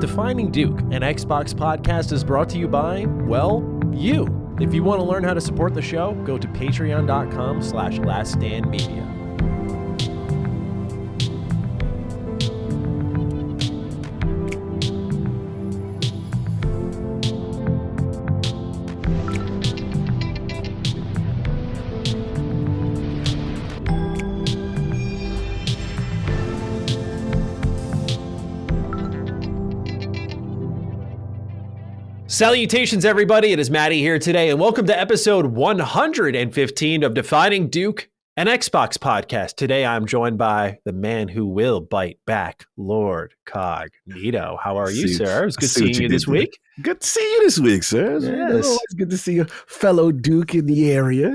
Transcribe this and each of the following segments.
Defining Duke, an Xbox podcast, is brought to you by, well, you. If you want to learn how to support the show, go to patreon.com/laststandmedia. Salutations, everybody. It is Matty here today, and welcome to episode 115 of Defining Duke, an Xbox podcast. Today, I'm joined by the man who will bite back, Lord Cognito. How are you, sir? It was good seeing you this week. Good to see you this week, sir. Yes. It's good to see a fellow Duke in the area.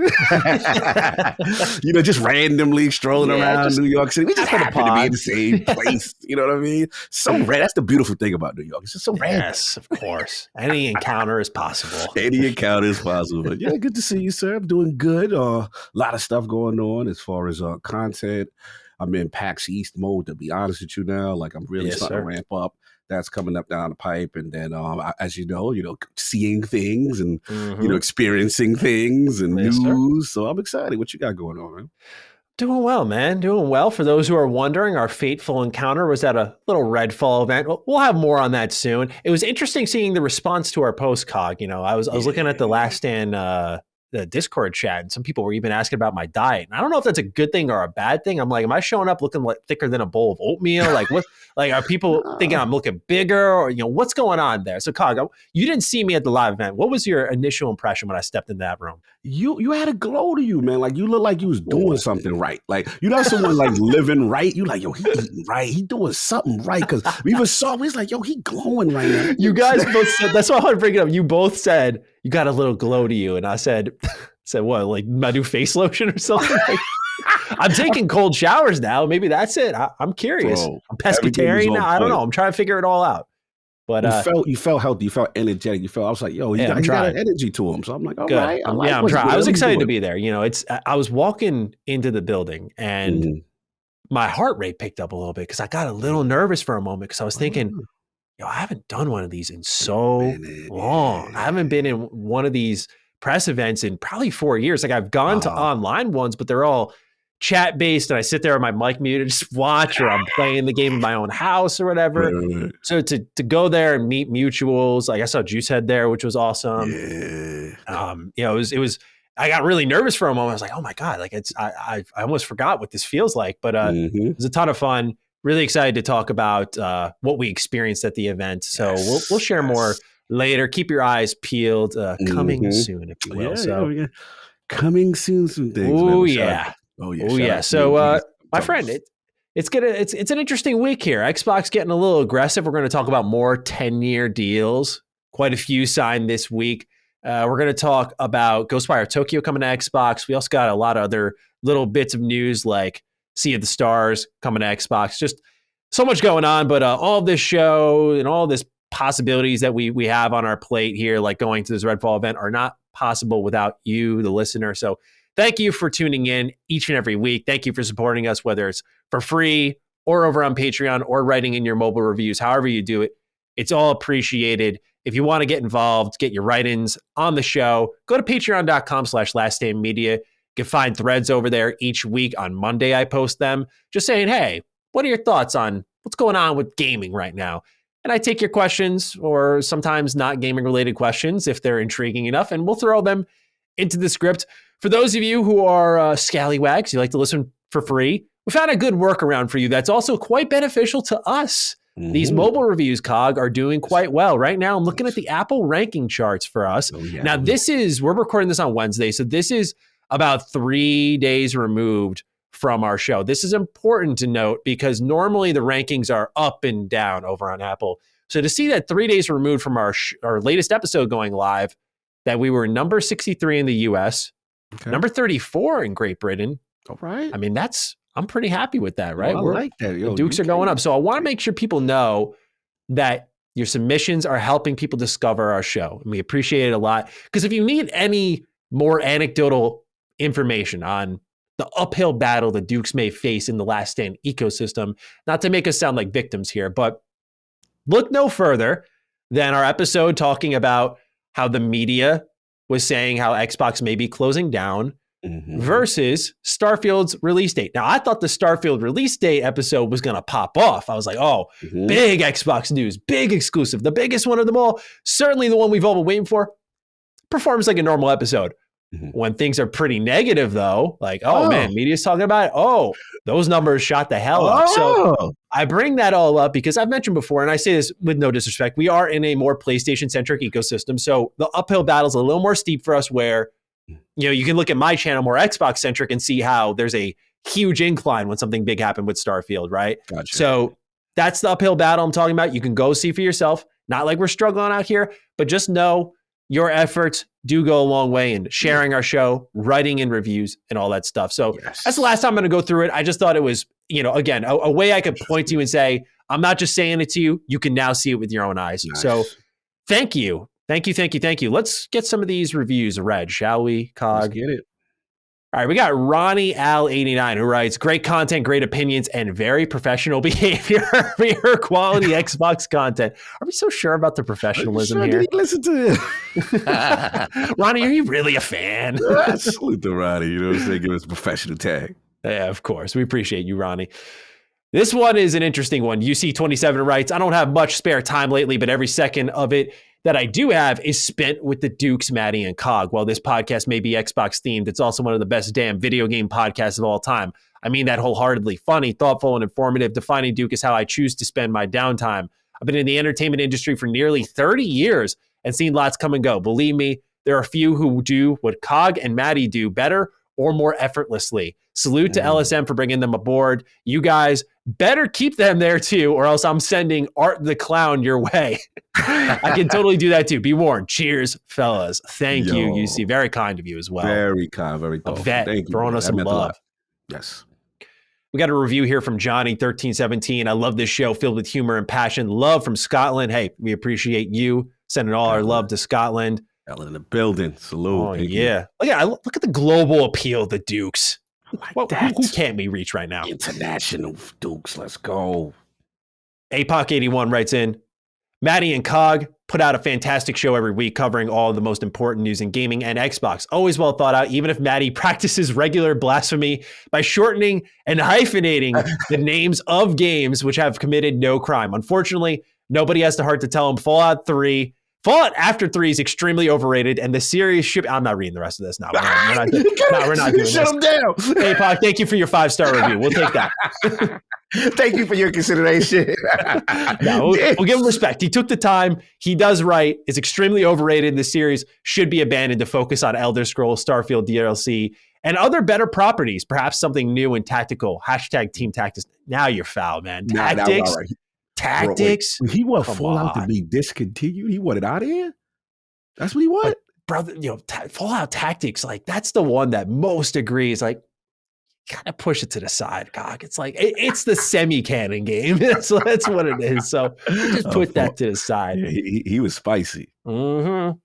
Just randomly strolling around New York City. We just happen to be in the same place. You know what I mean? So random. That's the beautiful thing about New York. It's just so random. Yes, of course. Any encounter is possible. Any encounter is possible. But yeah, good to see you, sir. I'm doing good. A lot of stuff going on as far as content. I'm in PAX East mode, to be honest with you now. Like, I'm really starting to ramp up. That's coming up down the pipe. And then, as you know, seeing things and, experiencing things and news. Sir. So I'm excited. What you got going on, man? Doing well, man. Doing well. For those who are wondering, our fateful encounter was at a little Redfall event. We'll have more on that soon. It was interesting seeing the response to our post, Cog. I was looking at the Last Stand the Discord chat, and some people were even asking about my diet. And I don't know if that's a good thing or a bad thing. I'm like, am I showing up looking like thicker than a bowl of oatmeal? Like, what? Like, are people thinking I'm looking bigger, or what's going on there? So, Cog, you didn't see me at the live event. What was your initial impression when I stepped in that room? You had a glow to you, man. Like, you look like you was doing something right. Like, someone like living right. You like, yo, he eating right. He doing something right. Because we even saw him. He's like, yo, he glowing right now. You guys both said, that's why I want to bring it up. You both said, you got a little glow to you. And I said what, like my new face lotion or something? Like, I'm taking cold showers now. Maybe that's it. I'm curious. Bro, I'm pescatarian now. I don't know. I'm trying to figure it all out. But you felt healthy. You felt energetic. I was like, yo, he got an energy to him. So I'm like, all right. I'm trying. I was excited to be there. I was walking into the building and my heart rate picked up a little bit because I got a little nervous for a moment because I was thinking, I haven't done one of these in so long. I haven't been in one of these press events in probably 4 years. Like, I've gone to online ones, but they're all chat based, and I sit there with my mic muted, just watch, or I'm playing the game in my own house or whatever. Right. So to go there and meet mutuals, like I saw Juicehead there, which was awesome. Yeah. It was. I got really nervous for a moment. I was like, oh my god, like I almost forgot what this feels like. But it was a ton of fun. Really excited to talk about what we experienced at the event. So we'll share more later. Keep your eyes peeled. Coming soon, if you will. Coming soon, some things. Oh yeah. So, my friend, it's an interesting week here. Xbox getting a little aggressive. We're going to talk about more 10-year deals. Quite a few signed this week. We're going to talk about Ghostwire Tokyo coming to Xbox. We also got a lot of other little bits of news like Sea of the Stars coming to Xbox. Just so much going on. But all of this show and all this possibilities that we have on our plate here, like going to this Redfall event, are not possible without you, the listener. So thank you for tuning in each and every week. Thank you for supporting us, whether it's for free or over on Patreon or writing in your mobile reviews, however you do it. It's all appreciated. If you want to get involved, get your write-ins on the show, go to patreon.com/laststandmedia. You can find threads over there each week. On Monday, I post them just saying, hey, what are your thoughts on what's going on with gaming right now? And I take your questions, or sometimes not gaming related questions if they're intriguing enough, and we'll throw them into the script. For those of you who are scallywags, you like to listen for free, we found a good workaround for you that's also quite beneficial to us. These mobile reviews, Cog, are doing quite well. Right now, I'm looking at the Apple ranking charts for us. Now, we're recording this on Wednesday, so this is about 3 days removed from our show. This is important to note because normally the rankings are up and down over on Apple. So to see that 3 days removed from our latest episode going live, that we were number 63 in the US, number 34 in Great Britain. All right. I mean, I'm pretty happy with that, right? I like that. The Dukes are going up. So I want to make sure people know that your submissions are helping people discover our show. And we appreciate it a lot. Because if you need any more anecdotal information on the uphill battle the Dukes may face in the Last Stand ecosystem, not to make us sound like victims here, but look no further than our episode talking about how the media was saying how Xbox may be closing down versus Starfield's release date. Now, I thought the Starfield release date episode was going to pop off. I was like, big Xbox news, big exclusive, the biggest one of them all. Certainly the one we've all been waiting for. Performs like a normal episode. When things are pretty negative, though, like, man, media's talking about it. Those numbers shot the hell up. So I bring that all up because I've mentioned before, and I say this with no disrespect, we are in a more PlayStation-centric ecosystem. So the uphill battle's a little more steep for us where, you can look at my channel more Xbox-centric and see how there's a huge incline when something big happened with Starfield, right? Gotcha. So that's the uphill battle I'm talking about. You can go see for yourself. Not like we're struggling out here, but just know your efforts do go a long way in sharing our show, writing in reviews, and all that stuff. So that's the last time I'm going to go through it. I just thought it was, again, a way I could point to you and say, I'm not just saying it to you. You can now see it with your own eyes. Nice. So thank you. Thank you. Let's get some of these reviews read, shall we, Cog? Let's get it. All right, we got Ronnie Al89 who writes, great content, great opinions, and very professional behavior for your quality Xbox content. Are we so sure about the professionalism here? Did he listen to it? Ronnie, are you really a fan? Salute to Ronnie. You know what I'm saying? Give us a professional tag. Yeah, of course. We appreciate you, Ronnie. This one is an interesting one. UC27 writes, I don't have much spare time lately, but every second of it that I do have is spent with the Dukes, Matty, and Cog. While this podcast may be Xbox themed, it's also one of the best damn video game podcasts of all time. I mean that wholeheartedly. Funny, thoughtful, and informative. Defining Duke is how I choose to spend my downtime. I've been in the entertainment industry for nearly 30 years and seen lots come and go. Believe me, there are a few who do what Cog and Matty do better or more effortlessly. Salute to LSM for bringing them aboard. You guys better keep them there too, or else I'm sending Art the Clown your way. I can totally do that too. Be warned. Cheers, fellas. Thank you, UC. Very kind of you as well. Very kind, very thoughtful. Thank you, throwing us some love. Yes. We got a review here from Johnny1317. I love this show filled with humor and passion. Love from Scotland. Hey, we appreciate you sending all our love to Scotland. In the building. Salute. Oh, yeah. Look at the global appeal of the Dukes. That. Who can't we reach right now? International Dukes. Let's go. APOC81 writes in, Matty and Cog put out a fantastic show every week covering all of the most important news in gaming and Xbox. Always well thought out, even if Matty practices regular blasphemy by shortening and hyphenating the names of games which have committed no crime. Unfortunately, nobody has the heart to tell him Fallout After 3 is extremely overrated, and the series should... I'm not reading the rest of this now. We're not doing this. Shut them down. Hey, Pac, thank you for your 5-star review. We'll take that. Thank you for your consideration. We'll give him respect. He took the time. He does right. It's extremely overrated. The series should be abandoned to focus on Elder Scrolls, Starfield DLC, and other better properties. Perhaps something new and tactical. # Team Tactics. Now you're foul, man. Tactics. Tactics. Bro, he want Fallout to be discontinued. He wanted out of here. That's what he wanted, brother. Fallout Tactics, like that's the one that most agrees. Like, kind of push it to the side, Cog. It's like it's the semi-canon game. that's what it is. So just put that to the side. Yeah, he was spicy. Mm-hmm.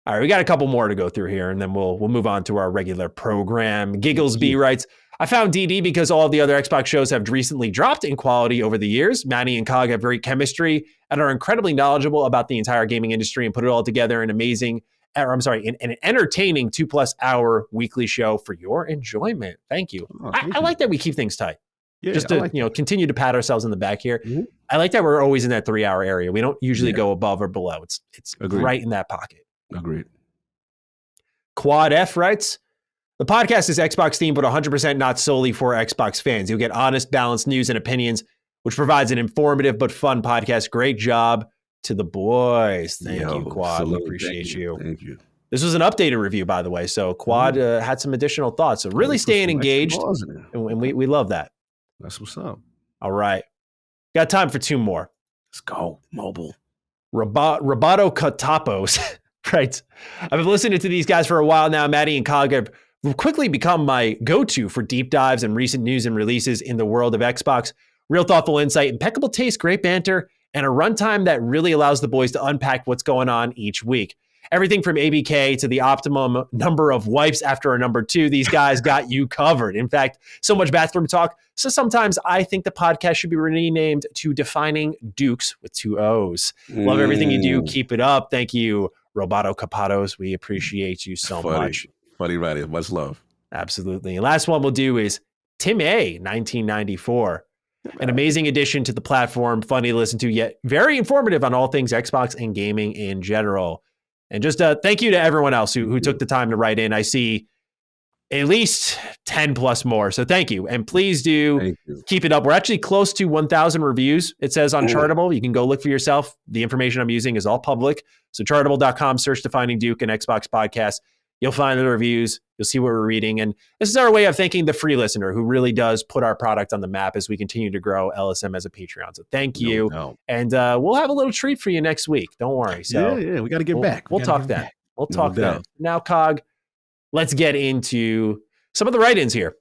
All right, we got a couple more to go through here, and then we'll move on to our regular program. Gigglesby writes, I found DD because all of the other Xbox shows have recently dropped in quality over the years. Matty and Cog have great chemistry and are incredibly knowledgeable about the entire gaming industry and put it all together in an entertaining 2+ hour weekly show for your enjoyment. Thank you. I like that we keep things tight. Yeah, just to continue to pat ourselves in the back here. Mm-hmm. I like that we're always in that 3-hour area. We don't usually go above or below. It's right in that pocket. Agreed. Quad F writes, the podcast is Xbox themed, but 100% not solely for Xbox fans. You'll get honest, balanced news and opinions, which provides an informative but fun podcast. Great job to the boys. Thank you, Quad. We appreciate you. Thank you. This was an updated review, by the way. So Quad had some additional thoughts. So really staying engaged, and we love that. That's what's up. All right. Got time for 2 more. Let's go. Mobile. Roboto Catapos. Right. I've been listening to these guys for a while now. Matty and Cog have quickly become my go-to for deep dives and recent news and releases in the world of Xbox. Real thoughtful insight, impeccable taste, great banter, and a runtime that really allows the boys to unpack what's going on each week. everything from ABK to the optimum number of wipes after a number 2. These guys got you covered. In fact, so much bathroom talk. So sometimes I think the podcast should be renamed to Defining Dukes with 2 O's. Love everything you do. Keep it up. Thank you, Roboto Capados. We appreciate you so much. Funny writing. Much love. Absolutely. And last one we'll do is Tim A, 1994. An amazing addition to the platform, funny to listen to, yet very informative on all things Xbox and gaming in general. And just thank you to everyone else who took the time to write in. I see at least 10 plus more. So thank you. And please do keep it up. We're actually close to 1,000 reviews. It says on Chartable. You can go look for yourself. The information I'm using is all public. So chartable.com, search Defining Duke and Xbox Podcast. You'll find the reviews. You'll see what we're reading. And this is our way of thanking the free listener who really does put our product on the map as we continue to grow LSM as a Patreon. So thank you. No. And we'll have a little treat for you next week. Don't worry. So we got to get back. We'll talk then. We'll talk then. Now, Cog, let's get into some of the write-ins here.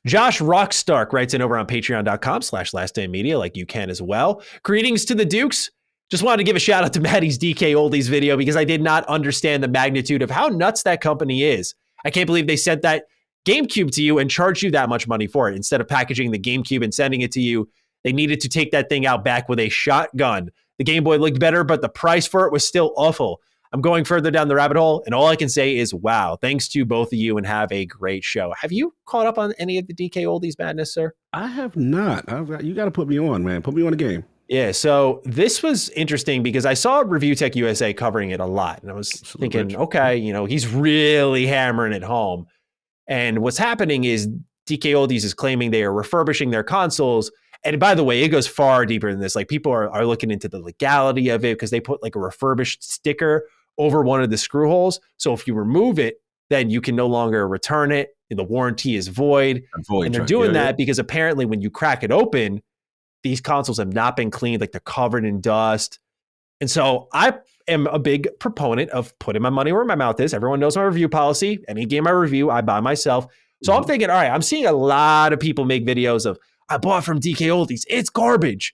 Josh Rockstark writes in over on patreon.com/lastdaymedia, like you can as well. Greetings to the Dukes. Just wanted to give a shout out to Matty's DKOldies video because I did not understand the magnitude of how nuts that company is. I can't believe they sent that GameCube to you and charged you that much money for it. Instead of packaging the GameCube and sending it to you, they needed to take that thing out back with a shotgun. The Game Boy looked better, but the price for it was still awful. I'm going further down the rabbit hole, and all I can say is, wow, thanks to both of you, and have a great show. Have you caught up on any of the DKOldies madness, sir? I have not. You got to put me on, man. Put me on the game. Yeah, so this was interesting because I saw Review Tech USA covering it a lot. And I was thinking, okay, he's really hammering it home. And what's happening is DKOldies is claiming they are refurbishing their consoles. And by the way, it goes far deeper than this. Like people are looking into the legality of it because they put like a refurbished sticker over one of the screw holes. So if you remove it, then you can no longer return it. The warranty is void. And they're doing that because apparently when you crack it open, these consoles have not been cleaned, like they're covered in dust. And so I am a big proponent of putting my money where my mouth is. Everyone knows my review policy. Any game I review, I buy myself. So I'm thinking, all right, I'm seeing a lot of people make videos of, I bought from DKOldies. It's garbage.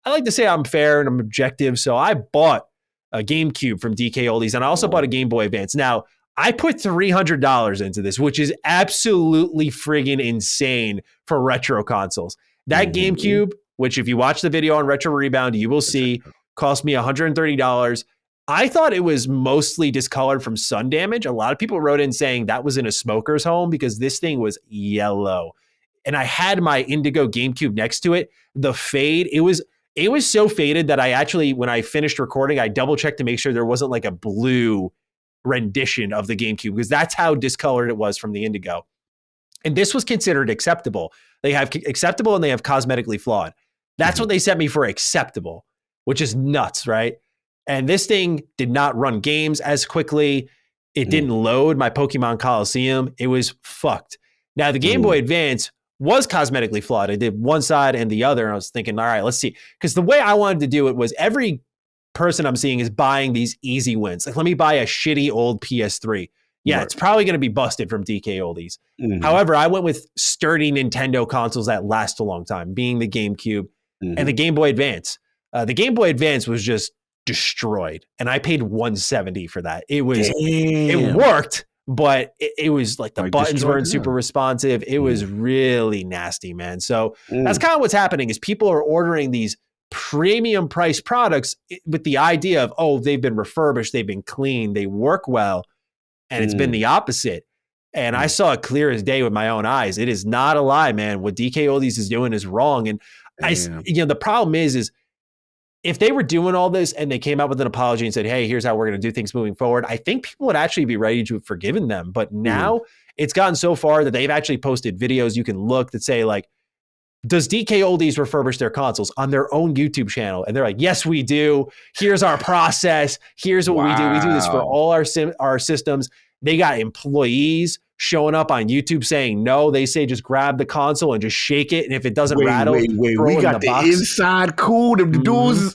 I like to say I'm fair and I'm objective. So I bought a GameCube from DKOldies and I also bought a Game Boy Advance. Now, I put $300 into this, which is absolutely friggin' insane for retro consoles. That GameCube, which if you watch the video on Retro Rebound, you will see, cost me $130. I thought it was mostly discolored from sun damage. A lot of people wrote in saying that was in a smoker's home because this thing was yellow. And I had my Indigo GameCube next to it. The fade, it was so faded that I actually, when I finished recording, I double checked to make sure there wasn't like a blue rendition of the GameCube because that's how discolored it was from the Indigo. And this was considered acceptable. They have acceptable and they have cosmetically flawed. That's what they sent me for acceptable, which is nuts, right? And this thing did not run games as quickly. It didn't load my Pokemon Coliseum. It was fucked. Now, the Game Boy Advance was cosmetically flawed. I did one side and the other. And I was thinking, all right, let's see. Because the way I wanted to do it was every person I'm seeing is buying these easy wins. Like, let me buy a shitty old PS3. Yeah, it's probably going to be busted from DKOldies. However, I went with sturdy Nintendo consoles that last a long time, being the GameCube and the Game Boy Advance. The Game Boy Advance was just destroyed, and I paid $170 for that. It was, it worked, but it was like the buttons weren't super responsive. It was really nasty, man. So that's kind of what's happening is people are ordering these premium price products with the idea of, oh, they've been refurbished, they've been cleaned, they work well. And it's been the opposite. And I saw it clear as day with my own eyes. It is not a lie, man. What DKOldies is doing is wrong. And the problem is if they were doing all this and they came out with an apology and said, hey, here's how we're going to do things moving forward, I think people would actually be ready to have forgiven them. But now it's gotten so far that they've actually posted videos you can look that say like, does DKOldies refurbish their consoles on their own YouTube channel? And they're like, yes, we do. Here's our process. Here's what we do. We do this for all our systems. They got employees showing up on YouTube saying no. They say just grab the console and just shake it. And if it doesn't rattle, we got the inside cool. The dudes,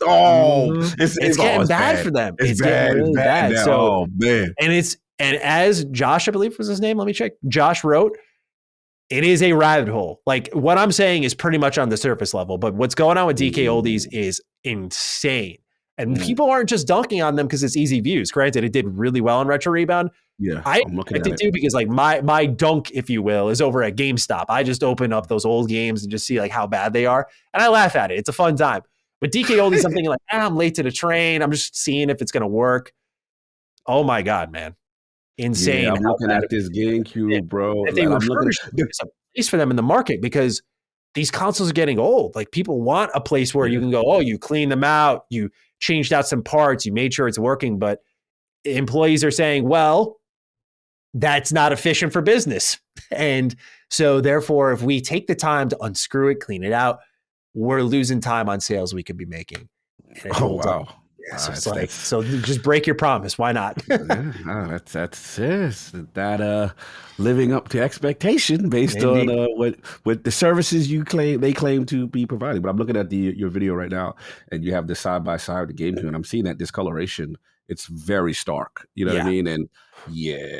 it's getting bad for them. It's getting really bad. Now. So, oh man, and as Josh, I believe was his name. Let me check. Josh wrote, it is a rabbit hole. Like what I'm saying is pretty much on the surface level, but what's going on with DKOldies is insane. And people aren't just dunking on them because it's easy views. Granted, it did really well on Retro Rebound. Yeah, I expect it to, because like my dunk, if you will, is over at GameStop. I just open up those old games and just see like how bad they are, and I laugh at it. It's a fun time. But DKOldies, I'm thinking like, I'm late to the train. I'm just seeing if it's gonna work. Oh my god, man, insane! Yeah, I'm looking at this GameCube, bro. If they refurbish it, there's a place for them in the market, because these consoles are getting old. Like, people want a place where you can go, oh, you clean them out, you changed out some parts, you made sure it's working. But employees are saying, well, that's not efficient for business. And so therefore, if we take the time to unscrew it, clean it out, we're losing time on sales we could be making. Oh, wow. Yeah, so it's like, so just break your promise. Why not? That's that living up to expectation based on what the services they claim to be providing. But I'm looking at your video right now, and you have the side by side with the GameCube, and I'm seeing that discoloration. It's very stark. You know what I mean? And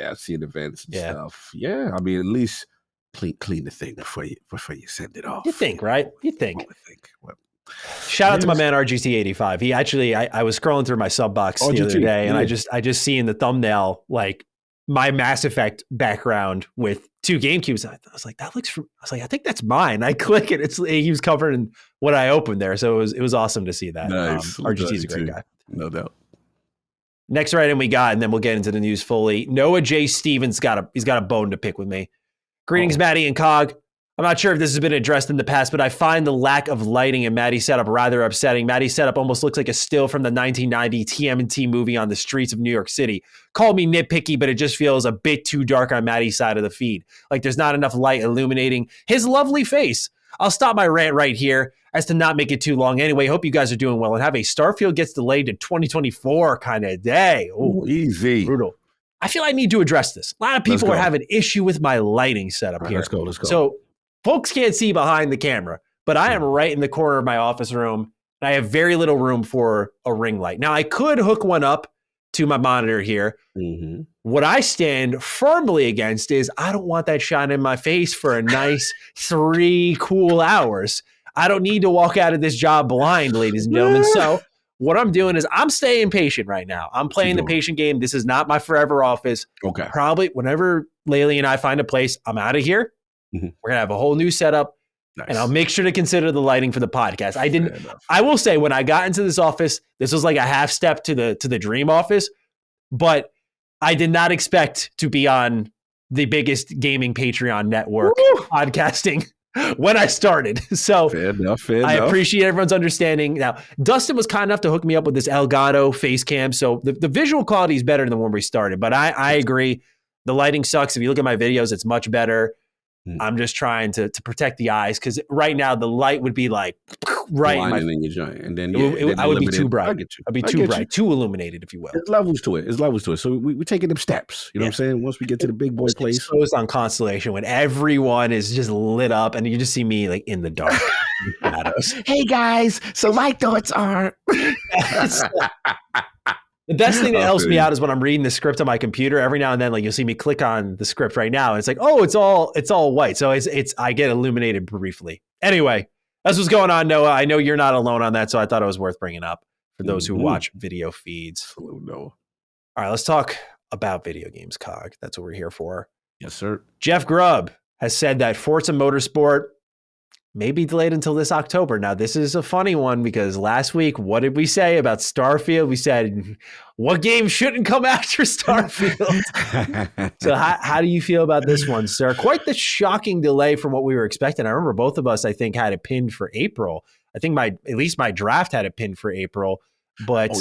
I've seen events and stuff. Yeah, I mean, at least clean the thing before you send it off. You think, right? You think. Well, shout out to my man RGT85. He actually, I was scrolling through my sub box the other day, and I just see in the thumbnail like my Mass Effect background with 2 GameCubes. I was like, that looks from. I was like, I think that's mine. I click it. He was covering what I opened there, so it was awesome to see that. Nice. RGT's a great guy, no doubt. Next item we got, and then we'll get into the news fully. Noah J. Stevens got a bone to pick with me. Greetings, Matty and Cog. I'm not sure if this has been addressed in the past, but I find the lack of lighting in Matty's setup rather upsetting. Matty's setup almost looks like a still from the 1990 TMNT movie on the streets of New York City. Call me nitpicky, but it just feels a bit too dark on Matty's side of the feed. Like there's not enough light illuminating his lovely face. I'll stop my rant right here as to not make it too long. Anyway, hope you guys are doing well and have a Starfield gets delayed to 2024 kind of day. Ooh, easy. Brutal. I feel I need to address this. A lot of people are having issue with my lighting setup here. Let's go. So folks can't see behind the camera, but I am right in the corner of my office room, and I have very little room for a ring light. Now, I could hook one up to my monitor here. Mm-hmm. What I stand firmly against is I don't want that shining in my face for a nice 3 cool hours. I don't need to walk out of this job blind, ladies and gentlemen. So what I'm doing is I'm staying patient right now. I'm playing the patient game. This is not my forever office. Okay. Probably whenever Laylee and I find a place, I'm out of here. Mm-hmm. We're going to have a whole new setup. Nice. And I'll make sure to consider the lighting for the podcast. I will say, when I got into this office, this was like a half step to the dream office, but I did not expect to be on the biggest gaming Patreon network podcasting when I started. So fair enough. I appreciate everyone's understanding. Now, Dustin was kind enough to hook me up with this Elgato face cam. So the visual quality is better than when we started, but I agree. The lighting sucks. If you look at my videos, it's much better. I'm just trying to protect the eyes, because right now the light would be like right in my, and then I would be too bright. I'd be too bright, too illuminated, if you will. There's levels to it. So we're taking them steps. You know what I'm saying? Once we get to the big boy place, exposed on Constellation when everyone is just lit up, and you just see me like in the dark. Hey guys, so my thoughts are. The best thing that helps me out is when I'm reading the script on my computer. Every now and then, like, you'll see me click on the script right now, and it's like, oh, it's all white. So it's I get illuminated briefly. Anyway, that's what's going on, Noah. I know you're not alone on that, so I thought it was worth bringing up for those who watch video feeds. Hello, Noah. All right, let's talk about video games, Cog. That's what we're here for. Yes, sir. Jeff Grubb has said that Forza Motorsport may be delayed until this October. Now, this is a funny one, because last week, what did we say about Starfield? We said, what game shouldn't come after Starfield? So how do you feel about this one, sir? Quite the shocking delay from what we were expecting. I remember both of us, I think, had it pinned for April. I think at least my draft had it pinned for April. But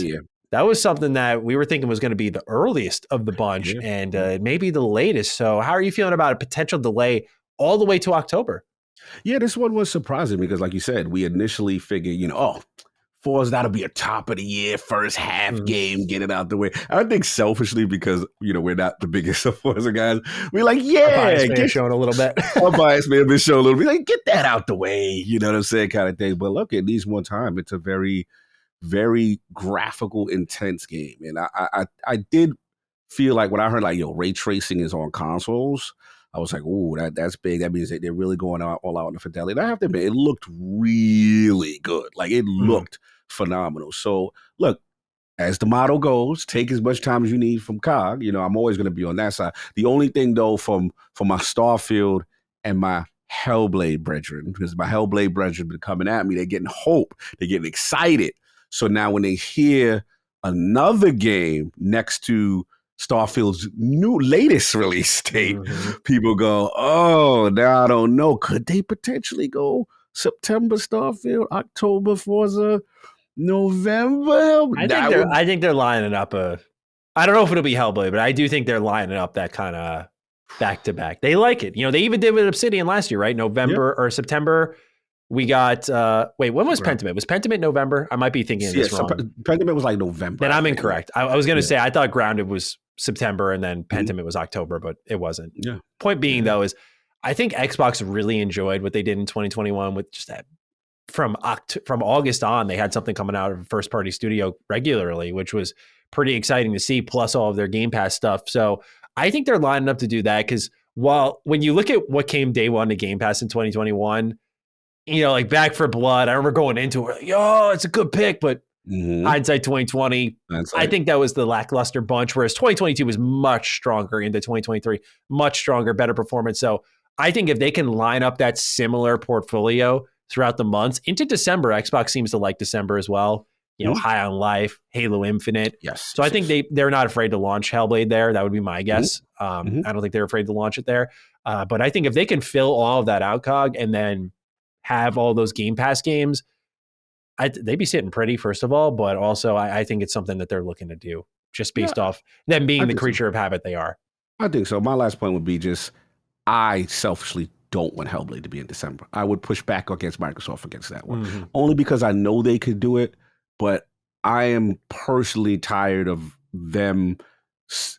that was something that we were thinking was going to be the earliest of the bunch, and maybe the latest. So how are you feeling about a potential delay all the way to October? Yeah, this one was surprising because, like you said, we initially figured, Forza, that'll be a top of the year, first half game, get it out the way. I think selfishly, because, we're not the biggest of Forza guys, we're like, our bias may have shown a little bit. Our bias may have been shown a little bit. Like, get that out the way, you know what I'm saying, kind of thing. But look, at least one time, it's a very, very graphical, intense game. And I did feel like when I heard, ray tracing is on consoles, I was like, ooh, that's big. That means that they're really going all out on the fidelity. And I have to admit, it looked really good. Like, it looked phenomenal. So, look, as the motto goes, take as much time as you need from COG. I'm always going to be on that side. The only thing, though, from my Starfield and my Hellblade brethren, because my Hellblade brethren been coming at me, they're getting hope. They're getting excited. So now when they hear another game next to Starfield's latest release date, people go, oh, now I don't know. Could they potentially go September Starfield, October Forza, November? I think they're lining up I don't know if it'll be Hellblade, but I do think they're lining up that kind of back to back. They like it. They even did with Obsidian last year, right? November or September. We got when was Pentiment? Was Pentiment November? I might be thinking of this wrong. Pentiment was like November. Then I'm incorrect. I was going to say I thought Grounded was September and then Pentiment was October, but it wasn't. Yeah. Point being though is I think Xbox really enjoyed what they did in 2021 with just that from August on, they had something coming out of a first party studio regularly, which was pretty exciting to see, plus all of their Game Pass stuff. So I think they're lining up to do that because when you look at what came day one to Game Pass in 2021, like Back 4 Blood, I remember going into it, it's a good pick, but hindsight 2020, I think that was the lackluster bunch, whereas 2022 was much stronger into 2023, much stronger, better performance. So I think if they can line up that similar portfolio throughout the months into December, Xbox seems to like December as well. High on Life, Halo Infinite. Yes. So I think they're not afraid to launch Hellblade there. That would be my guess. I don't think they're afraid to launch it there. But I think if they can fill all of that out, COG, and then have all those Game Pass games, they'd be sitting pretty, first of all. But also, I think it's something that they're looking to do just based off them being the creature of habit they are. I think so. My last point would be just, I selfishly don't want Hellblade to be in December. I would push back against Microsoft against that one. Only because I know they could do it, but I am personally tired of them.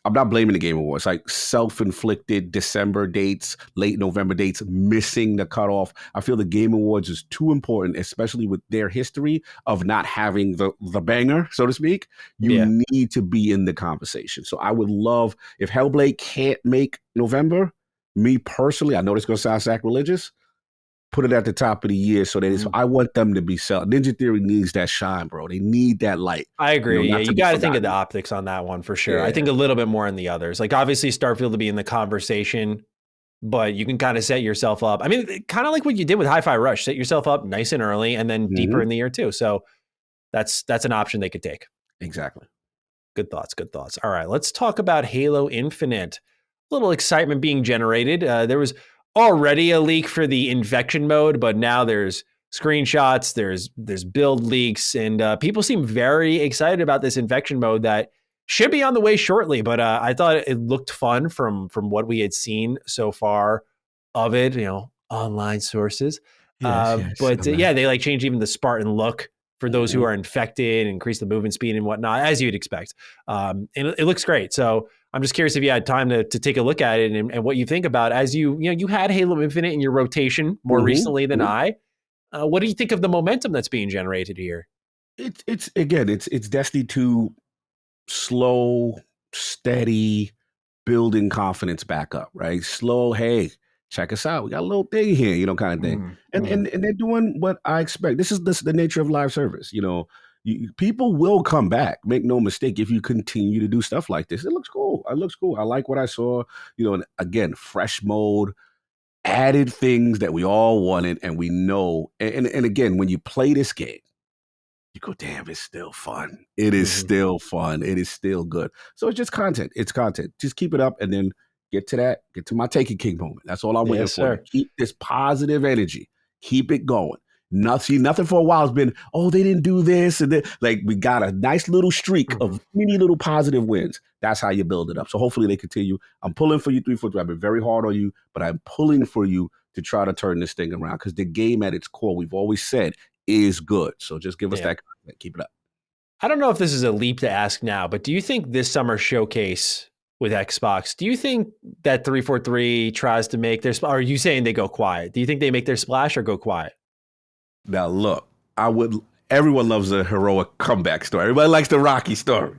I'm not blaming the Game Awards, like self-inflicted December dates, late November dates, missing the cutoff. I feel the Game Awards is too important, especially with their history of not having the banger, so to speak. You need to be in the conversation. So I would love, if Hellblade can't make November, me personally, I know this is going to sound sacrilegious, put it at the top of the year so that I want them to be sell. Ninja Theory needs that shine, bro. They need that light. I agree. You got to think of the optics on that one for sure. I think a little bit more in the others. Like obviously Starfield to be in the conversation, but you can kind of set yourself up. I mean, kind of like what you did with Hi-Fi Rush, set yourself up nice and early and then deeper in the year too. So that's an option they could take. Exactly. Good thoughts. All right, let's talk about Halo Infinite. A little excitement being generated. There was already a leak for the infection mode, but now there's screenshots, there's build leaks, and people seem very excited about this infection mode that should be on the way shortly. But I thought it looked fun from what we had seen so far of it, online sources. But they like changed even the Spartan look for those who are infected, increase the movement speed and whatnot, as you'd expect. And it looks great. So I'm just curious if you had time to take a look at it and what you think about as you had Halo Infinite in your rotation more recently than I. What do you think of the momentum that's being generated here? It's Destiny 2 slow, steady, building confidence back up, right? Slow, hey, check us out. We got a little thing here, kind of thing. And they're doing what I expect. This is the nature of live service, people will come back. Make no mistake. If you continue to do stuff like this, it looks cool. I like what I saw. And again, fresh mode, added things that we all wanted, and we know. And again, when you play this game, you go, damn, it's still fun. It is still fun. It is still good. So it's just content. It's content. Just keep it up, and then get to my Taken King moment. That's all I'm waiting for. Keep this positive energy. Keep it going. Nothing for a while has been, they didn't do this. And then, we got a nice little streak of many little positive wins. That's how you build it up. So hopefully they continue. I'm pulling for you, 343. I've been very hard on you, but I'm pulling for you to try to turn this thing around because the game at its core, we've always said, is good. So just give us that content. Keep it up. I don't know if this is a leap to ask now, but do you think this summer showcase with Xbox, do you think that 343 tries to make their, or are you saying they go quiet? Do you think they make their splash or go quiet? Now, look, everyone loves a heroic comeback story. Everybody likes the Rocky story.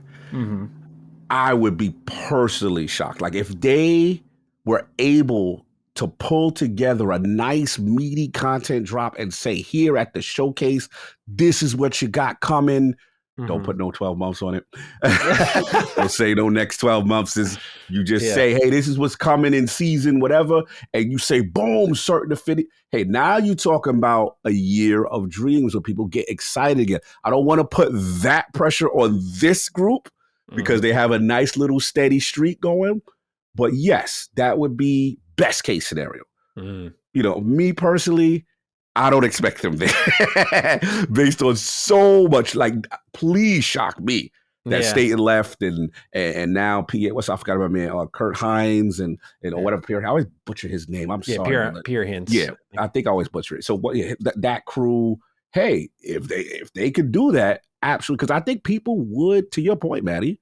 I would be personally shocked. Like if they were able to pull together a nice meaty content drop and say, here at the showcase, this is what you got coming. Don't put no 12 months on it. Don't say no next 12 months. Is you just say, hey, this is what's coming in season, whatever. And you say, boom, certain to fit it. Hey, now you're talking about a year of dreams where people get excited again. I don't want to put that pressure on this group because they have a nice little steady streak going. But yes, that would be best case scenario. Me personally, I don't expect them there based on so much. Like, please shock me that Staten left and now I forgot about man, Kurt Hines and whatever. Pierre, I always butcher his name. I'm sorry. Pierre Hines. Yeah, I think I always butcher it. So that crew, hey, if they could do that, absolutely. Because I think people would, to your point, Matty,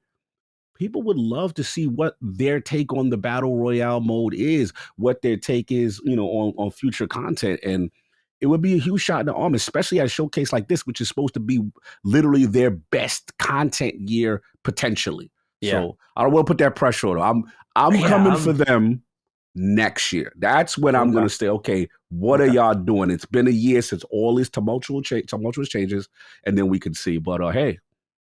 people would love to see what their take on the battle royale mode is, what their take is, on future content. And it would be a huge shot in the arm, especially at a showcase like this, which is supposed to be literally their best content year potentially. So I don't want to put that pressure on them. I'm coming for them next year. That's when I'm going to say, okay, what are y'all doing? It's been a year since all these tumultuous changes, and then we can see. But hey,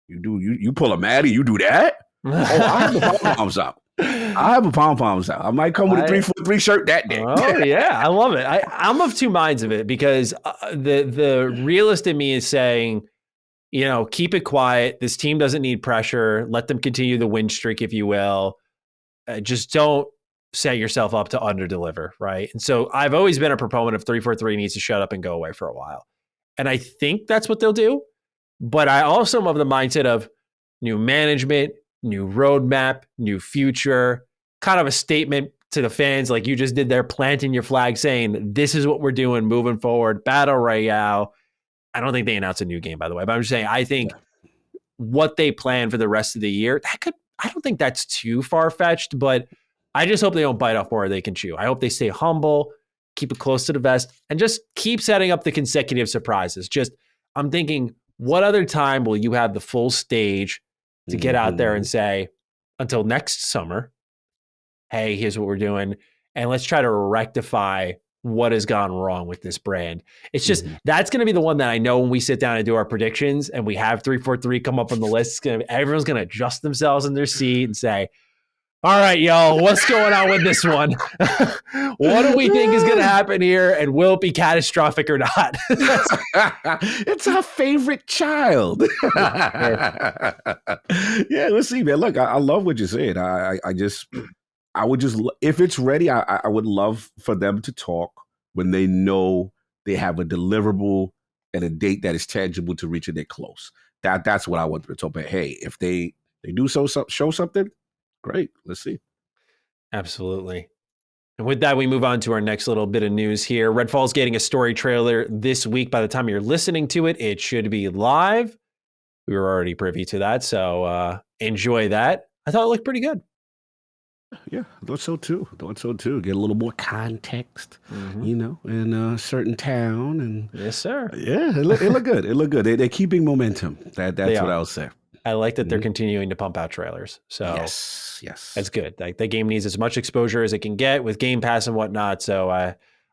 you pull a Matty, you do that. I have the pom-poms out. I might come with a 343 shirt that day. Oh yeah, I love it. I'm of two minds of it because the realist in me is saying, keep it quiet. This team doesn't need pressure. Let them continue the win streak, if you will. Just don't set yourself up to underdeliver, right? And so I've always been a proponent of 343 needs to shut up and go away for a while, and I think that's what they'll do. But I also am of the mindset of new management, new roadmap, new future, kind of a statement to the fans like you just did there, planting your flag saying, this is what we're doing moving forward, battle royale. I don't think they announced a new game, by the way, but I'm just saying, I think what they plan for the rest of the year, I don't think that's too far-fetched, but I just hope they don't bite off more than they can chew. I hope they stay humble, keep it close to the vest, and just keep setting up the consecutive surprises. I'm thinking, what other time will you have the full stage to get out there and say, until next summer, hey, here's what we're doing. And let's try to rectify what has gone wrong with this brand. It's just, that's going to be the one that I know when we sit down and do our predictions and we have 343 come up on the list, everyone's going to adjust themselves in their seat and say, all right, y'all, what's going on with this one? What do we think is going to happen here? And will it be catastrophic or not? It's our favorite child. Yeah, let's see, man. Look, I love what you said. I would just, if it's ready, I would love for them to talk when they know they have a deliverable and a date that is tangible to reach it. They're close. That's what I want them to talk about. Hey, if they do show something, great. Let's see. Absolutely. And with that, we move on to our next little bit of news here. Redfall's getting a story trailer this week. By the time you're listening to it, it should be live. We were already privy to that, so enjoy that. I thought it looked pretty good. Yeah, I thought so too. Get a little more context, in a certain town. And yes, sir. Yeah, it looked good. It looked good. They're keeping momentum. That's what I'll say. I like that they're continuing to pump out trailers. So yes, that's good. Like, the game needs as much exposure as it can get with Game Pass and whatnot. So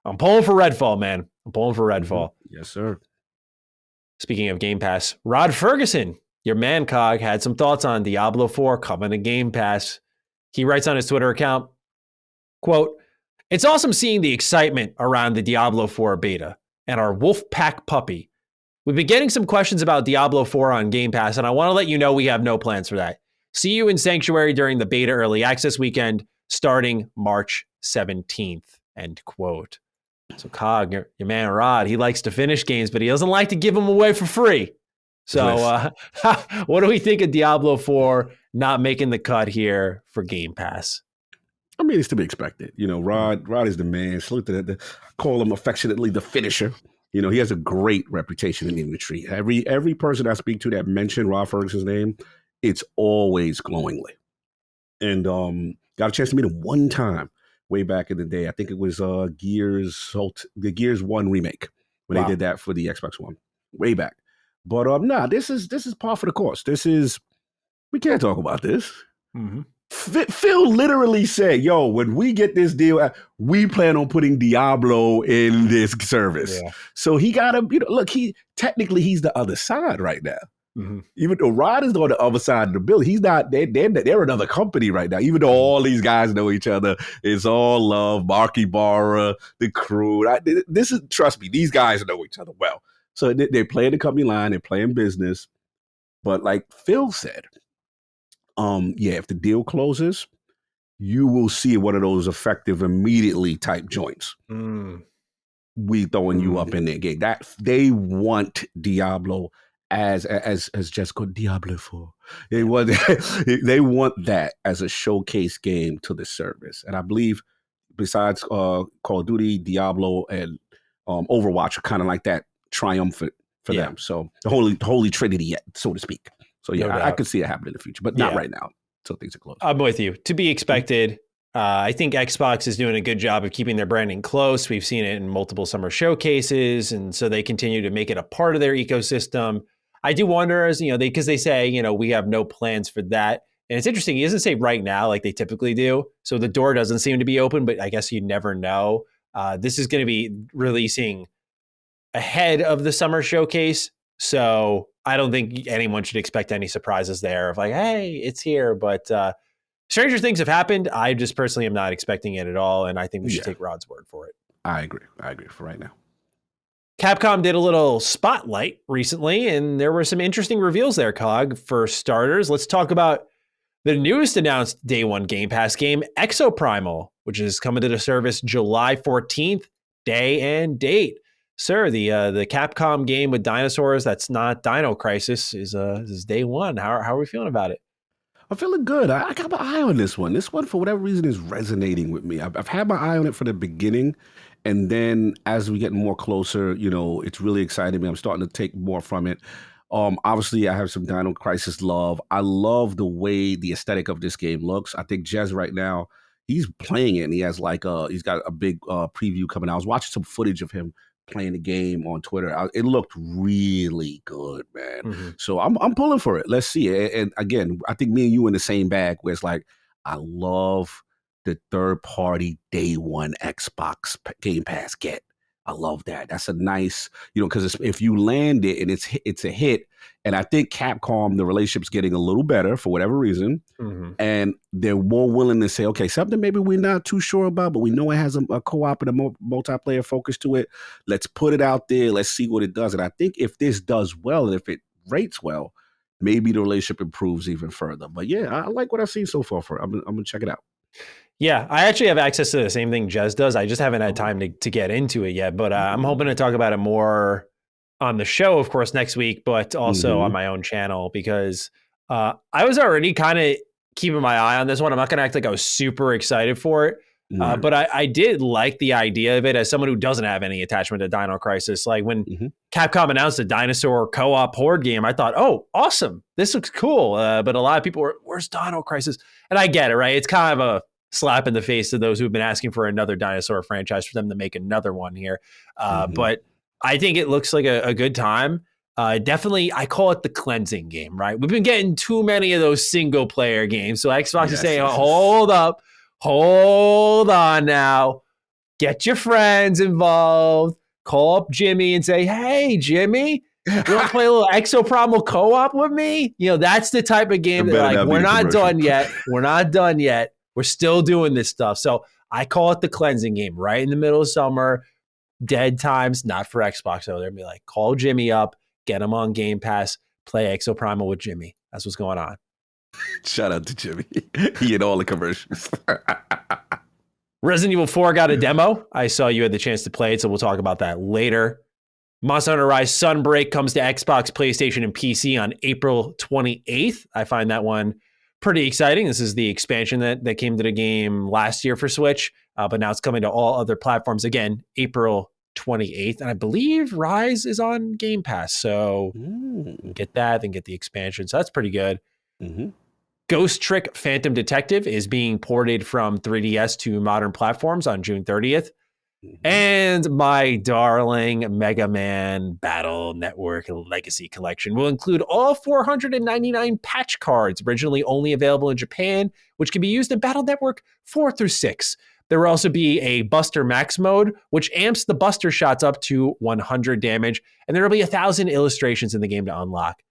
I'm pulling for Redfall, man. I'm pulling for Redfall. Yes, sir. Speaking of Game Pass, Rod Ferguson, your man Cog, had some thoughts on Diablo IV coming to Game Pass. He writes on his Twitter account, quote, "It's awesome seeing the excitement around the Diablo IV beta and our Wolfpack puppy. We've been getting some questions about Diablo IV on Game Pass, and I want to let you know we have no plans for that. See you in Sanctuary during the beta early access weekend starting March 17th, end quote. So Cog, your man Rod, he likes to finish games, but he doesn't like to give them away for free. So what do we think of Diablo IV not making the cut here for Game Pass? I mean, it's to be expected. Rod is the man. Salute to call him affectionately the finisher. He has a great reputation in the industry. Every person I speak to that mentioned Rod Ferguson's name, it's always glowingly. And got a chance to meet him one time way back in the day. I think it was the Gears 1 remake when they did that for the Xbox One way back. But this is par for the course. We can't talk about this. Mm-hmm. Phil literally said, yo, when we get this deal, we plan on putting Diablo in this service. Yeah. So he got to, look, he's the other side right now. Mm-hmm. Even though Rod is on the other side of the building, he's not. They're another company right now. Even though all these guys know each other, it's all love. Marky Barra, the crew. Trust me, these guys know each other well. So they're playing the company line. They're playing business. But like Phil said, if the deal closes, you will see one of those effective immediately type joints. We throwing you up in their game. That they want Diablo as just called Diablo IV. They want that as a showcase game to the service. And I believe besides Call of Duty, Diablo, and Overwatch are kind of like that triumphant for them. So the holy trinity, yet, so to speak. So I could see it happen in the future, but not right now. So things are close. I'm with you. To be expected. I think Xbox is doing a good job of keeping their branding close. We've seen it in multiple summer showcases, and so they continue to make it a part of their ecosystem. I do wonder, as because they say, we have no plans for that. And it's interesting. He doesn't say right now like they typically do. So the door doesn't seem to be open, but I guess you never know. This is going to be releasing ahead of the summer showcase. So I don't think anyone should expect any surprises there of like, hey, it's here. But stranger things have happened. I just personally am not expecting it at all. And I think we should take Rod's word for it. I agree for right now. Capcom did a little spotlight recently, and there were some interesting reveals there, Cog. For starters, let's talk about the newest announced day one Game Pass game, Exoprimal, which is coming to the service July 14th, day and date. Sir, the Capcom game with dinosaurs that's not Dino Crisis is day one. How are we feeling about it? I'm feeling good. I got my eye on this one. This one, for whatever reason, is resonating with me. I've had my eye on it from the beginning. And then as we get more closer, it's really exciting me. I'm starting to take more from it. Obviously, I have some Dino Crisis love. I love the way the aesthetic of this game looks. I think Jez right now, he's playing it, and he has he's got a big preview coming out. I was watching some footage of him playing the game on Twitter. It looked really good, man. Mm-hmm. So I'm pulling for it. Let's see. And again, I think me and you in the same bag where it's like, I love the third party day one Xbox Game Pass get. I love that. That's a nice, because if you land it and it's a hit, and I think Capcom, the relationship's getting a little better for whatever reason, and they're more willing to say, okay, something maybe we're not too sure about, but we know it has a co-op and a multiplayer focus to it. Let's put it out there. Let's see what it does. And I think if this does well, and if it rates well, maybe the relationship improves even further. But yeah, I like what I've seen so far. I'm going to check it out. Yeah, I actually have access to the same thing Jez does. I just haven't had time to get into it yet, but I'm hoping to talk about it more on the show, of course, next week, but also on my own channel, because I was already kind of keeping my eye on this one. I'm not going to act like I was super excited for it, but I did like the idea of it as someone who doesn't have any attachment to Dino Crisis. Like when Capcom announced a dinosaur co-op horde game, I thought, oh, awesome. This looks cool. But a lot of people were, where's Dino Crisis? And I get it, right? It's kind of a slap in the face to those who've been asking for another dinosaur franchise for them to make another one here. But I think it looks like a good time. Definitely, I call it the cleansing game, right? We've been getting too many of those single player games. So Xbox is saying, hold up, hold on now. Get your friends involved. Call up Jimmy and say, hey, Jimmy, you want to play a little Exoprimal co-op with me? That's the type of game that like, we're not done yet. We're not done yet. We're still doing this stuff. So I call it the cleansing game right in the middle of summer, dead times, not for Xbox. So they'll be like, call Jimmy up, get him on Game Pass, play Exoprimal with Jimmy. That's what's going on. Shout out to Jimmy. He had all the commercials. Resident Evil 4 got a demo. I saw you had the chance to play it, so we'll talk about that later. Monster Hunter Rise Sunbreak comes to Xbox, PlayStation, and PC on April 28th. I find that one pretty exciting. This is the expansion that came to the game last year for Switch, but now it's coming to all other platforms again, April 28th. And I believe Rise is on Game Pass. So get that, then get the expansion. So that's pretty good. Ghost Trick Phantom Detective is being ported from 3DS to modern platforms on June 30th. And my darling Mega Man Battle Network Legacy Collection will include all 499 patch cards, originally only available in Japan, which can be used in Battle Network 4 through 6. There will also be a Buster Max mode, which amps the Buster shots up to 100 damage, and there will be 1,000 illustrations in the game to unlock.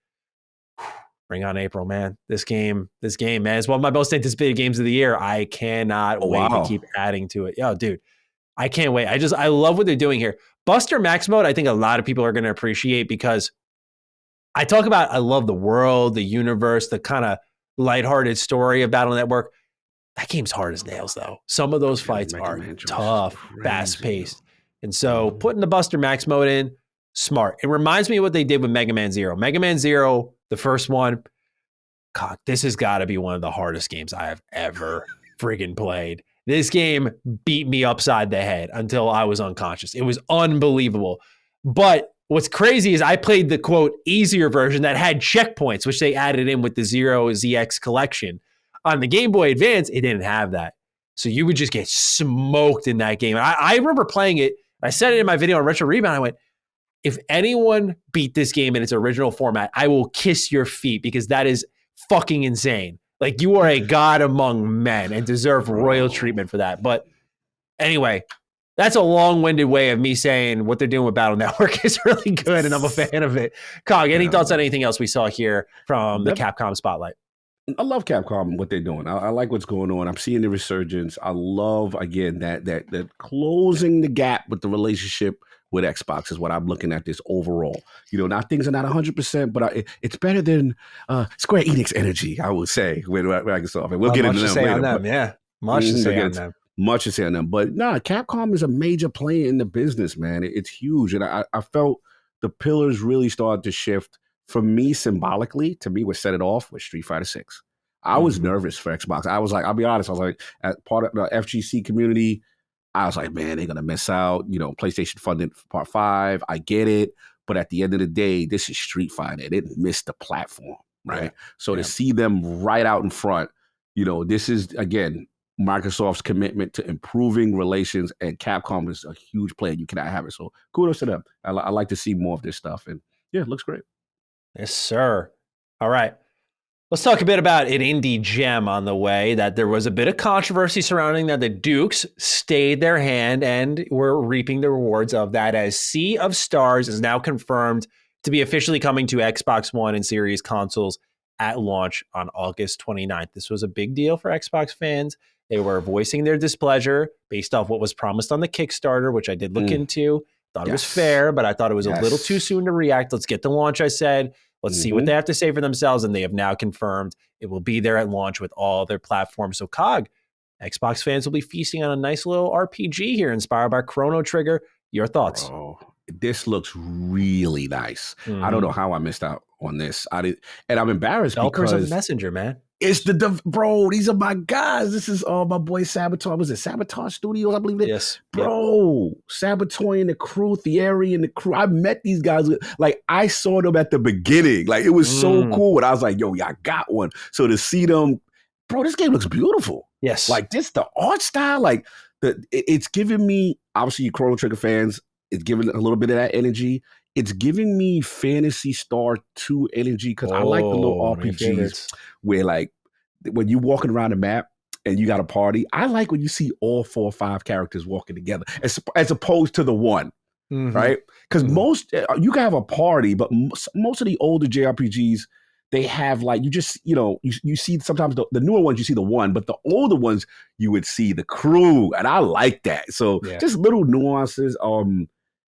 Bring on April, man. This game, man, is one of my most anticipated games of the year. I cannot wait to keep adding to it. Yo, dude, I can't wait. I love what they're doing here. Buster Max mode, I think a lot of people are going to appreciate because I love the world, the universe, the kind of lighthearted story of Battle Network. That game's hard as nails, though. Some of those fights are tough, fast-paced. And so putting the Buster Max mode in, smart. It reminds me of what they did with Mega Man Zero. Mega Man Zero, the first one, God, this has got to be one of the hardest games I have ever friggin' played. This game beat me upside the head until I was unconscious. It was unbelievable. But what's crazy is I played the, quote, easier version that had checkpoints, which they added in with the Zero ZX collection. On the Game Boy Advance, it didn't have that. So you would just get smoked in that game. I remember playing it. I said it in my video on Retro Rebound. I went, if anyone beat this game in its original format, I will kiss your feet because that is fucking insane. Like, you are a god among men and deserve royal treatment for that. But anyway, that's a long-winded way of me saying what they're doing with Battle Network is really good, and I'm a fan of it. Cog, any thoughts on anything else we saw here from the Capcom Spotlight? I love Capcom, what they're doing. I like what's going on. I'm seeing the resurgence. I love, again, that closing the gap with the relationship with Xbox is what I'm looking at this overall. Now things are not 100%, but it's better than Square Enix energy, I would say, with Microsoft. And we'll get into them later. Much to say on them. Much to say on them. But Capcom is a major player in the business, man. It's huge. And I felt the pillars really started to shift. For me, symbolically, to me, what set it off was Street Fighter 6. I was nervous for Xbox. I was like, I'll be honest, I was like, as part of the FGC community, I was like, man, they're going to miss out. PlayStation funded Part 5. I get it. But at the end of the day, this is Street Fighter. It didn't miss the platform, right? Yeah. So to see them right out in front, this is, again, Microsoft's commitment to improving relations, and Capcom is a huge player. You cannot have it. So kudos to them. I like to see more of this stuff. And yeah, it looks great. Yes, sir. All right. Let's talk a bit about an indie gem on the way that there was a bit of controversy surrounding that the Dukes stayed their hand and were reaping the rewards of that, as Sea of Stars is now confirmed to be officially coming to Xbox One and Series consoles at launch on August 29th. This was a big deal for Xbox fans. They were voicing their displeasure based off what was promised on the Kickstarter, which I did look into. Thought it was fair, but I thought it was a little too soon to react. Let's get the launch, I said. Let's see what they have to say for themselves, and they have now confirmed it will be there at launch with all their platforms. So, Cog, Xbox fans will be feasting on a nice little RPG here inspired by Chrono Trigger. Your thoughts? Oh, this looks really nice. I don't know how I missed out on this. And I'm embarrassed because a messenger, man. It's bro. These are my guys. This is my boy Saboteur. Was it Sabotage Studios? I believe it. Yes, bro. Saboteur and the crew, Thierry and the crew. I met these guys. Like, I saw them at the beginning. Like, it was so cool. And I was like, yo, y'all got one. So to see them, bro, this game looks beautiful. Yes, like this, the art style, like it's giving me, obviously, you Chrono Trigger fans. It's giving a little bit of that energy. It's giving me Phantasy Star 2 energy because I like the little RPGs where, like, when you're walking around the map and you got a party, I like when you see all 4 or 5 characters walking together as opposed to the one, right? Because most, you can have a party, but most of the older JRPGs, they have, like, you see sometimes the newer ones, you see the one, but the older ones, you would see the crew. And I like that. So just little nuances.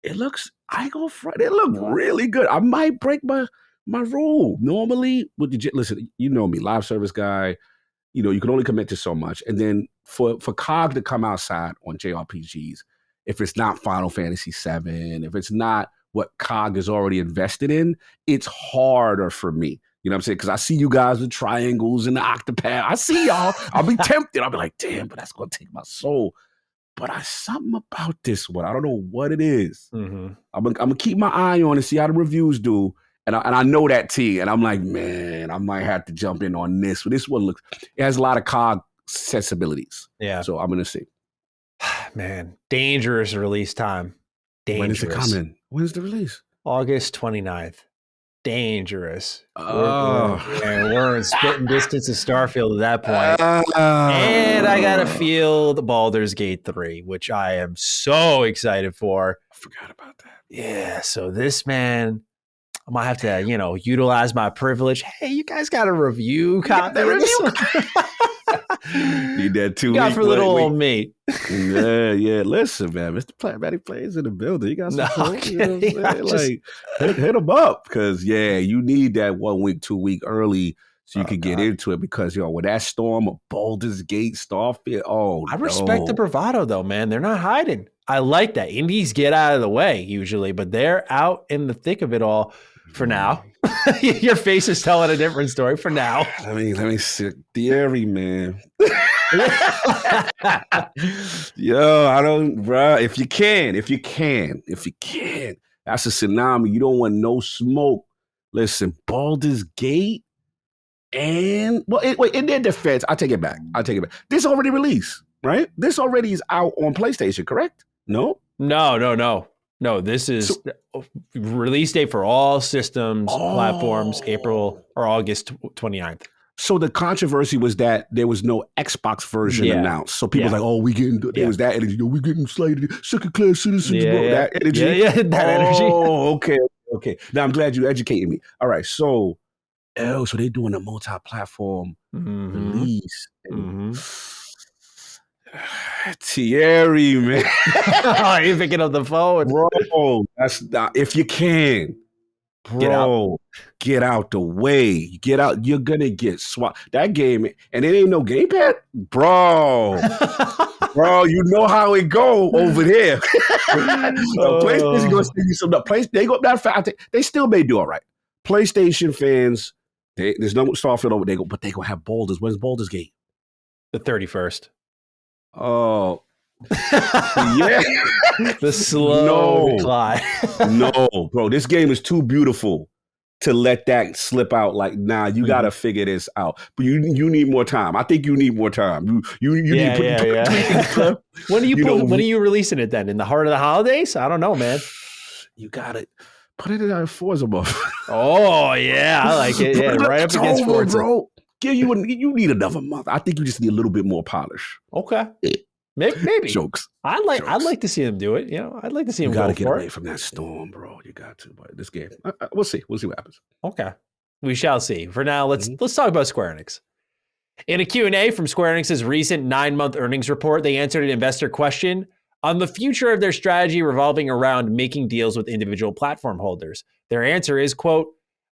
It looks, I go front. It looked really good. I might break my rule. Normally, listen, you know me, live service guy. You can only commit to so much. And then for COG to come outside on JRPGs, if it's not Final Fantasy VII, if it's not what COG is already invested in, it's harder for me. You know what I'm saying? Because I see you guys with triangles and the octopath. I see y'all. I'll be tempted. I'll be like, damn, but that's going to take my soul. But something about this one, I don't know what it is. I'm gonna keep my eye on it, see how the reviews do, and I know that T, and I'm like, man, I might have to jump in on this. But this one it has a lot of COG sensibilities. Yeah, so I'm gonna see. Man, dangerous release time. Dangerous. When is it coming? When's the release? August 29th. Dangerous. We're in spitting distance of Starfield at that point. And I got to feel the Baldur's Gate 3, which I am so excited for. I forgot about that. Yeah, so this, man, I might have to, utilize my privilege. Hey, you guys got a review copy of this one? Need that 2 week for little old me. Yeah. Listen, man, Matty plays in the building. You got some support. You know what I'm saying? Like, hit him up because you need that 1 week, 2 week early so you can get into it because with that storm of Baldur's Gate, Starfield. I respect the bravado though, man. They're not hiding. I like that. Indies get out of the way usually, but they're out in the thick of it all for now. Your face is telling a different story for now. Let me see. Theory, man. Yo, I don't, bro. If you can, that's a tsunami. You don't want no smoke. Listen, Baldur's Gate and in their defense, I take it back. This already released, right? This already is out on PlayStation, correct? No. This is release date for all systems, platforms, April or August 29th. So the controversy was that there was no Xbox version announced. So people were like, we getting, there was that energy. We getting slated, second-class citizens, bro. That energy. That energy. Oh, okay. Now, I'm glad you educated me. All right, so they're doing a multi-platform release. Thierry, man. You're picking up the phone. Bro, that's not, if you can. Bro, get out the way. Get out. You're going to get swapped. That game, and it ain't no gamepad? Bro, you know how it go over there. PlayStation going to send you some. They go that fact. They still may do all right. PlayStation fans, there's no Starfield over there, but they going to have Baldur's. When's Baldur's Gate? The 31st. Oh. Yeah. The slow decline. No, bro. This game is too beautiful to let that slip out. Like, nah, you got to figure this out. But you need more time. I think you need more time. You need When are you releasing it then? In the heart of the holidays? I don't know, man. You got it. Put it in our Forza mode. Oh, yeah. I like it. Yeah, right up against Forza. Bro. You need another month. I think you just need a little bit more polish. Okay. Maybe. Jokes. I'd like to see them do it. I'd like to see them go for it. You got to get away from that storm, bro. You got to. But this game, we'll see. We'll see what happens. Okay. We shall see. For now, let's talk about Square Enix. In a Q&A from Square Enix's recent 9-month earnings report, they answered an investor question on the future of their strategy revolving around making deals with individual platform holders. Their answer is, quote,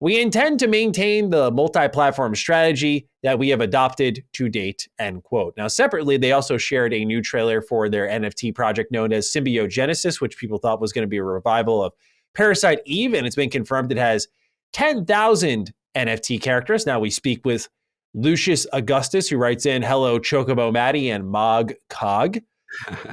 "We intend to maintain the multi-platform strategy that we have adopted to date," end quote. Now, separately, they also shared a new trailer for their NFT project known as Symbiogenesis, which people thought was going to be a revival of Parasite Eve, and it's been confirmed it has 10,000 NFT characters. Now we speak with Lucius Augustus, who writes in, "Hello, Chocobo Matty and Mog Cog."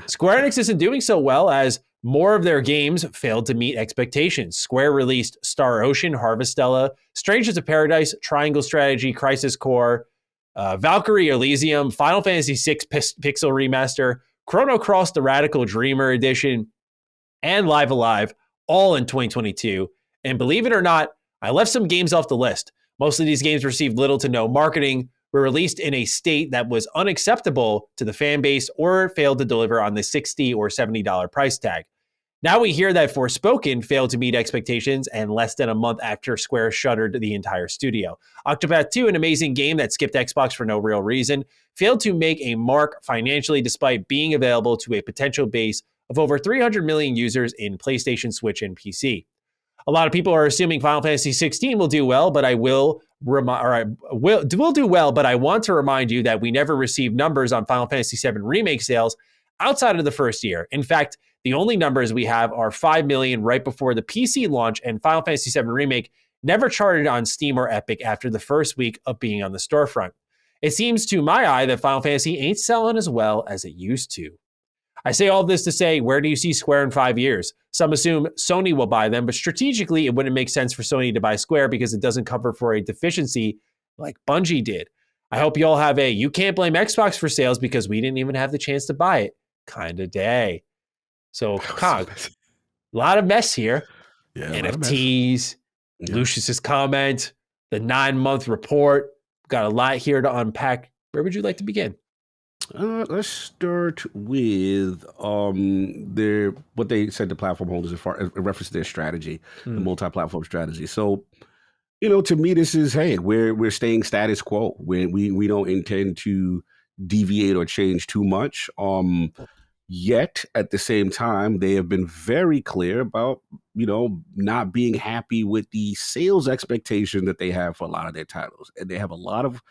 Square Enix isn't doing so well as more of their games failed to meet expectations. Square released Star Ocean, Harvestella, Strangers of Paradise, Triangle Strategy, Crisis Core, Valkyrie Elysium, Final Fantasy VI Pixel Remaster, Chrono Cross The Radical Dreamer Edition, and Live Alive, all in 2022. And believe it or not, I left some games off the list. Most of these games received little to no marketing, were released in a state that was unacceptable to the fan base, or failed to deliver on the $60 or $70 price tag. Now we hear that Forspoken failed to meet expectations, and less than a month after Square shuttered the entire studio. Octopath 2, an amazing game that skipped Xbox for no real reason, failed to make a mark financially despite being available to a potential base of over 300 million users in PlayStation, Switch, and PC. A lot of people are assuming Final Fantasy 16 will do well, but will do well, but I want to remind you that we never received numbers on Final Fantasy 7 remake sales outside of the first year. In fact, the only numbers we have are 5 million right before the PC launch, and Final Fantasy 7 remake never charted on Steam or Epic after the first week of being on the storefront. It seems to my eye that Final Fantasy ain't selling as well as it used to. I say all this to say, where do you see Square in 5 years? Some assume Sony will buy them, but strategically, it wouldn't make sense for Sony to buy Square because it doesn't cover for a deficiency like Bungie did. I hope you all have a "you can't blame Xbox for sales because we didn't even have the chance to buy it" kind of day. So, Cog, a lot of mess here. Yeah, NFTs, Lucius's comment, the 9-month report. Got a lot here to unpack. Where would you like to begin? Let's start with what they said to platform holders as far as in reference to their strategy, the multi-platform strategy. So, to me, this is, hey, we're staying status quo. We don't intend to deviate or change too much. Yet at the same time, they have been very clear about, not being happy with the sales expectation that they have for a lot of their titles. And they have a lot of,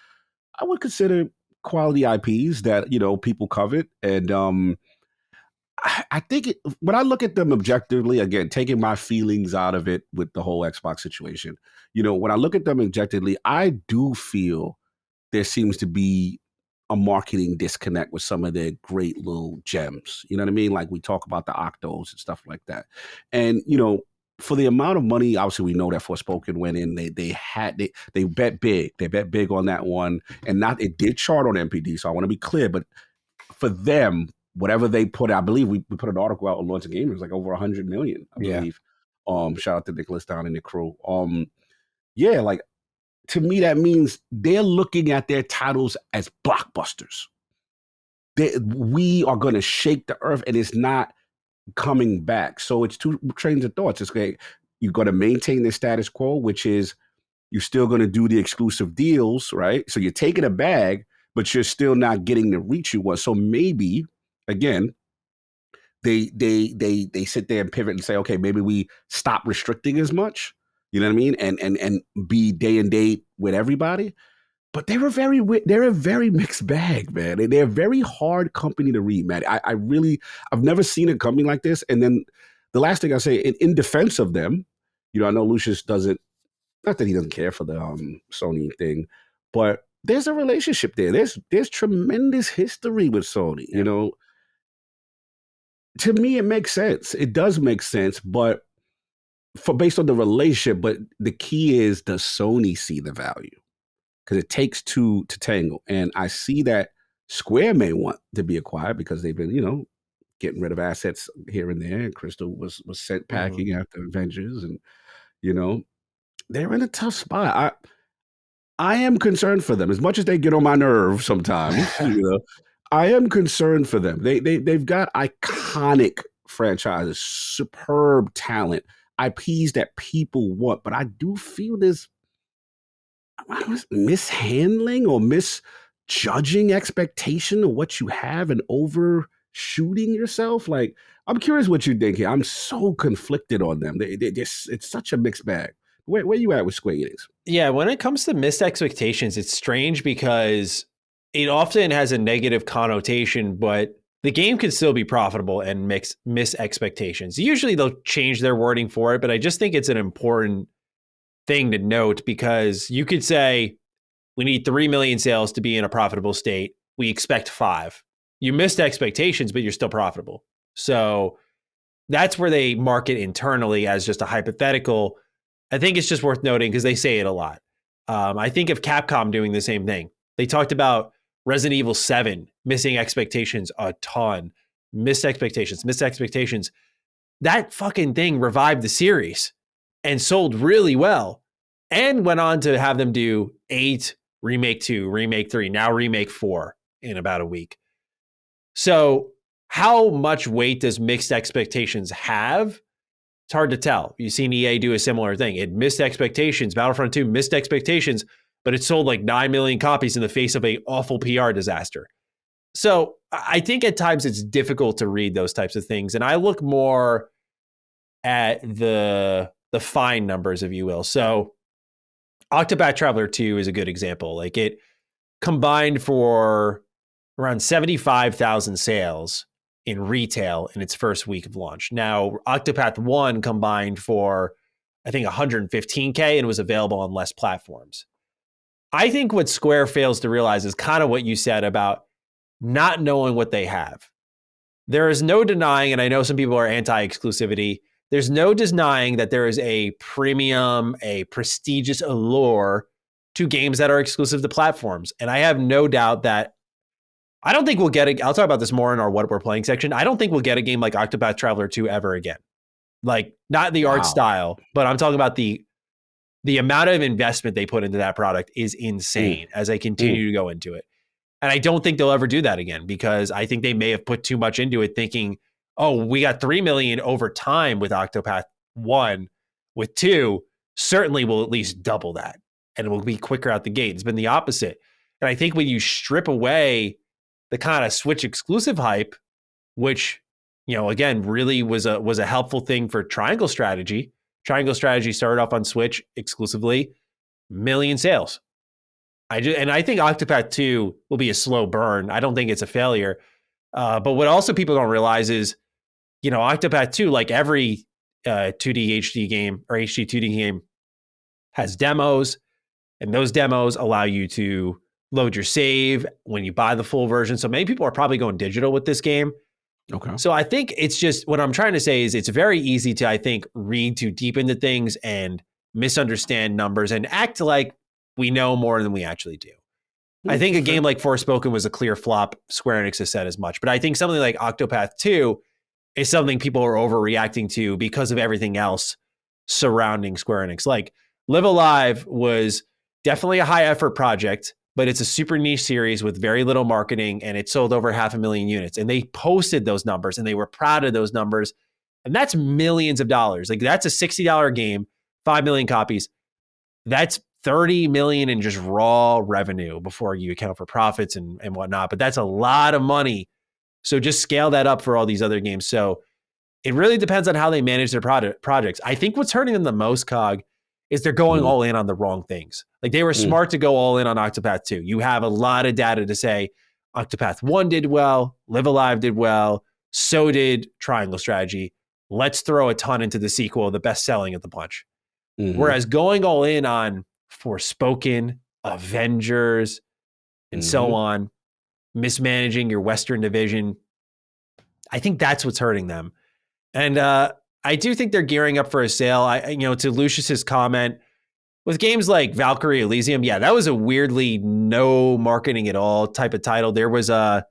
I would consider, quality IPs that, people covet. And I think when I look at them objectively, again, taking my feelings out of it with the whole Xbox situation, when I look at them objectively, I do feel there seems to be a marketing disconnect with some of their great little gems. You know what I mean? Like we talk about the Octos and stuff like that. And, for the amount of money, obviously we know that Forspoken went in, they bet big. They bet big on that one. And it did chart on MPD, so I want to be clear, but for them, whatever they put, I believe we put an article out on Launch of Gamers, like over 100 million, I believe. Shout out to Nicholas down in the crew. Yeah, like to me, that means they're looking at their titles as blockbusters. We are going to shake the earth, and it's not coming back. So it's two trains of thoughts. It's like you're going to maintain the status quo, which is you're still going to do the exclusive deals, right? So you're taking a bag, but you're still not getting the reach you want. So maybe, again, they sit there and pivot and say, okay, maybe we stop restricting as much. You know what I mean? And be day and date with everybody. But they're a very mixed bag, man. They're a very hard company to read, man. I've never seen a company like this. And then the last thing I say, in defense of them, I know Lucius doesn't, not that he doesn't care for the Sony thing, but there's a relationship there. There's tremendous history with Sony. Yeah. To me, it makes sense. It does make sense, but based on the relationship. But the key is, does Sony see the value? Because it takes two to tangle. And I see that Square may want to be acquired because they've been, getting rid of assets here and there. And Crystal was sent packing after Avengers. And, they're in a tough spot. I am concerned for them. As much as they get on my nerves sometimes, I am concerned for them. They've got iconic franchises, superb talent, IPs that people want. But I do feel this mishandling or misjudging expectation of what you have and overshooting yourself. Like, I'm curious what you think here. I'm so conflicted on them. It's such a mixed bag. Where you at with Square Enix? Yeah, when it comes to missed expectations, it's strange because it often has a negative connotation, but the game can still be profitable and miss expectations. Usually they'll change their wording for it, but I just think it's an important thing to note because you could say, we need 3 million sales to be in a profitable state. We expect 5. You missed expectations, but you're still profitable. So that's where they mark it internally as just a hypothetical. I think it's just worth noting because they say it a lot. I think of Capcom doing the same thing. They talked about Resident Evil 7 missing expectations a ton. Missed expectations. That fucking thing revived the series and sold really well and went on to have them do 8, Remake 2, Remake 3, now Remake 4 in about a week. So how much weight does mixed expectations have? It's hard to tell. You've seen EA do a similar thing. It missed expectations. Battlefront 2 missed expectations, but it sold like 9 million copies in the face of an awful PR disaster. So I think at times it's difficult to read those types of things. And I look more at the fine numbers, if you will. So Octopath Traveler 2 is a good example. Like it combined for around 75,000 sales in retail in its first week of launch. Now, Octopath 1 combined for, I think, 115K and was available on less platforms. I think what Square fails to realize is kind of what you said about not knowing what they have. There is no denying, and I know some people are anti-exclusivity, there's no denying that there is a premium, a prestigious allure to games that are exclusive to platforms. And I have no doubt that I don't think we'll get I'll talk about this more in our What We're Playing section. I don't think we'll get a game like Octopath Traveler 2 ever again. Like, not the art style, but I'm talking about the amount of investment they put into that product is insane as they continue to go into it. And I don't think they'll ever do that again because I think they may have put too much into it thinking, oh, we got 3 million over time with Octopath 1. With 2, certainly we'll at least double that. And it will be quicker out the gate. It's been the opposite. And I think when you strip away the kind of Switch exclusive hype, which, again, really was a helpful thing for Triangle Strategy. Triangle Strategy started off on Switch exclusively, million sales. I think Octopath 2 will be a slow burn. I don't think it's a failure. But what also people don't realize is, Octopath 2, like every 2D HD game or HD 2D game, has demos, and those demos allow you to load your save when you buy the full version. So many people are probably going digital with this game. Okay. So I think it's just, what I'm trying to say is it's very easy to, I think, read too deep into things and misunderstand numbers and act like we know more than we actually do. I think a game like Forspoken was a clear flop. Square Enix has said as much. But I think something like Octopath 2 is something people are overreacting to because of everything else surrounding Square Enix. Like Live Alive was definitely a high effort project, but it's a super niche series with very little marketing, and it sold over 500,000 units. And they posted those numbers, and they were proud of those numbers. And that's millions of dollars. Like that's a $60 game, 5 million copies. That's 30 million in just raw revenue before you account for profits and whatnot. But that's a lot of money. So just scale that up for all these other games. So it really depends on how they manage their projects. I think what's hurting them the most, Cog, is they're going all in on the wrong things. Like they were smart to go all in on Octopath 2. You have a lot of data to say Octopath 1 did well, Live Alive did well, so did Triangle Strategy. Let's throw a ton into the sequel, the best selling of the bunch. Whereas going all in on Forspoken, Avengers, and so on, mismanaging your Western division, I think that's what's hurting them. And I do think they're gearing up for a sale. To Lucius's comment, with games like Valkyrie Elysium, yeah, that was a weirdly no marketing at all type of title. There was what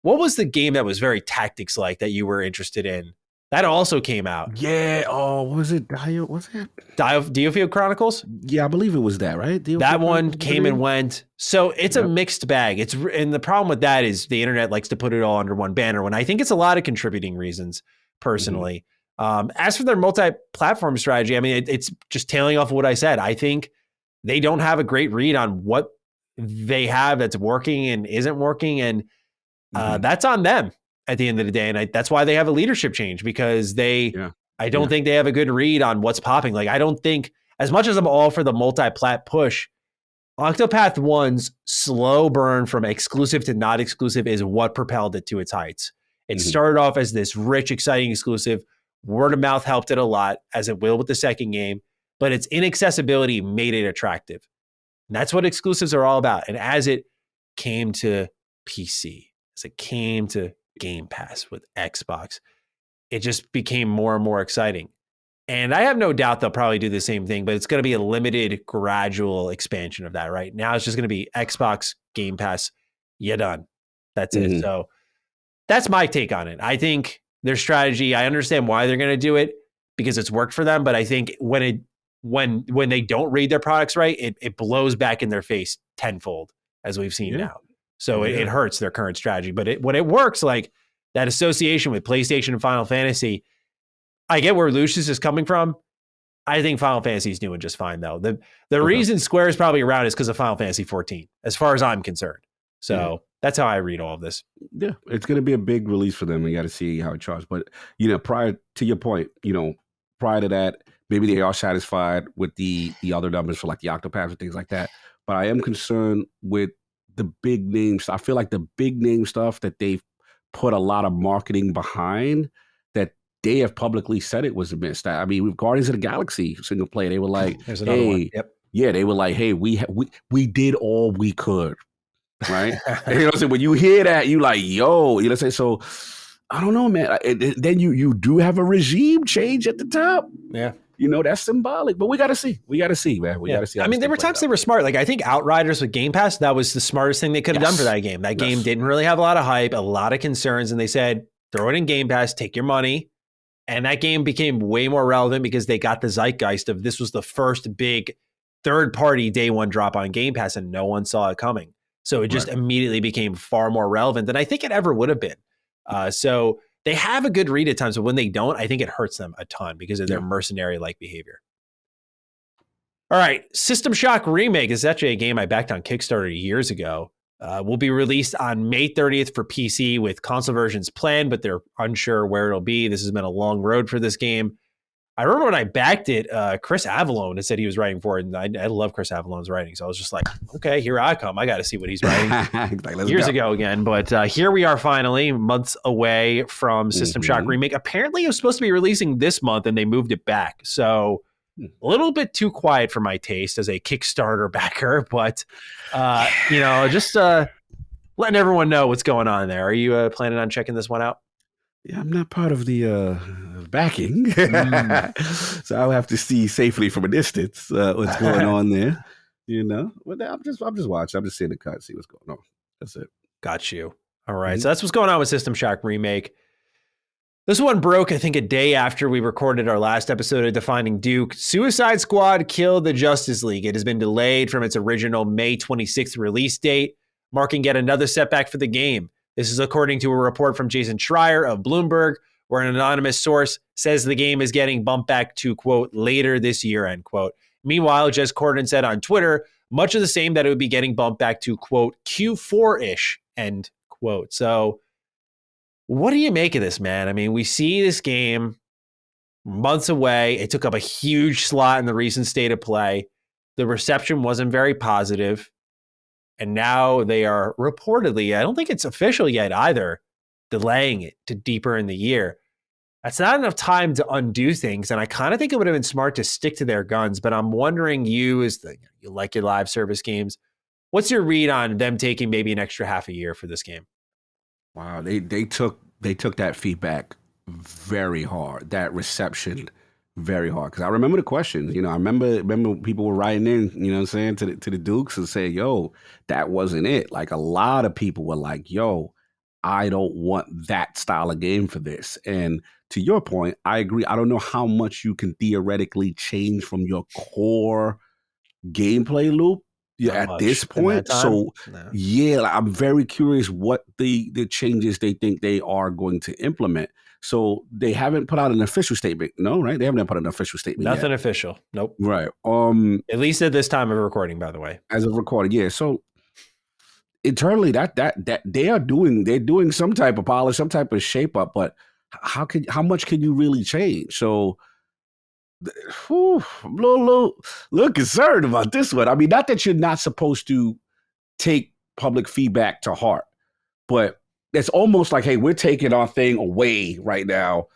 was the game that was very tactics-like that you were interested in? That also came out. Yeah. Oh, was it Diofield Chronicles? Yeah, I believe it was that, right? That one came and went. So it's a mixed bag. And the problem with that is the internet likes to put it all under one banner when I think it's a lot of contributing reasons personally. As for their multi-platform strategy, I mean, it's just tailing off of what I said. I think they don't have a great read on what they have that's working and isn't working. And that's on them at the end of the day. And that's why they have a leadership change, because I don't think they have a good read on what's popping. Like, I don't think, as much as I'm all for the multi-plat push, Octopath 1's slow burn from exclusive to not exclusive is what propelled it to its heights. It started off as this rich, exciting exclusive. Word of mouth helped it a lot, as it will with the second game, but its inaccessibility made it attractive. And that's what exclusives are all about. And as it came to PC, as it came to Game Pass with Xbox, it just became more and more exciting. And I have no doubt they'll probably do the same thing, but it's going to be a limited, gradual expansion of that. Right now, it's just going to be Xbox, Game Pass, you're done. That's it. So that's my take on it. I think their strategy, I understand why they're going to do it, because it's worked for them. But I think when they don't read their products right, it blows back in their face tenfold, as we've seen now. So it hurts their current strategy. But when it works, like that association with PlayStation and Final Fantasy, I get where Lucius is coming from. I think Final Fantasy is doing just fine, though. The reason Square is probably around is because of Final Fantasy 14, as far as I'm concerned. So that's how I read all of this. Yeah, it's going to be a big release for them. We got to see how it charges. But, prior to your point, prior to that, maybe they are satisfied with the other numbers for like the Octopath and things like that. But I am concerned with the big names. I feel like the big name stuff that they've put a lot of marketing behind, that they have publicly said it was a miss. I mean, with Guardians of the Galaxy single player, they were like, "There's another one." Yep. Yeah, they were like, "Hey, we did all we could." Right? And, when you hear that, you like, yo, so I don't know, man. And then you do have a regime change at the top. Yeah. That's symbolic, but we got to see. We got to see, man. We got to see. I mean, there were times they were smart. Like, I think Outriders with Game Pass, that was the smartest thing they could have done for that game. That game didn't really have a lot of hype, a lot of concerns. And they said, throw it in Game Pass, take your money. And that game became way more relevant because they got the zeitgeist of this was the first big third-party day one drop on Game Pass, and no one saw it coming. So it just immediately became far more relevant than I think it ever would have been. So they have a good read at times, but when they don't, I think it hurts them a ton because of their mercenary-like behavior. All right, System Shock Remake is actually a game I backed on Kickstarter years ago. Will be released on May 30th for PC with console versions planned, but they're unsure where it'll be. This has been a long road for this game. I remember when I backed it, Chris Avallone had said he was writing for it, and I love Chris Avallone's writing, so I was just like, okay, here I come. I got to see what he's writing years ago again. But here we are finally, months away from System Shock Remake. Apparently, it was supposed to be releasing this month, and they moved it back. So a little bit too quiet for my taste as a Kickstarter backer, but, just letting everyone know what's going on there. Are you planning on checking this one out? Yeah, I'm not part of the backing, so I'll have to see safely from a distance what's going on there. But I'm just watching. I'm just seeing the cut, see what's going on. That's it. Got you. All right, so that's what's going on with System Shock Remake. This one broke, I think, a day after we recorded our last episode of Defining Duke. Suicide Squad killed the Justice League. It has been delayed from its original May 26th release date, marking yet another setback for the game. This is according to a report from Jason Schreier of Bloomberg, where an anonymous source says the game is getting bumped back to, quote, later this year, end quote. Meanwhile, Jez Corden said on Twitter, much of the same, that it would be getting bumped back to, quote, Q4-ish, end quote. So what do you make of this, man? I mean, we see this game months away. It took up a huge slot in the recent State of Play. The reception wasn't very positive. And now they are reportedly, I don't think it's official yet either, delaying it to deeper in the year. That's not enough time to undo things. And I kind of think it would have been smart to stick to their guns. But I'm wondering, you like your live service games, what's your read on them taking maybe an extra half a year for this game? Wow, they took that feedback very hard, that reception very hard. Because I remember the questions. I remember people were writing in, what I'm saying, to the Dukes and saying, yo, that wasn't it. Like, a lot of people were like, yo, I don't want that style of game for this. And to your point, I agree. I don't know how much you can theoretically change from your core gameplay loop at this point. So I'm very curious what the changes they think they are going to implement. So they haven't put out an official statement. No, right? They haven't put out an official statement. Nothing yet. Official. Nope. Right. At least at this time of recording, by the way. As of recording, yeah. So internally, that they're doing some type of polish, some type of shape up, but how much can you really change? So I'm a little concerned about this one. I mean, not that you're not supposed to take public feedback to heart, but it's almost like, hey, we're taking our thing away right now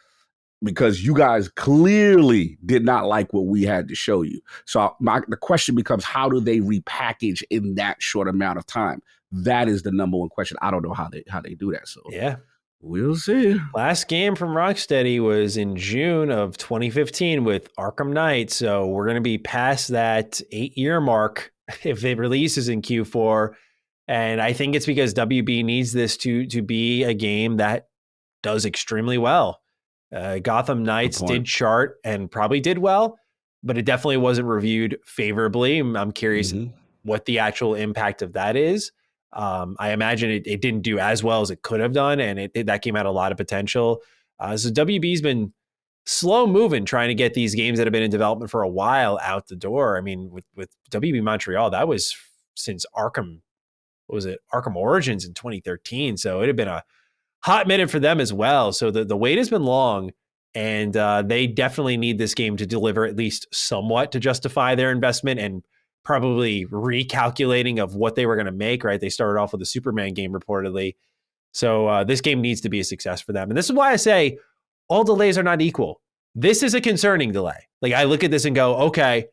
because you guys clearly did not like what we had to show you. So the question becomes, how do they repackage in that short amount of time? That is the number one question. I don't know how they do that. So yeah, we'll see. Last game from Rocksteady was in June of 2015 with Arkham Knight. So we're going to be past that 8-year mark if it releases in Q4. And I think it's because WB needs this to be a game that does extremely well. Gotham Knights did chart and probably did well, but it definitely wasn't reviewed favorably. I'm curious what the actual impact of that is. I imagine it didn't do as well as it could have done, and that came out a lot of potential. So WB's been slow moving, trying to get these games that have been in development for a while out the door. I mean, with WB Montreal, that was since Arkham Origins in 2013. So it had been a hot minute for them as well. So the wait has been long, and they definitely need this game to deliver at least somewhat to justify their investment and probably recalculating of what they were going to make, right? They started off with a Superman game reportedly. So this game needs to be a success for them. And this is why I say all delays are not equal. This is a concerning delay. Like, I look at this and go, okay,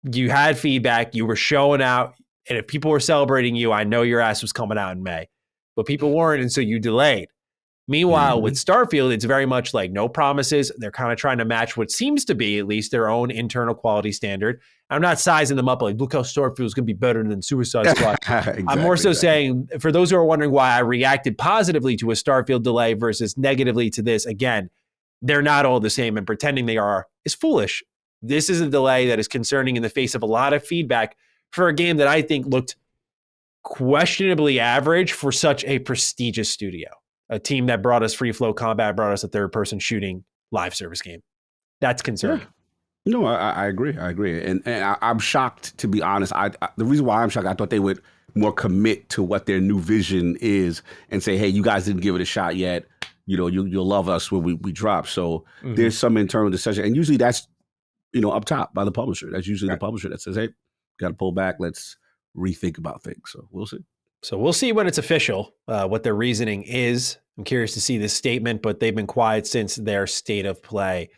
you had feedback, you were showing out, and if people were celebrating you, I know your ass was coming out in May, but people weren't, and so you delayed. Meanwhile, with Starfield, it's very much like no promises. They're kind of trying to match what seems to be at least their own internal quality standard. I'm not sizing them up like, look how Starfield is going to be better than Suicide Squad. Exactly, I'm more so saying, for those who are wondering why I reacted positively to a Starfield delay versus negatively to this, again, they're not all the same, and pretending they are is foolish. This is a delay that is concerning in the face of a lot of feedback for a game that I think looked questionably average for such a prestigious studio. A team that brought us free flow combat, brought us a third person shooting live service game. That's concerning. Yeah. No, I agree. And I'm shocked, to be honest. The reason why I'm shocked, I thought they would more commit to what their new vision is and say, hey, you guys didn't give it a shot yet. You'll love us when we drop. So there's some internal discussion. And usually that's, up top by the publisher. That's usually the publisher that says, hey, got to pull back. Let's rethink about things. So we'll see. So we'll see when it's official, what their reasoning is. I'm curious to see this statement, but they've been quiet since their state of play.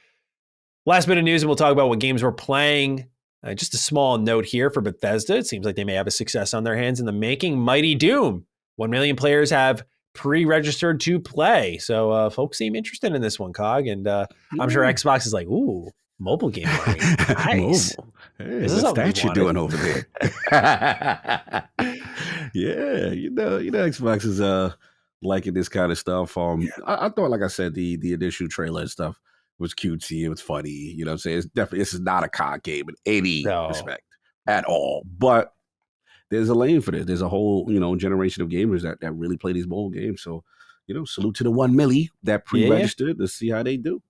Last bit of news, and we'll talk about what games we're playing. Just a small note here for Bethesda. It seems like they may have a success on their hands in the making. Mighty Doom. 1 million players have pre-registered to play. So folks seem interested in this one, Cog. And I'm sure Xbox is like, ooh, mobile game. Nice. Hey, what's that you're doing over there? Yeah, Xbox is liking this kind of stuff. I thought, like I said, the initial trailer and stuff was cutesy. It was funny. You know what I'm saying? It's definitely, this is not a COD game in any respect at all. But there's a lane for this. There's a whole, generation of gamers that really play these mobile games. So, salute to the 1 milli that pre-registered. Let's see how they do.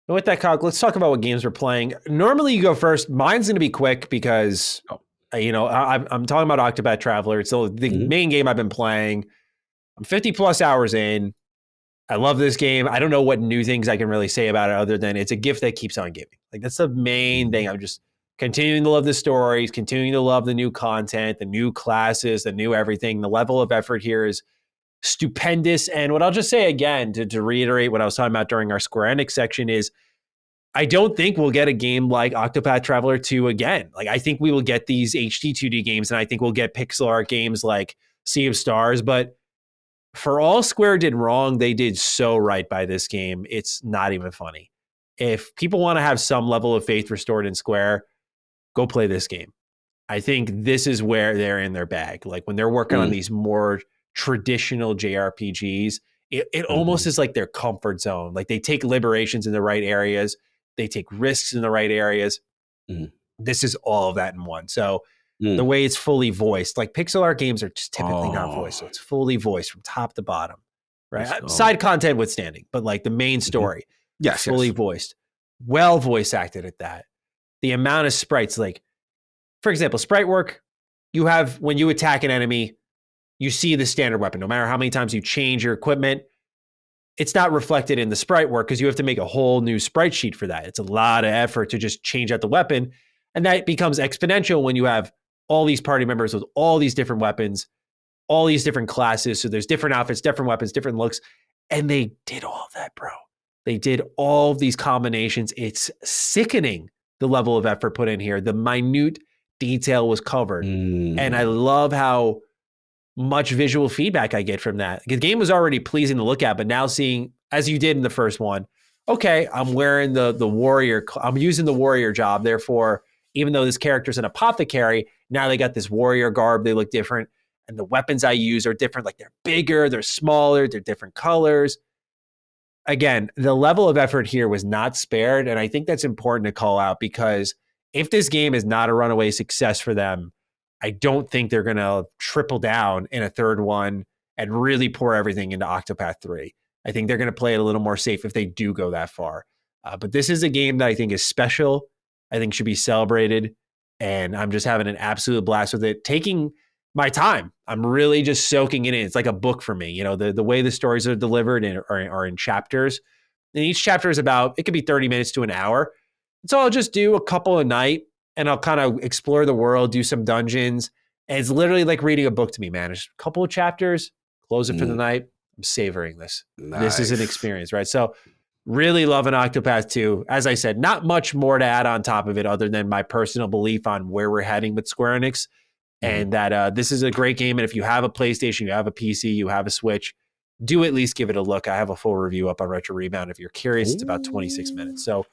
And with that, Cog, let's talk about what games we're playing. Normally you go first. Mine's going to be quick because, I'm talking about Octopath Traveler. It's the main game I've been playing. I'm 50 plus hours in. I love this game. I don't know what new things I can really say about it other than it's a gift that keeps on giving. Like, that's the main thing. I'm just continuing to love the stories, continuing to love the new content, the new classes, the new everything. The level of effort here is stupendous. And what I'll just say again, to reiterate what I was talking about during our Square Enix section, is I don't think we'll get a game like Octopath Traveler 2 again. Like, I think we will get these HD 2D games, and I think we'll get pixel art games like Sea of Stars, but for all Square did wrong, they did so right by this game. It's not even funny. If people want to have some level of faith restored in Square, go play this game. I think this is where they're in their bag. Like, when they're working on these more traditional JRPGs, it almost is like their comfort zone. Like, they take liberations in the right areas. They take risks in the right areas. This is all of that in one. So the way it's fully voiced, like pixel art games are just typically not voiced. So it's fully voiced from top to bottom, right? Side content withstanding, but like the main story, fully voiced, well voice acted at that. The amount of sprites, like, for example, sprite work, you have, when you attack an enemy, you see the standard weapon. No matter how many times you change your equipment, it's not reflected in the sprite work because you have to make a whole new sprite sheet for that. It's a lot of effort to just change out the weapon. And that becomes exponential when you have all these party members with all these different weapons, all these different classes. So there's different outfits, different weapons, different looks. And they did all of that, bro. They did all of these combinations. It's sickening the level of effort put in here. The minute detail was covered. And I love how much visual feedback I get from that. The game was already pleasing to look at, but now seeing, as you did in the first one, okay, I'm wearing the warrior, I'm using the warrior job. Therefore, even though this character's an apothecary, now they got this warrior garb. They look different. And the weapons I use are different. Like, they're bigger, they're smaller, they're different colors. Again, the level of effort here was not spared. And I think that's important to call out, because if this game is not a runaway success for them, I don't think they're going to triple down in a third one and really pour everything into Octopath 3. I think they're going to play it a little more safe if they do go that far. But this is a game that I think is special. I think should be celebrated. And I'm just having an absolute blast with it. Taking my time. I'm really just soaking it in. It's like a book for me. The way the stories are delivered are in chapters. And each chapter is about, it could be 30 minutes to an hour. So I'll just do a couple a night, and I'll kind of explore the world, do some dungeons. And it's literally like reading a book to me, man. Just a couple of chapters, close it for the night. I'm savoring this. Nice. This is an experience, right? So really loving Octopath 2. As I said, not much more to add on top of it other than my personal belief on where we're heading with Square Enix, and that this is a great game. And if you have a PlayStation, you have a PC, you have a Switch, do at least give it a look. I have a full review up on Retro Rebound. If you're curious, it's about 26 minutes. So,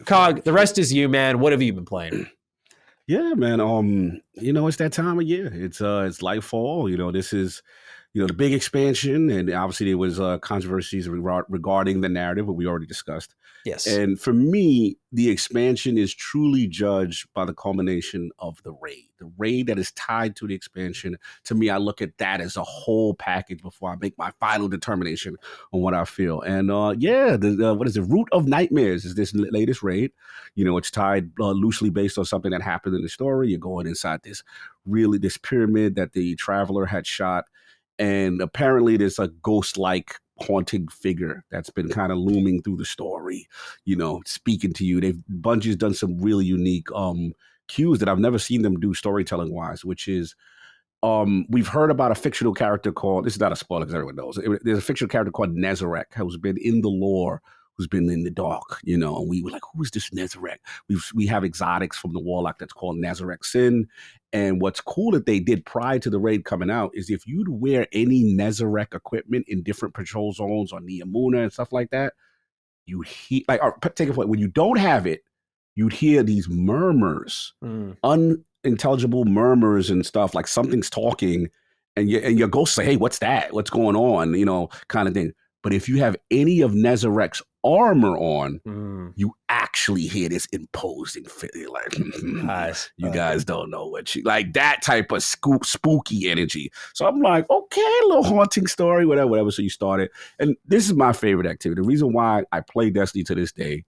Cog, the rest is you, man. What have you been playing? Yeah, man. It's that time of year. It's like fall. This is, the big expansion, and obviously there was controversies regarding the narrative, but we already discussed. Yes. And for me, the expansion is truly judged by the culmination of the raid. The raid that is tied to the expansion, to me, I look at that as a whole package before I make my final determination on what I feel. And what is it? Root of Nightmares is this latest raid. It's tied loosely based on something that happened in the story. You're going inside this pyramid that the Traveler had shot. And apparently there's a ghost-like haunting figure that's been kind of looming through the story, speaking to you. Bungie's done some really unique cues that I've never seen them do storytelling-wise, which is we've heard about a fictional character called, this is not a spoiler because everyone knows, there's a fictional character called Nezarec who's been in the lore, who's been in the dark, and we were like, who is this Nezarec? We have exotics from the Warlock that's called Nezarec Sin. And what's cool that they did prior to the raid coming out is if you'd wear any Nezarec equipment in different patrol zones on Niamuna and stuff like that, you hear, take a point, when you don't have it, you'd hear these murmurs, unintelligible murmurs and stuff, like something's talking, and your ghost say, hey, what's that? What's going on? Kind of thing. But if you have any of Nezarec's armor on, you actually hear this imposing feeling, like, you guys don't know what you, like that type of spooky energy. So I'm like, okay, a little haunting story, whatever. So you start it. And this is my favorite activity. The reason why I play Destiny to this day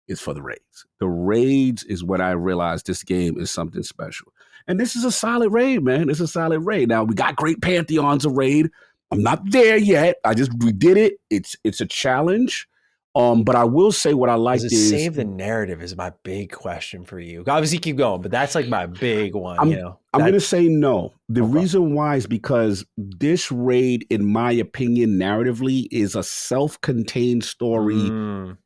is for the raids. The raids is when I realized this game is something special. And this is a solid raid, man. It's a solid raid. Now, we got great pantheons of raid. I'm not there yet. We did it. It's a challenge. But I will say what I like is save the narrative is my big question for you. Obviously keep going, but that's like my big one. I'm going to say no. The reason why is because this raid, in my opinion, narratively is a self-contained story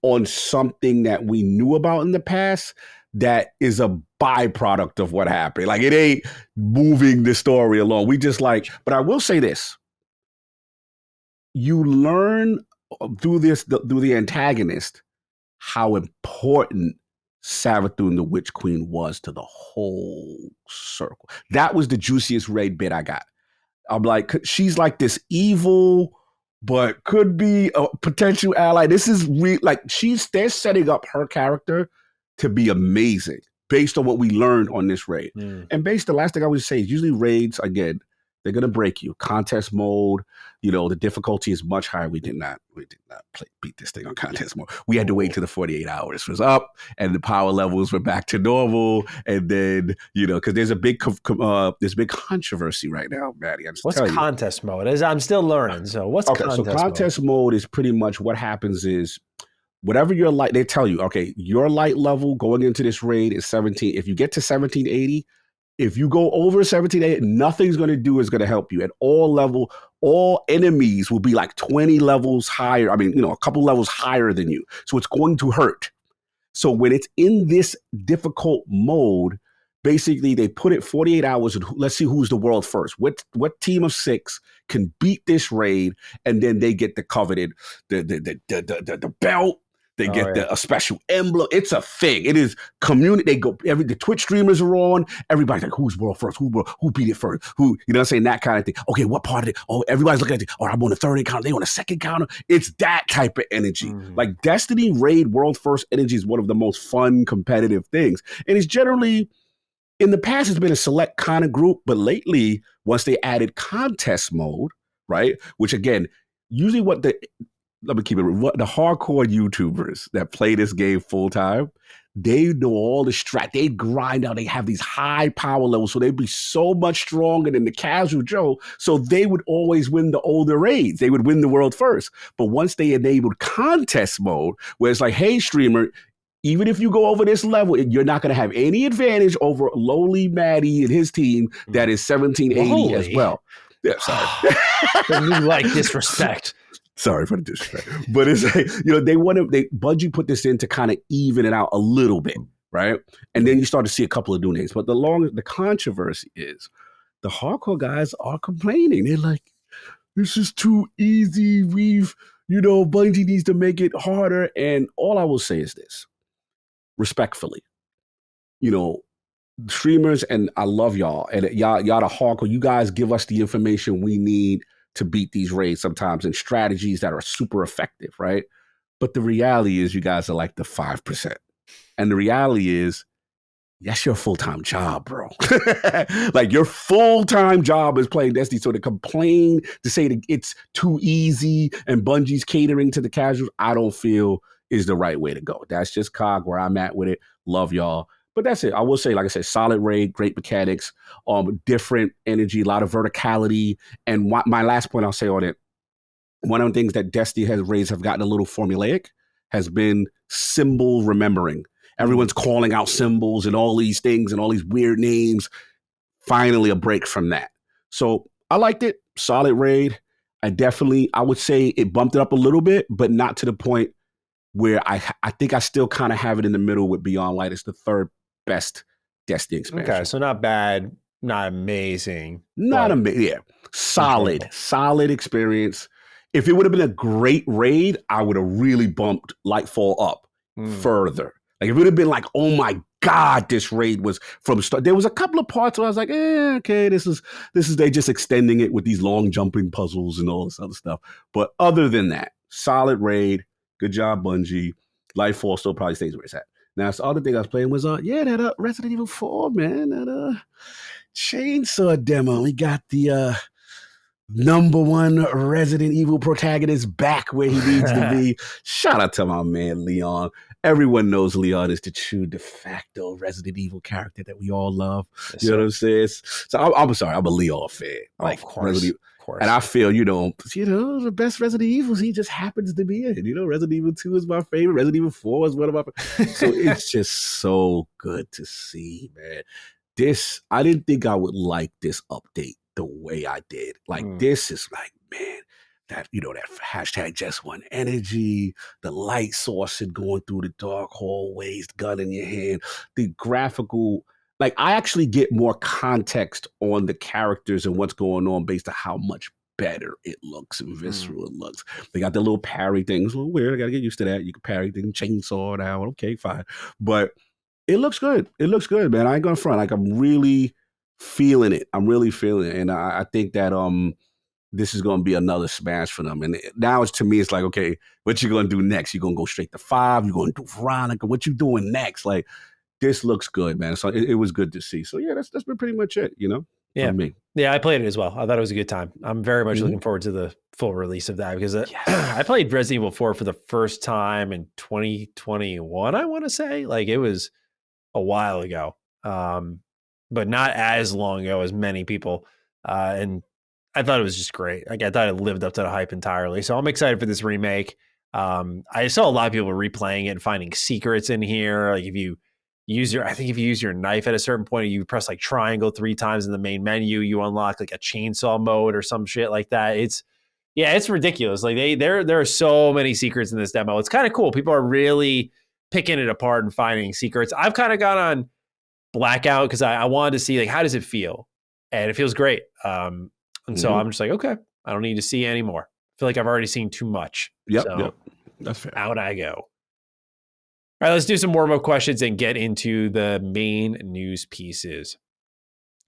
on something that we knew about in the past that is a byproduct of what happened. Like, it ain't moving the story along. But I will say this. You learn through the antagonist how important Savathun the Witch Queen was to the whole circle. That was the juiciest raid bit I got. I'm like, she's like this evil, but could be a potential ally. This is they're setting up her character to be amazing based on what we learned on this raid. And the last thing I would say is usually raids, again, they're going to break you. Contest mode, the difficulty is much higher. We did not beat this thing on contest mode. We had to wait till the 48 hours was up and the power levels were back to normal. And then, because there's a big controversy right now, Matty. What's contest mode? I'm still learning. So what's contest mode? So contest mode is pretty much what happens is whatever your light, they tell you, okay, your light level going into this raid is 17. If you get to 1780, if you go over 1780, nothing's going to do is going to help you. At all enemies will be like 20 levels higher. I mean, a couple levels higher than you. So it's going to hurt. So when it's in this difficult mode, basically they put it 48 hours. And let's see who's the world first. What team of 6 can beat this raid? And then they get the coveted, the belt. They get a special emblem. It's a thing. It is community. They go, the Twitch streamers are on. Everybody's like, who's world first? Who beat it first? Who, what I'm saying? That kind of thing. Okay, what part of it? Oh, everybody's looking at it. Oh, I'm on the third encounter. They on the second counter. It's that type of energy. Like Destiny raid world first energy is one of the most fun competitive things. And it's generally, in the past, it's been a select kind of group. But lately, once they added contest mode, right? Which again, usually let me keep it real. The hardcore YouTubers that play this game full time, they know all the they grind out. They have these high power levels, so they'd be so much stronger than the casual Joe. So they would always win the older raids. They would win the world first. But once they enabled contest mode, where it's like, hey, streamer, even if you go over this level, you're not going to have any advantage over lowly Matty and his team that is 1780 as well. Yeah, sorry. Like disrespect. Sorry for the disrespect, but it's like, Bungie put this in to kind of even it out a little bit, right? And then you start to see a couple of new names. But the controversy is the hardcore guys are complaining. They're like, this is too easy. Bungie needs to make it harder. And all I will say is this, respectfully, streamers, and I love y'all, and y'all the hardcore, you guys give us the information we need to beat these raids sometimes, and strategies that are super effective, right? But the reality is you guys are like the 5%. And the reality is that's your full-time job, bro. Like your full-time job is playing Destiny. So to complain, to say that it's too easy and Bungie's catering to the casuals, I don't feel is the right way to go. That's just COG where I'm at with it. Love y'all. But that's it. I will say, like I said, solid raid, great mechanics, different energy, a lot of verticality. And my last point I'll say on it, one of the things that Destiny raids have gotten a little formulaic has been symbol remembering. Everyone's calling out symbols and all these things and all these weird names. Finally, a break from that. So I liked it. Solid raid. I would say it bumped it up a little bit, but not to the point where I think I still kind of have it in the middle with Beyond Light. It's the third best Destiny expansion. Okay, so not bad, not amazing. Not amazing. Yeah. Solid experience. If it would have been a great raid, I would have really bumped Lightfall up further. Like, if it would have been like, oh my God, this raid was from start. There was a couple of parts where I was like, okay, this is they just extending it with these long jumping puzzles and all this other stuff. But other than that, solid raid. Good job, Bungie. Lightfall still probably stays where it's at. Now, the other thing I was playing was, that Resident Evil 4, man. That chainsaw demo. We got the number one Resident Evil protagonist back where he needs to be. Shout out to my man, Leon. Everyone knows Leon is the true de facto Resident Evil character that we all love. Yes, you know what I'm saying? So I'm sorry, I'm a Leon fan. Like, of course. And I feel, the best Resident Evils he just happens to be in. Resident Evil 2 is my favorite. Resident Evil 4 is one of my favorites. So it's just so good to see, man. I didn't think I would like this update the way I did. Like, this is like, man, that hashtag just one energy, the light source and going through the dark hallways, gun in your hand, the graphical. Like, I actually get more context on the characters and what's going on based on how much better it looks and visceral it looks. They got the little parry things, a little weird. I got to get used to that. You can parry things, chainsaw it out. Okay, fine. But it looks good. It looks good, man. I ain't gonna front. Like, I'm really feeling it. And I think that this is going to be another smash for them. And now to me, it's like, okay, what you going to do next? You going to go straight to 5? You going to do Veronica? What you doing next? Like, this looks good, man. So it was good to see. So yeah, that's been pretty much it, Yeah. For me. Yeah, I played it as well. I thought it was a good time. I'm very much looking forward to the full release of that because I played Resident Evil 4 for the first time in 2021, I want to say. Like, it was a while ago, but not as long ago as many people. And I thought it was just great. Like, I thought it lived up to the hype entirely. So I'm excited for this remake. I saw a lot of people replaying it and finding secrets in here. Like, if you use your knife at a certain point, you press like triangle 3 times in the main menu, you unlock like a chainsaw mode or some shit like that. It's ridiculous. Like, there are so many secrets in this demo. It's kind of cool. People are really picking it apart and finding secrets. I've kind of gone on blackout because I wanted to see, like, how does it feel? And it feels great. And so I'm just like, okay, I don't need to see any more. I feel like I've already seen too much. Yep. That's fair. Out I go. All right, let's do some warm-up questions and get into the main news pieces.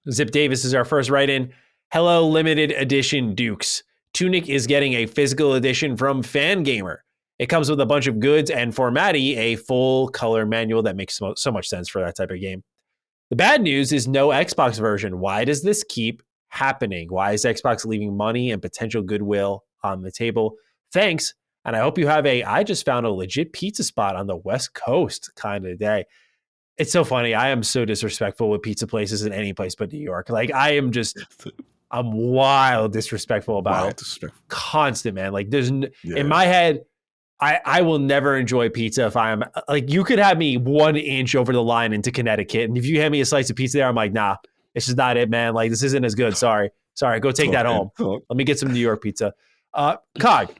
Zip Davis is our first write-in. Hello, limited edition Dukes. Tunic is getting a physical edition from Fangamer. It comes with a bunch of goods and, for Matty, a full color manual that makes so much sense for that type of game. The bad news is no Xbox version. Why does this keep happening? Why is Xbox leaving money and potential goodwill on the table? Thanks. And I hope you have I just found a legit pizza spot on the West Coast kind of day. It's so funny. I am so disrespectful with pizza places in any place but New York. Like, I'm wild disrespectful about it. Constant, man. Like, in my head, I will never enjoy pizza if I'm like, you could have me 1 inch over the line into Connecticut. And if you hand me a slice of pizza there, I'm like, nah, it's just not it, man. Like, this isn't as good. Sorry. Go take that home. Let me get some New York pizza. Cog,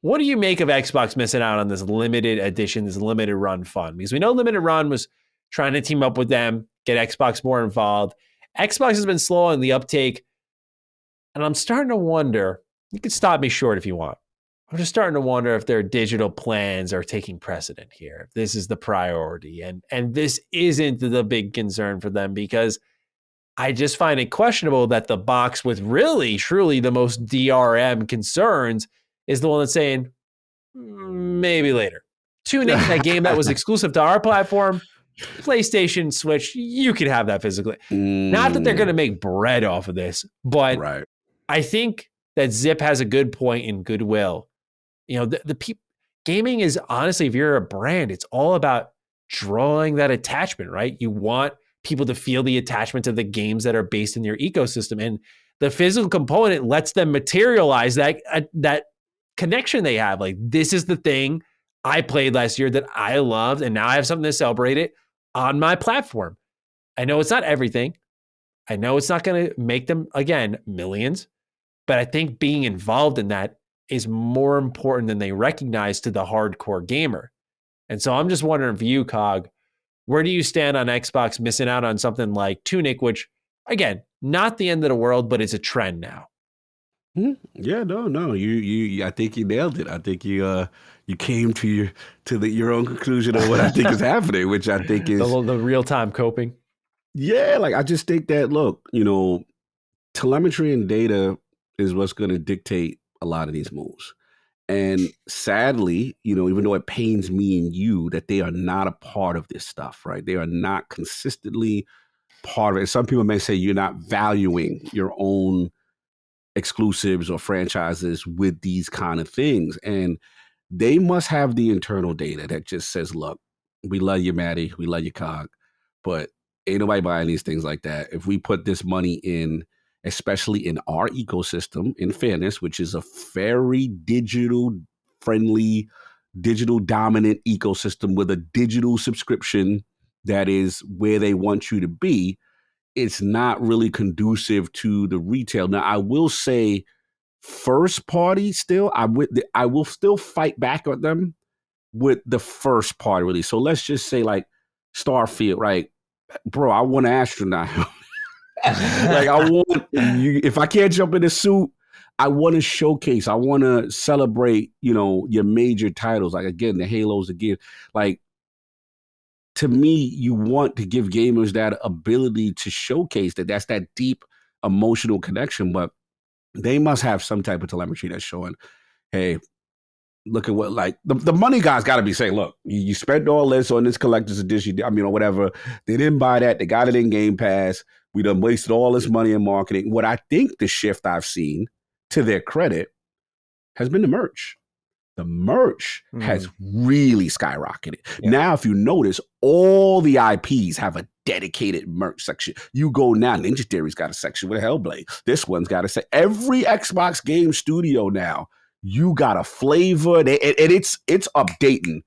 what do you make of Xbox missing out on this limited edition, this limited run fun? Because we know Limited Run was trying to team up with them, get Xbox more involved. Xbox has been slow on the uptake. And I'm starting to wonder, you can stop me short if you want. I'm just starting to wonder if their digital plans are taking precedent here. If this is the priority. And this isn't the big concern for them because I just find it questionable that the box with really, truly the most DRM concerns is the one that's saying, maybe later. Tunic, that game that was exclusive to our platform, PlayStation, Switch, you can have that physically. Not that they're going to make bread off of this, but I think that Zip has a good point in goodwill. You know, gaming is honestly, if you're a brand, it's all about drawing that attachment, right? You want people to feel the attachment to the games that are based in your ecosystem, and the physical component lets them materialize that connection they have. Like, this is the thing I played last year that I loved, and now I have something to celebrate it on my platform. I know it's not everything. I know it's not going to make them, again, millions, but I think being involved in that is more important than they recognize to the hardcore gamer. And so I'm just wondering for you, Cog, where do you stand on Xbox missing out on something like Tunic, which, again, not the end of the world, but it's a trend now? Yeah, no. You. I think you nailed it. I think you came to your own conclusion of what I think is happening, which I think is the real time coping. Yeah, like I just think that telemetry and data is what's going to dictate a lot of these moves. And sadly, even though it pains me and you that they are not a part of this stuff, right? They are not consistently part of it. Some people may say you're not valuing your own exclusives or franchises with these kind of things. And they must have the internal data that just says, look, we love you, Matty. We love you, Cog. But ain't nobody buying these things like that. If we put this money in, especially in our ecosystem, in fairness, which is a very digital-friendly, digital-dominant ecosystem with a digital subscription that is where they want you to be, it's not really conducive to the retail. Now, I will say first party still, I will still fight back at them with the first party release. So let's just say like Starfield, right? Bro, I want an astronaut. Like I want you, if I can't jump in a suit, I want to showcase. I want to celebrate, your major titles. Like again, the Halos again. Like to me, you want to give gamers that ability to showcase that's that deep emotional connection, but they must have some type of telemetry that's showing, hey, look at what, like, the money guys got to be saying, look, you spent all this on this collector's edition, or whatever. They didn't buy that. They got it in Game Pass. We done wasted all this money in marketing. What I think the shift I've seen, to their credit, has been the merch. The merch has really skyrocketed. Yeah. Now, if you notice, all the IPs have a dedicated merch section. You go now, Ninja Theory's got a section with Hellblade. This one's got a section. Every Xbox game studio now, you got a flavor, and it's updating.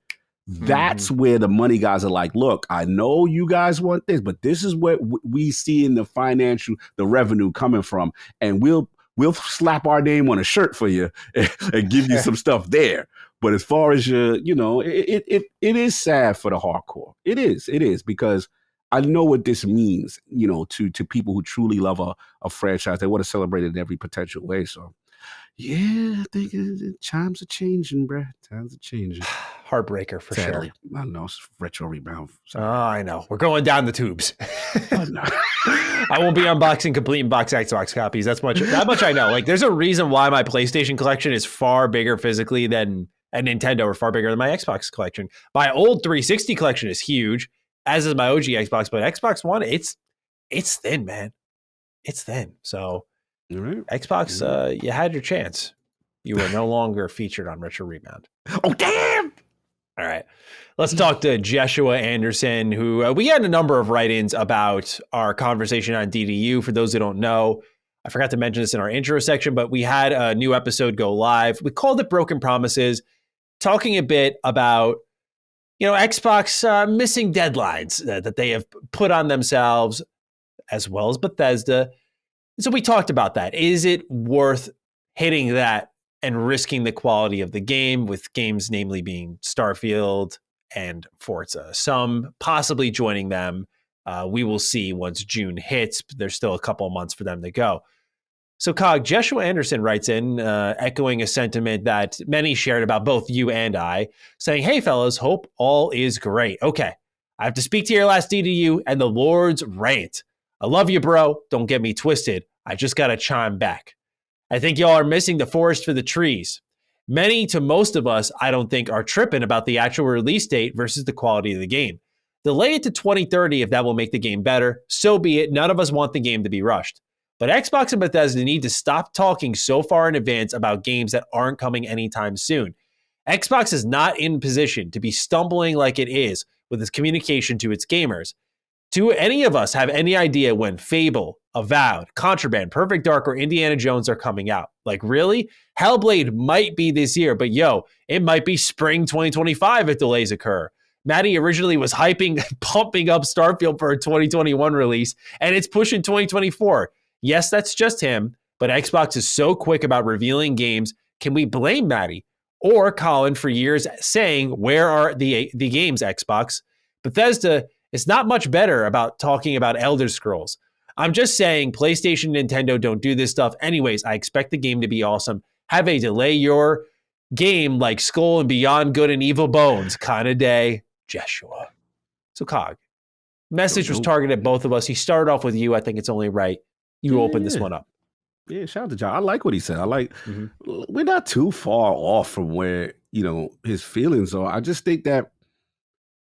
That's where the money guys are like, look, I know you guys want this, but this is what we see in the revenue coming from, and we'll slap our name on a shirt for you and give you some stuff there. But as far as it is sad for the hardcore. It is because I know what this means, to people who truly love a franchise. They want to celebrate it in every potential way. So, yeah, I think times are changing, bro. Times are changing. Heartbreaker for Sadly. sure. I know, it's retro rebound. Oh, I know. We're going down the tubes. Oh, no. I won't be unboxing complete and box Xbox copies. That much I know. Like, there's a reason why my PlayStation collection is far bigger physically than a Nintendo, or far bigger than my Xbox collection. My old 360 collection is huge, as is my OG Xbox. But Xbox One, it's thin, man. It's thin. So, right. Xbox, you had your chance. You are no longer featured on Retro Rebound. Oh, damn! All right. Let's talk to Joshua Anderson, who we had a number of write-ins about our conversation on DDU. For those who don't know, I forgot to mention this in our intro section, but we had a new episode go live. We called it Broken Promises, talking a bit about, Xbox missing deadlines that they have put on themselves, as well as Bethesda. So we talked about that. Is it worth hitting that and risking the quality of the game, with games namely being Starfield and Forza? Some possibly joining them. We will see once June hits. There's still a couple of months for them to go. So, Cog, Joshua Anderson writes in, echoing a sentiment that many shared about both you and I, saying, hey, fellas, hope all is great. Okay, I have to speak to your last DDU and the Lord's rant. I love you, bro. Don't get me twisted. I just got to chime back. I think y'all are missing the forest for the trees. Many to most of us, I don't think, are tripping about the actual release date versus the quality of the game. Delay it to 2030 if that will make the game better. So be it. None of us want the game to be rushed. But Xbox and Bethesda need to stop talking so far in advance about games that aren't coming anytime soon. Xbox is not in position to be stumbling like it is with its communication to its gamers. Do any of us have any idea when Fable, Avowed, Contraband, Perfect Dark, or Indiana Jones are coming out? Like, really? Hellblade might be this year, but it might be spring 2025 if delays occur. Matty originally was pumping up Starfield for a 2021 release, and it's pushing 2024. Yes, that's just him, but Xbox is so quick about revealing games. Can we blame Matty or Colin for years saying, where are the games, Xbox? Bethesda is not much better about talking about Elder Scrolls. I'm just saying PlayStation and Nintendo don't do this stuff. Anyways, I expect the game to be awesome. Have a delay your game like Skull and Beyond Good and Evil Bones kind of day, Joshua. So, Cog, message was targeted at both of us. He started off with you. I think it's only right you open this one up. Yeah, shout out to John. I like what he said. We're not too far off from where, his feelings are. I just think that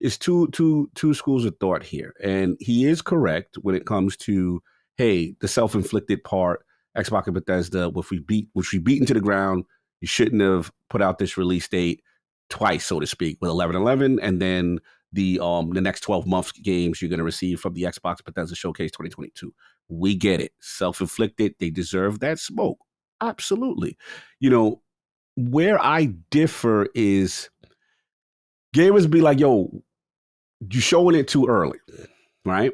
it's two schools of thought here. And he is correct when it comes to, hey, the self-inflicted part, Xbox and Bethesda, which we beat into the ground, you shouldn't have put out this release date twice, so to speak, with 11/11, and then the next 12 months games you're going to receive from the Xbox Bethesda Showcase 2022. We get it. Self-inflicted. They deserve that smoke. Absolutely. Where I differ is gamers be like, yo, you're showing it too early, right?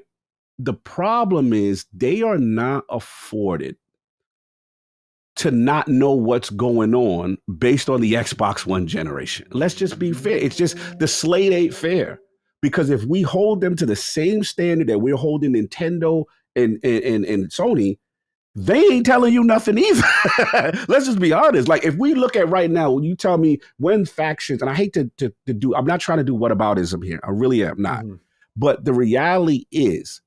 The problem is they are not afforded to not know what's going on based on the Xbox One generation. Let's just be fair. It's just the slate ain't fair. Because if we hold them to the same standard that we're holding Nintendo and Sony, they ain't telling you nothing either. Let's just be honest. Like, if we look at right now, you tell me when factions, and I hate to do, I'm not trying to do whataboutism here. I really am not. Mm-hmm. But the reality is,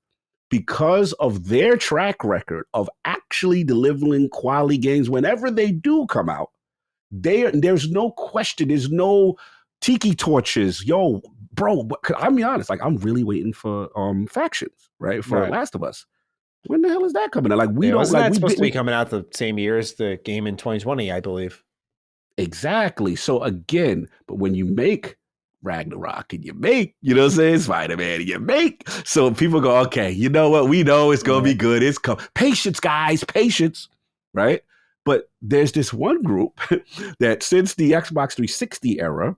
because of their track record of actually delivering quality games whenever they do come out, there's no question, there's no tiki torches. Yo, bro, I'll be honest, like, I'm really waiting for factions, right? For Last of Us. When the hell is that coming out? Like, wasn't that supposed to be coming out the same year as the game in 2020, I believe. Exactly. So again, but when you make Ragnarok and you make, Spider-Man and you make, so people go, okay, you know what? We know it's going to be good. It's patience, guys, patience, right? But there's this one group that since the Xbox 360 era,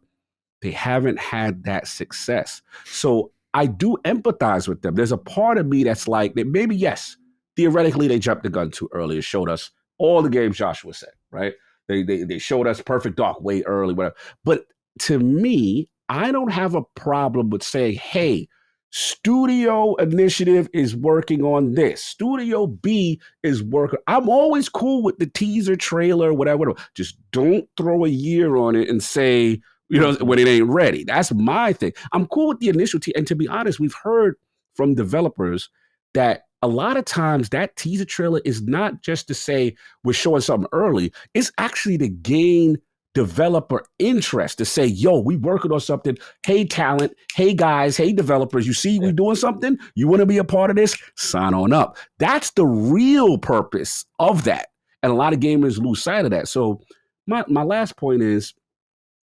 they haven't had that success. So I do empathize with them. There's a part of me that's like, that maybe, yes, theoretically they jumped the gun too early and showed us all the games Joshua said, right? They showed us Perfect Dark way early, whatever. But to me, I don't have a problem with saying, hey, Studio Initiative is working on this. Studio B is working. I'm always cool with the teaser trailer, whatever. Just don't throw a year on it and say, when it ain't ready. That's my thing. I'm cool with the initial and to be honest, we've heard from developers that a lot of times that teaser trailer is not just to say we're showing something early. It's actually to gain developer interest, to say, yo, we working on something. Hey, talent. Hey, guys. Hey, developers. You see we doing something? You want to be a part of this? Sign on up. That's the real purpose of that. And a lot of gamers lose sight of that. So my last point is,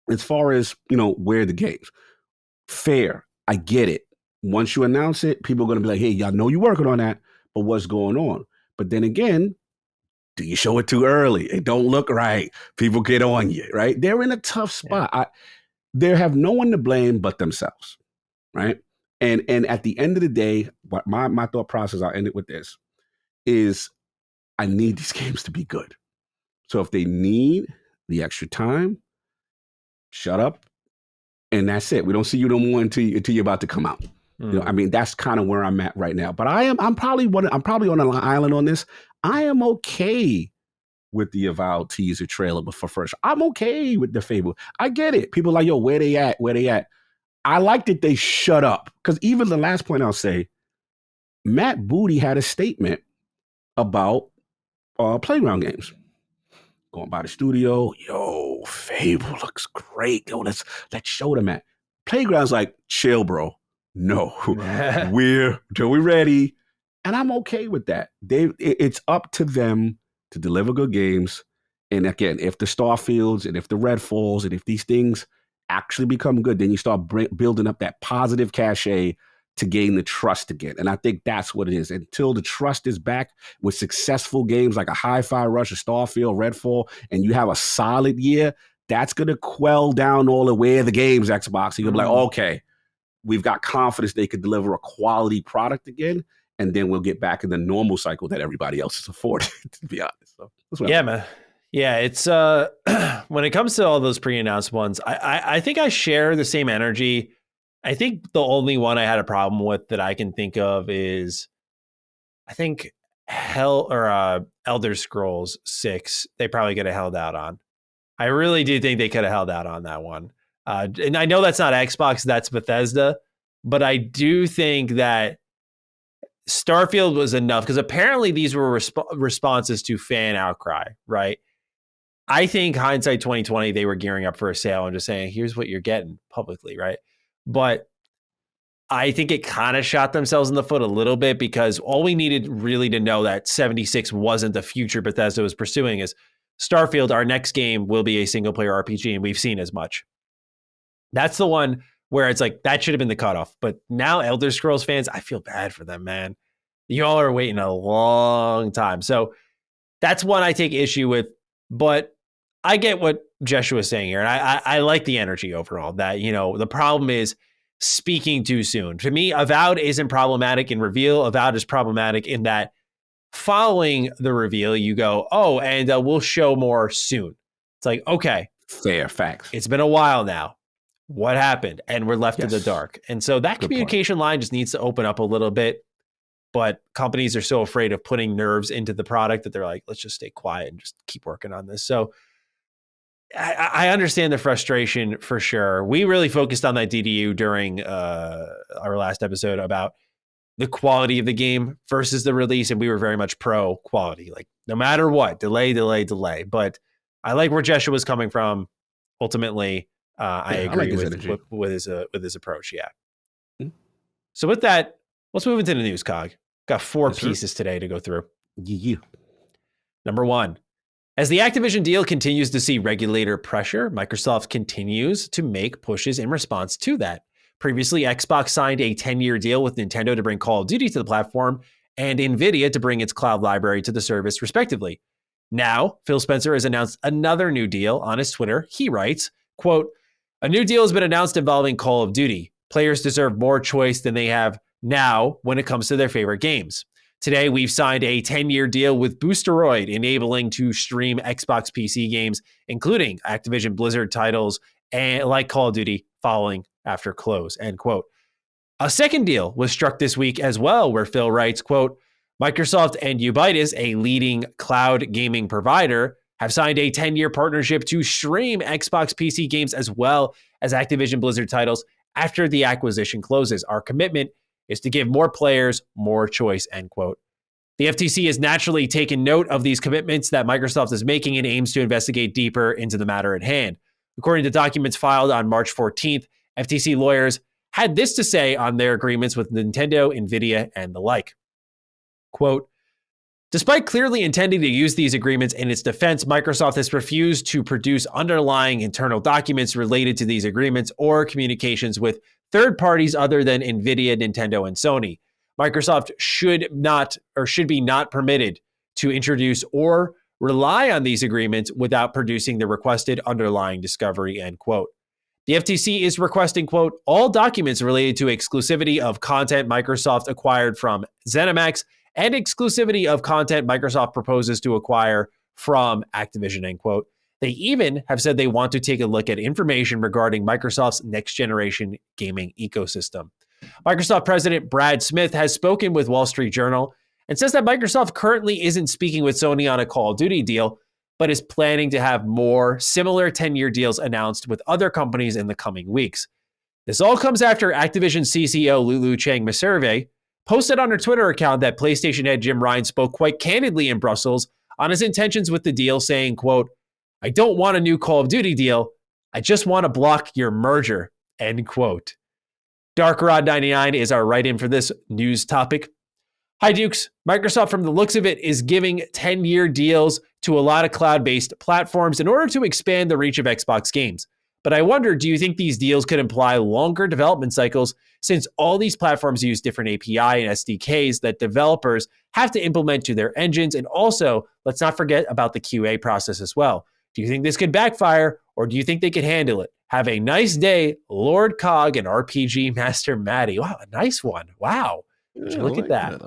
as far as, where the games, fair, I get it. Once you announce it, people are going to be like, hey, y'all know you're working on that, but what's going on? But then again, do you show it too early? It don't look right. People get on you, right? They're in a tough spot. They have no one to blame but themselves, right? And at the end of the day, what my thought process, I'll end it with this, is I need these games to be good. So if they need the extra time, shut up, and that's it. We don't see you no more until you're about to come out. That's kind of where I'm at right now. But I'm probably on an island on this. I am okay with the Avowed teaser trailer, but for first, I'm okay with the Fable. I get it. People are like, yo, where they at? I like that they shut up, because even the last point I'll say, Matt Booty had a statement about playground games. Going by the studio, yo, Fable looks great. Yo, let's show them that. Playground's like, chill, bro. No, we're ready, and I'm okay with that. It's up to them to deliver good games. And again, if the Starfields and if the Redfalls and if these things actually become good, then you start building up that positive cachet to gain the trust again. And I think that's what it is. Until the trust is back with successful games like a Hi-Fi Rush, a Starfield, Redfall, and you have a solid year, that's going to quell down all the way of the games, Xbox. So you'll be like, okay, we've got confidence they could deliver a quality product again, and then we'll get back in the normal cycle that everybody else is afforded, to be honest. So yeah, man. Yeah, it's when it comes to all those pre-announced ones, I think I share the same energy. I think the only one I had a problem with that I can think of is, I think Elder Scrolls 6. They probably could have held out on. I really do think they could have held out on that one. And I know that's not Xbox, that's Bethesda, but I do think that Starfield was enough because apparently these were responses to fan outcry, right? I think hindsight 2020, they were gearing up for a sale and just saying, here's what you're getting publicly, right? But I think it kind of shot themselves in the foot a little bit because all we needed really to know that 76 wasn't the future Bethesda was pursuing is Starfield, our next game will be a single player RPG, and we've seen as much. That's the one where it's like, that should have been the cutoff. But now Elder Scrolls fans, I feel bad for them, man. You all are waiting a long time. So that's one I take issue with. But I get what Jesha was saying here. And I like the energy overall that, the problem is speaking too soon. To me, Avowed isn't problematic in reveal. Avowed is problematic in that following the reveal, you go, oh, and we'll show more soon. It's like, okay. Fair facts. It's been a while now. What happened? And we're left in the dark. And so that communication line just needs to open up a little bit. But companies are so afraid of putting nerves into the product that they're like, let's just stay quiet and just keep working on this. So I understand the frustration for sure. We really focused on that DDU during our last episode about the quality of the game versus the release. And we were very much pro quality, like no matter what, delay. But I like where Jesha was coming from. Ultimately, I agree with his approach. Yeah. Mm-hmm. So with that, let's move into the news, Cog. Got 4 pieces today to go through. Yeah. Number 1. As the Activision deal continues to see regulator pressure, Microsoft continues to make pushes in response to that. Previously, Xbox signed a 10-year deal with Nintendo to bring Call of Duty to the platform and NVIDIA to bring its cloud library to the service, respectively. Now, Phil Spencer has announced another new deal on his Twitter. He writes, quote, "A new deal has been announced involving Call of Duty. Players deserve more choice than they have now when it comes to their favorite games. Today, we've signed a 10-year deal with Boosteroid, enabling to stream Xbox PC games, including Activision Blizzard titles and like Call of Duty following after close," end quote. A second deal was struck this week as well, where Phil writes, quote, "Microsoft and Ubitus, a leading cloud gaming provider, have signed a 10-year partnership to stream Xbox PC games as well as Activision Blizzard titles after the acquisition closes. Our commitment is to give more players more choice," end quote. The FTC has naturally taken note of these commitments that Microsoft is making and aims to investigate deeper into the matter at hand. According to documents filed on March 14th, FTC lawyers had this to say on their agreements with Nintendo, NVIDIA, and the like. Quote, "Despite clearly intending to use these agreements in its defense, Microsoft has refused to produce underlying internal documents related to these agreements or communications with third parties other than NVIDIA, Nintendo, and Sony. Microsoft should be not permitted to introduce or rely on these agreements without producing the requested underlying discovery," end quote. The FTC is requesting, quote, "all documents related to exclusivity of content Microsoft acquired from ZeniMax and exclusivity of content Microsoft proposes to acquire from Activision," end quote. They even have said they want to take a look at information regarding Microsoft's next-generation gaming ecosystem. Microsoft President Brad Smith has spoken with Wall Street Journal and says that Microsoft currently isn't speaking with Sony on a Call of Duty deal, but is planning to have more similar 10-year deals announced with other companies in the coming weeks. This all comes after Activision CCO Lulu Chang Meserve posted on her Twitter account that PlayStation head Jim Ryan spoke quite candidly in Brussels on his intentions with the deal, saying, quote, "I don't want a new Call of Duty deal. I just want to block your merger," end quote. DarkRod99 is our write-in for this news topic. Hi, Dukes. Microsoft, from the looks of it, is giving 10-year deals to a lot of cloud-based platforms in order to expand the reach of Xbox games. But I wonder, do you think these deals could imply longer development cycles since all these platforms use different API and SDKs that developers have to implement to their engines? And also, let's not forget about the QA process as well. Do you think this could backfire, or do you think they could handle it? Have a nice day, Lord Cog and RPG Master Matty. Wow, a nice one. Wow. Yeah, Look at that.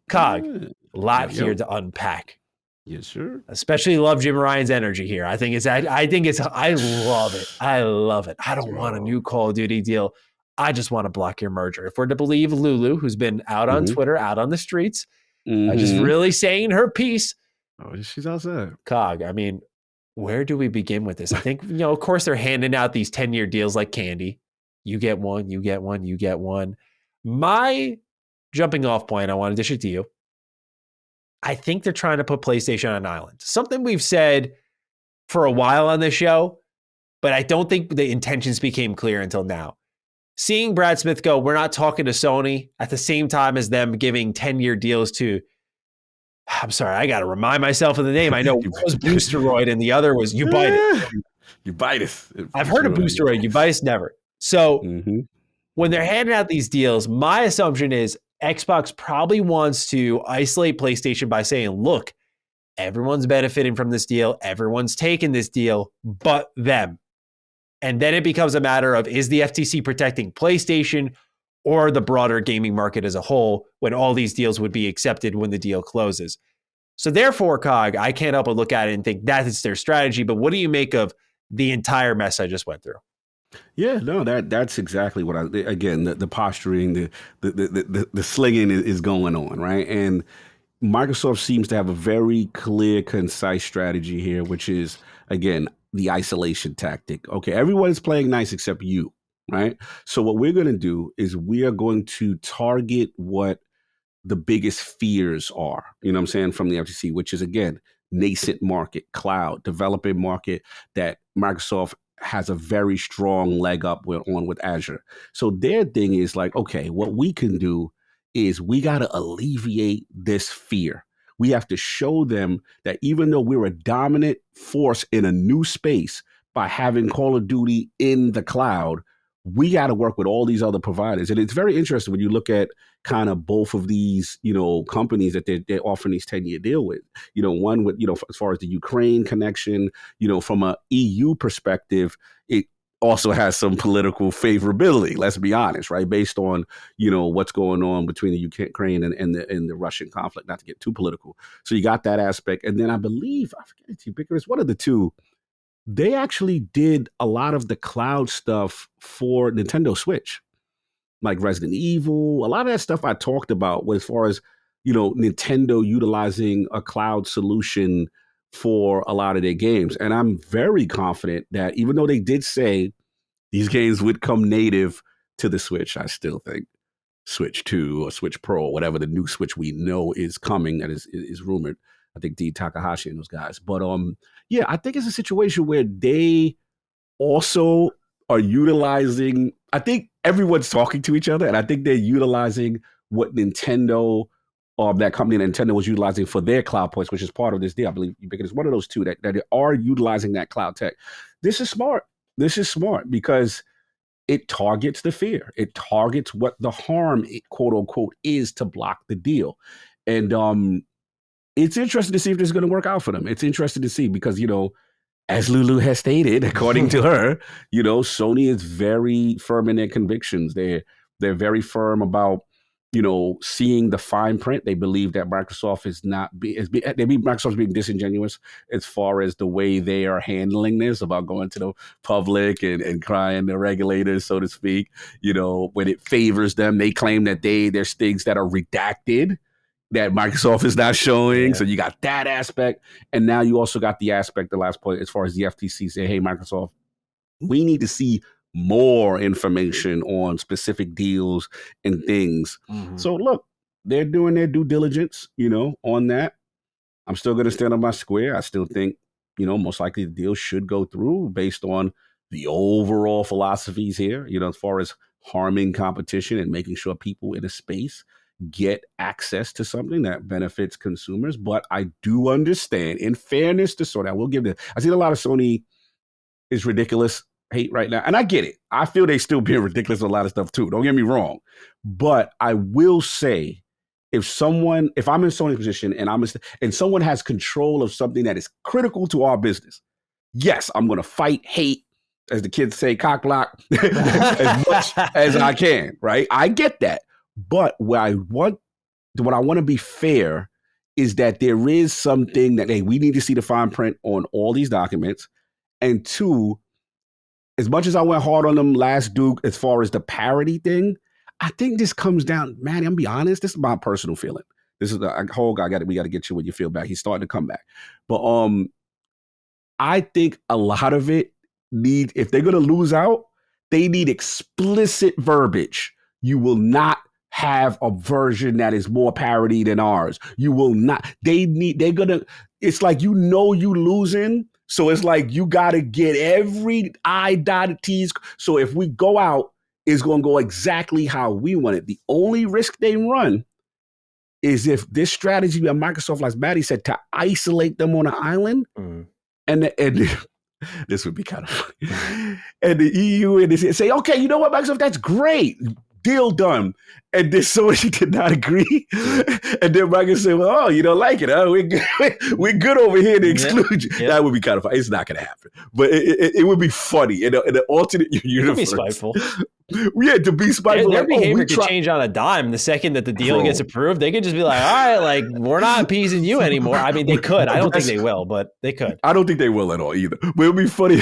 Cog, a lot here to unpack. Yes, sir. Especially love Jim Ryan's energy here. I love it. I love it. I don't want a new Call of Duty deal. I just want to block your merger. If we're to believe Lulu, who's been out on Twitter, out on the streets, just really saying her piece. Oh, she's outside. Cog, I mean, where do we begin with this? I think, of course they're handing out these 10-year deals like candy. You get one, you get one, you get one. My jumping off point, I want to dish it to you. I think they're trying to put PlayStation on an island. Something we've said for a while on this show, but I don't think the intentions became clear until now. Seeing Brad Smith go, we're not talking to Sony at the same time as them giving 10-year deals to, I'm sorry, I got to remind myself of the name. I know one was Boosteroid and the other was Ubitus. Ubitus. I've heard of Boosteroid, Ubitus never. So when they're handing out these deals, my assumption is Xbox probably wants to isolate PlayStation by saying, look, everyone's benefiting from this deal. Everyone's taking this deal, but them. And then it becomes a matter of, is the FTC protecting PlayStation or the broader gaming market as a whole when all these deals would be accepted when the deal closes? So therefore, Cog, I can't help but look at it and think that is their strategy. But what do you make of the entire mess I just went through? Yeah, no, that's exactly what the posturing, the slinging is going on, right? And Microsoft seems to have a very clear, concise strategy here, which is, again, the isolation tactic. Okay, everyone's playing nice except you, right? So what we're going to do is we are going to target what the biggest fears are, you know what I'm saying, from the FTC, which is, again, nascent market, cloud, developing market that Microsoft has a very strong leg up with Azure. So their thing is like, okay, what we can do is we got to alleviate this fear. We have to show them that even though we're a dominant force in a new space by having Call of Duty in the cloud, we got to work with all these other providers. And it's very interesting when you look at kind of both of these, companies that they're offering these 10-year deal with, one with, as far as the Ukraine connection, from a EU perspective, it also has some political favorability, let's be honest, right? Based on, what's going on between the Ukraine and the Russian conflict, not to get too political. So you got that aspect. And then I believe, I forget it's ubiquitous, one of the two, they actually did a lot of the cloud stuff for Nintendo Switch, like Resident Evil. A lot of that stuff I talked about as far as, Nintendo utilizing a cloud solution for a lot of their games. And I'm very confident that even though they did say these games would come native to the Switch, I still think Switch 2 or Switch Pro, whatever the new Switch we know is coming, that is rumored. I think D. Takahashi and those guys. But yeah, I think it's a situation where they also are utilizing, I think everyone's talking to each other, and I think they're utilizing what Nintendo, that company Nintendo was utilizing for their cloud points, which is part of this deal. I believe it's one of those two that are utilizing that cloud tech. This is smart. This is smart because it targets the fear. It targets what the harm, quote unquote, is to block the deal. And it's interesting to see if this is going to work out for them. It's interesting to see because, as Lulu has stated, according to her, Sony is very firm in their convictions. They're very firm about, seeing the fine print. They believe that Microsoft Microsoft's being disingenuous as far as the way they are handling this, about going to the public and crying the regulators, so to speak. When it favors them, they claim that there's things that are redacted that Microsoft is not showing. Yeah. So you got that aspect. And now you also got the aspect, the last point, as far as the FTC saying, hey, Microsoft, we need to see more information on specific deals and things. Mm-hmm. So look, they're doing their due diligence, on that. I'm still going to stand on my square. I still think, most likely the deal should go through based on the overall philosophies here, as far as harming competition and making sure people in a space get access to something that benefits consumers. But I do understand, in fairness to Sony, I will give I see a lot of Sony is ridiculous hate right now. And I get it. I feel they still being ridiculous with a lot of stuff too. Don't get me wrong. But I will say, if I'm in Sony's position and someone has control of something that is critical to our business, yes, I'm going to fight hate, as the kids say, cock block, as much as I can, right? I get that. But what I want to be fair is that there is something that, hey, we need to see the fine print on all these documents. And two, as much as I went hard on them last Duke as far as the parody thing, I think this comes down, Matty, I'm gonna be honest, this is my personal feeling. This is the whole guy, we got to get you when you feel back. He's starting to come back. But I think a lot of it if they're going to lose out, they need explicit verbiage. You will not have a version that is more parody than ours. You will not. It's like, you losing. So it's like, you got to get every I dotted T's. So if we go out, it's going to go exactly how we want it. The only risk they run is if this strategy that Microsoft, like Matty said, to isolate them on an island, and this would be kind of funny. And the EU and they say, okay, you know what, Microsoft, that's great. Deal done. And then Sony did not agree. And then Microsoft said, well, oh, you don't like it, huh? We're good over here to exclude you. Yep. That would be kind of funny. It's not going to happen. But it would be funny. In an alternate universe. It would be spiteful. Yeah, to be spiteful. Their behavior could change on a dime the second that the deal gets approved. They could just be like, all right, like, we're not appeasing you anymore. I mean, they could. I don't think they will, but they could. I don't think they will at all either. But it would be funny.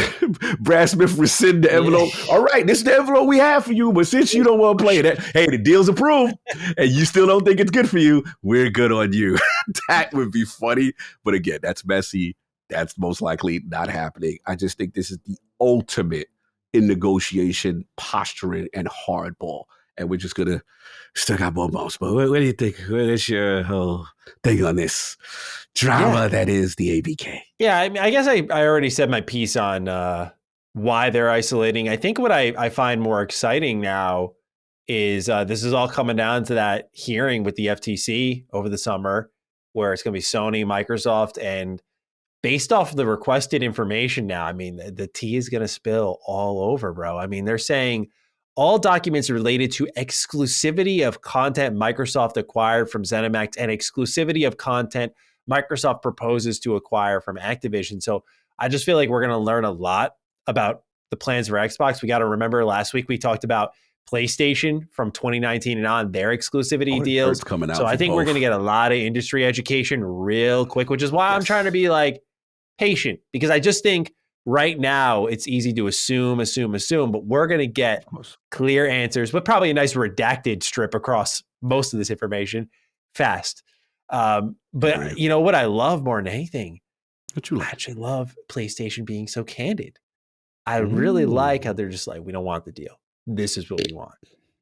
Brad Smith rescind the envelope. Yeah. All right, this is the envelope we have for you, but since you don't want to play it, hey, the deal's approved and you still don't think it's good for you, we're good on you. That would be funny. But again, that's messy. That's most likely not happening. I just think this is the ultimate in negotiation, posturing, and hardball. And we're just going to stick our bumps. But what do you think? What is your whole thing on this drama that is the ABK? Yeah, I mean, I guess I already said my piece on why they're isolating. I think what I find more exciting now is this is all coming down to that hearing with the FTC over the summer, where it's going to be Sony, Microsoft, and based off of the requested information now, I mean, the tea is going to spill all over, bro. I mean, they're saying all documents related to exclusivity of content Microsoft acquired from ZeniMax and exclusivity of content Microsoft proposes to acquire from Activision. So I just feel like we're going to learn a lot about the plans for Xbox. We got to remember last week we talked about PlayStation from 2019 and on, their exclusivity deals coming out. So I think we're going to get a lot of industry education real quick, which is why I'm trying to be like patient, because I just think right now it's easy to assume, but we're going to get clear answers, but probably a nice redacted strip across most of this information fast. But you know what I love more than anything? What you like? I actually love PlayStation being so candid. I really like how they're just like, we don't want the deal. This is what we want.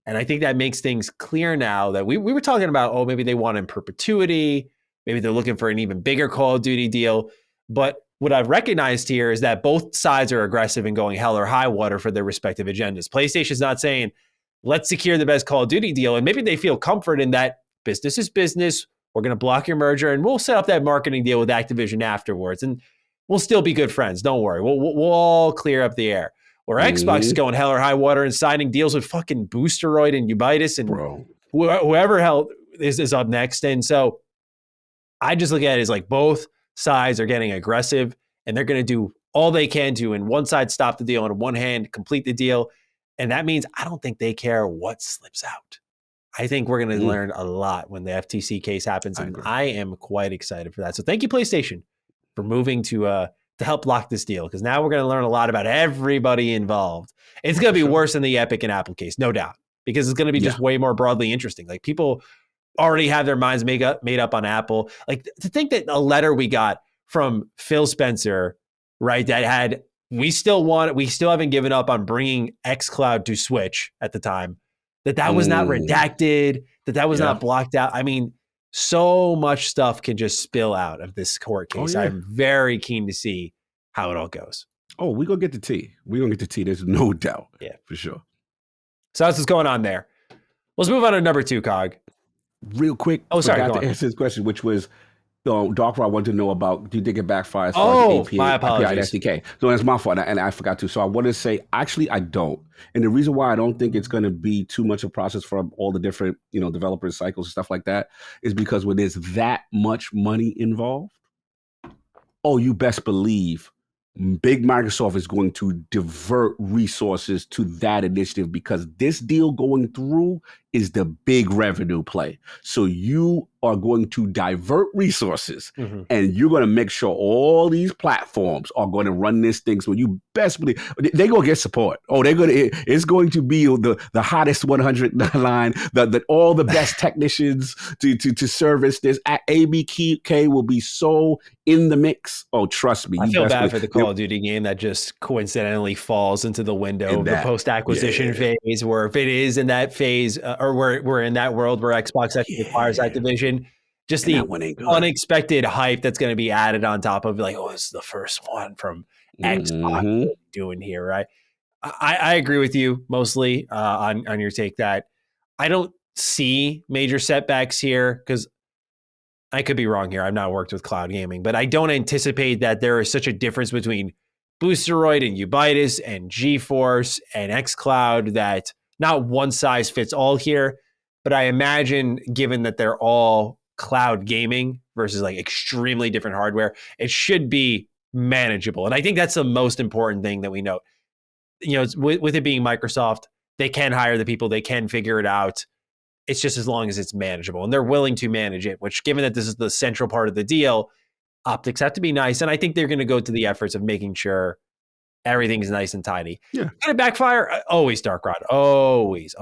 And I think that makes things clear now that we were talking about, oh, maybe they want in perpetuity. Maybe they're looking for an even bigger Call of Duty deal. But what I've recognized here is that both sides are aggressive and going hell or high water for their respective agendas. PlayStation's not saying, let's secure the best Call of Duty deal. And maybe they feel comfort in that business is business. We're going to block your merger and we'll set up that marketing deal with Activision afterwards. And we'll still be good friends. Don't worry. We'll all clear up the air. Or Xbox is going hell or high water and signing deals with fucking Boosteroid and Ubitus and whoever hell is up next. And so I just look at it as like both sides are getting aggressive and they're going to do all they can to, in one side, stop the deal, and in one hand, complete the deal. And that means I don't think they care what slips out. I think we're going to learn a lot when the FTC case happens. And I am quite excited for that. So thank you, PlayStation, for moving to help lock this deal, because now we're going to learn a lot about everybody involved. It's going to be worse than the Epic and Apple case, no doubt, because it's going to be just way more broadly interesting. Like, people already have their minds made up on Apple. Like, to think that a letter we got from Phil Spencer, right, that had, we still haven't given up on bringing xCloud to Switch at the time. that was not redacted, that was not blocked out. I mean, so much stuff can just spill out of this court case. I'm very keen to see how it all goes. Oh, we're going to get the tea. We're going to get the tea. There's no doubt. Yeah, for sure. So that's what's going on there. Let's move on to number 2, Cog. Real quick. Oh, sorry. Forgot to answer this question, which was, Dark Rod wanted to know about, do you think it backfires for the API, my apologies. API and SDK? So that's my fault, and I forgot to. So I want to say, actually, I don't. And the reason why I don't think it's going to be too much of a process for all the different, developers cycles and stuff like that is because when there's that much money involved, you best believe big Microsoft is going to divert resources to that initiative because this deal going through is the big revenue play. So you are going to divert resources and you're going to make sure all these platforms are going to run this thing. So you best believe they're going to get support. It's going to be the hottest 100 line, all the best technicians to service this. ABK will be so in the mix. Oh, trust me. I feel bad for the Call of Duty game that just coincidentally falls into the window of the post-acquisition phase, where if it is in that phase, or we're in that world where Xbox actually acquires Activision, just the unexpected hype that's going to be added on top of like, this is the first one from Xbox doing here, right? I agree with you mostly on your take that I don't see major setbacks here because I could be wrong here. I've not worked with cloud gaming, but I don't anticipate that there is such a difference between Boosteroid and Ubitus and GeForce and xCloud that not one size fits all here. But I imagine, given that they're all cloud gaming versus like extremely different hardware, it should be manageable. And I think that's the most important thing that we note. With it being Microsoft, they can hire the people, they can figure it out. It's just as long as it's manageable and they're willing to manage it, which given that this is the central part of the deal, optics have to be nice. And I think they're going to go to the efforts of making sure everything's nice and tidy. Yeah. Can it backfire? Always, Dark Rod. Always.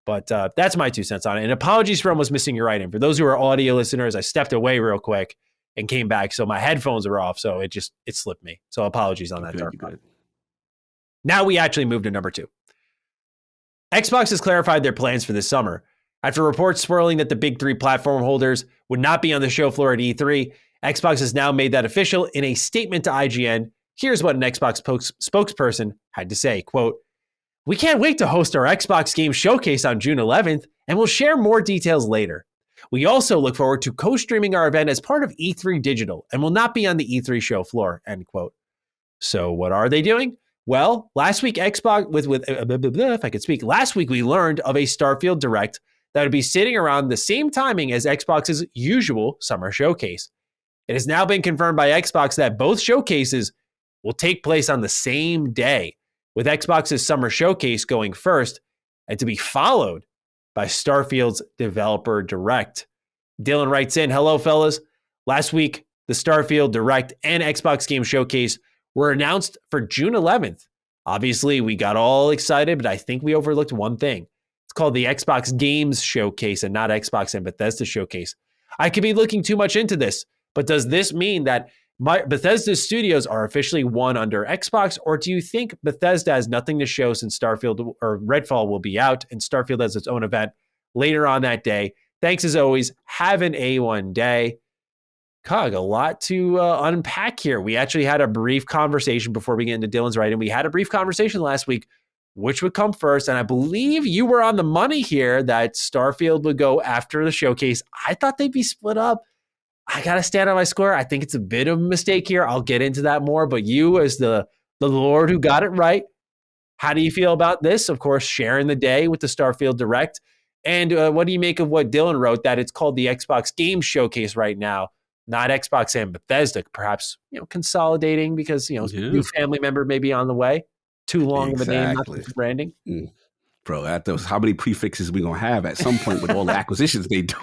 But that's my 2 cents on it. And apologies for almost missing your item. For those who are audio listeners, I stepped away real quick and came back. So my headphones are off. So it slipped me. So apologies on that, Dark Rod. Now we actually move to number 2. Xbox has clarified their plans for this summer. After reports swirling that the big 3 platform holders would not be on the show floor at E3, Xbox has now made that official in a statement to IGN. Here's what an Xbox spokesperson had to say, quote, "We can't wait to host our Xbox Game Showcase on June 11th, and we'll share more details later. We also look forward to co-streaming our event as part of E3 Digital and will not be on the E3 show floor," end quote. So what are they doing? Well, last week Xbox if I could speak, last week we learned of a Starfield Direct that would be sitting around the same timing as Xbox's usual summer showcase. It has now been confirmed by Xbox that both showcases will take place on the same day, with Xbox's summer showcase going first and to be followed by Starfield's developer direct. Dylan writes in, "Hello, fellas. Last week, the Starfield Direct and Xbox Game Showcase were announced for June 11th. Obviously, we got all excited, but I think we overlooked one thing. It's called the Xbox Games Showcase and not Xbox and Bethesda Showcase. I could be looking too much into this, but does this mean that Bethesda studios are officially one under Xbox, or do you think Bethesda has nothing to show since Starfield or Redfall will be out and Starfield has its own event later on that day? Thanks as always. Have an A1 day." Cog, a lot to unpack here. We actually had a brief conversation before we get into Dylan's writing. We had a brief conversation last week, which would come first. And I believe you were on the money here that Starfield would go after the showcase. I thought they'd be split up. I got to stand on my square. I think it's a bit of a mistake here. I'll get into that more. But you, as the Lord who got it right, how do you feel about this? Of course, sharing the day with the Starfield Direct. And what do you make of what Dylan wrote, that it's called the Xbox Game Showcase right now, not Xbox and Bethesda, perhaps consolidating because new family member may be on the way. Too long of a name, not for branding. Bro, how many prefixes we gonna have at some point with all the acquisitions they do?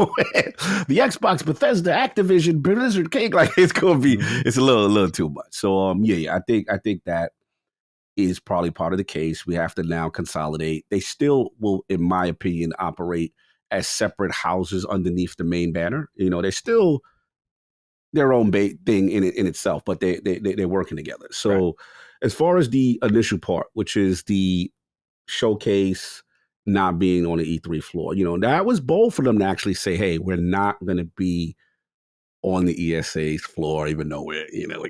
The Xbox, Bethesda, Activision, Blizzard, cake, like it's gonna be, it's a little too much. So I think that is probably part of the case. We have to now consolidate. They still will, in my opinion, operate as separate houses underneath the main banner. They're still their own thing in itself, but they're working together. So as far as the initial part, which is the showcase, not being on the E3 floor. That was bold for them to actually say, hey, we're not going to be on the ESA's floor, even though we're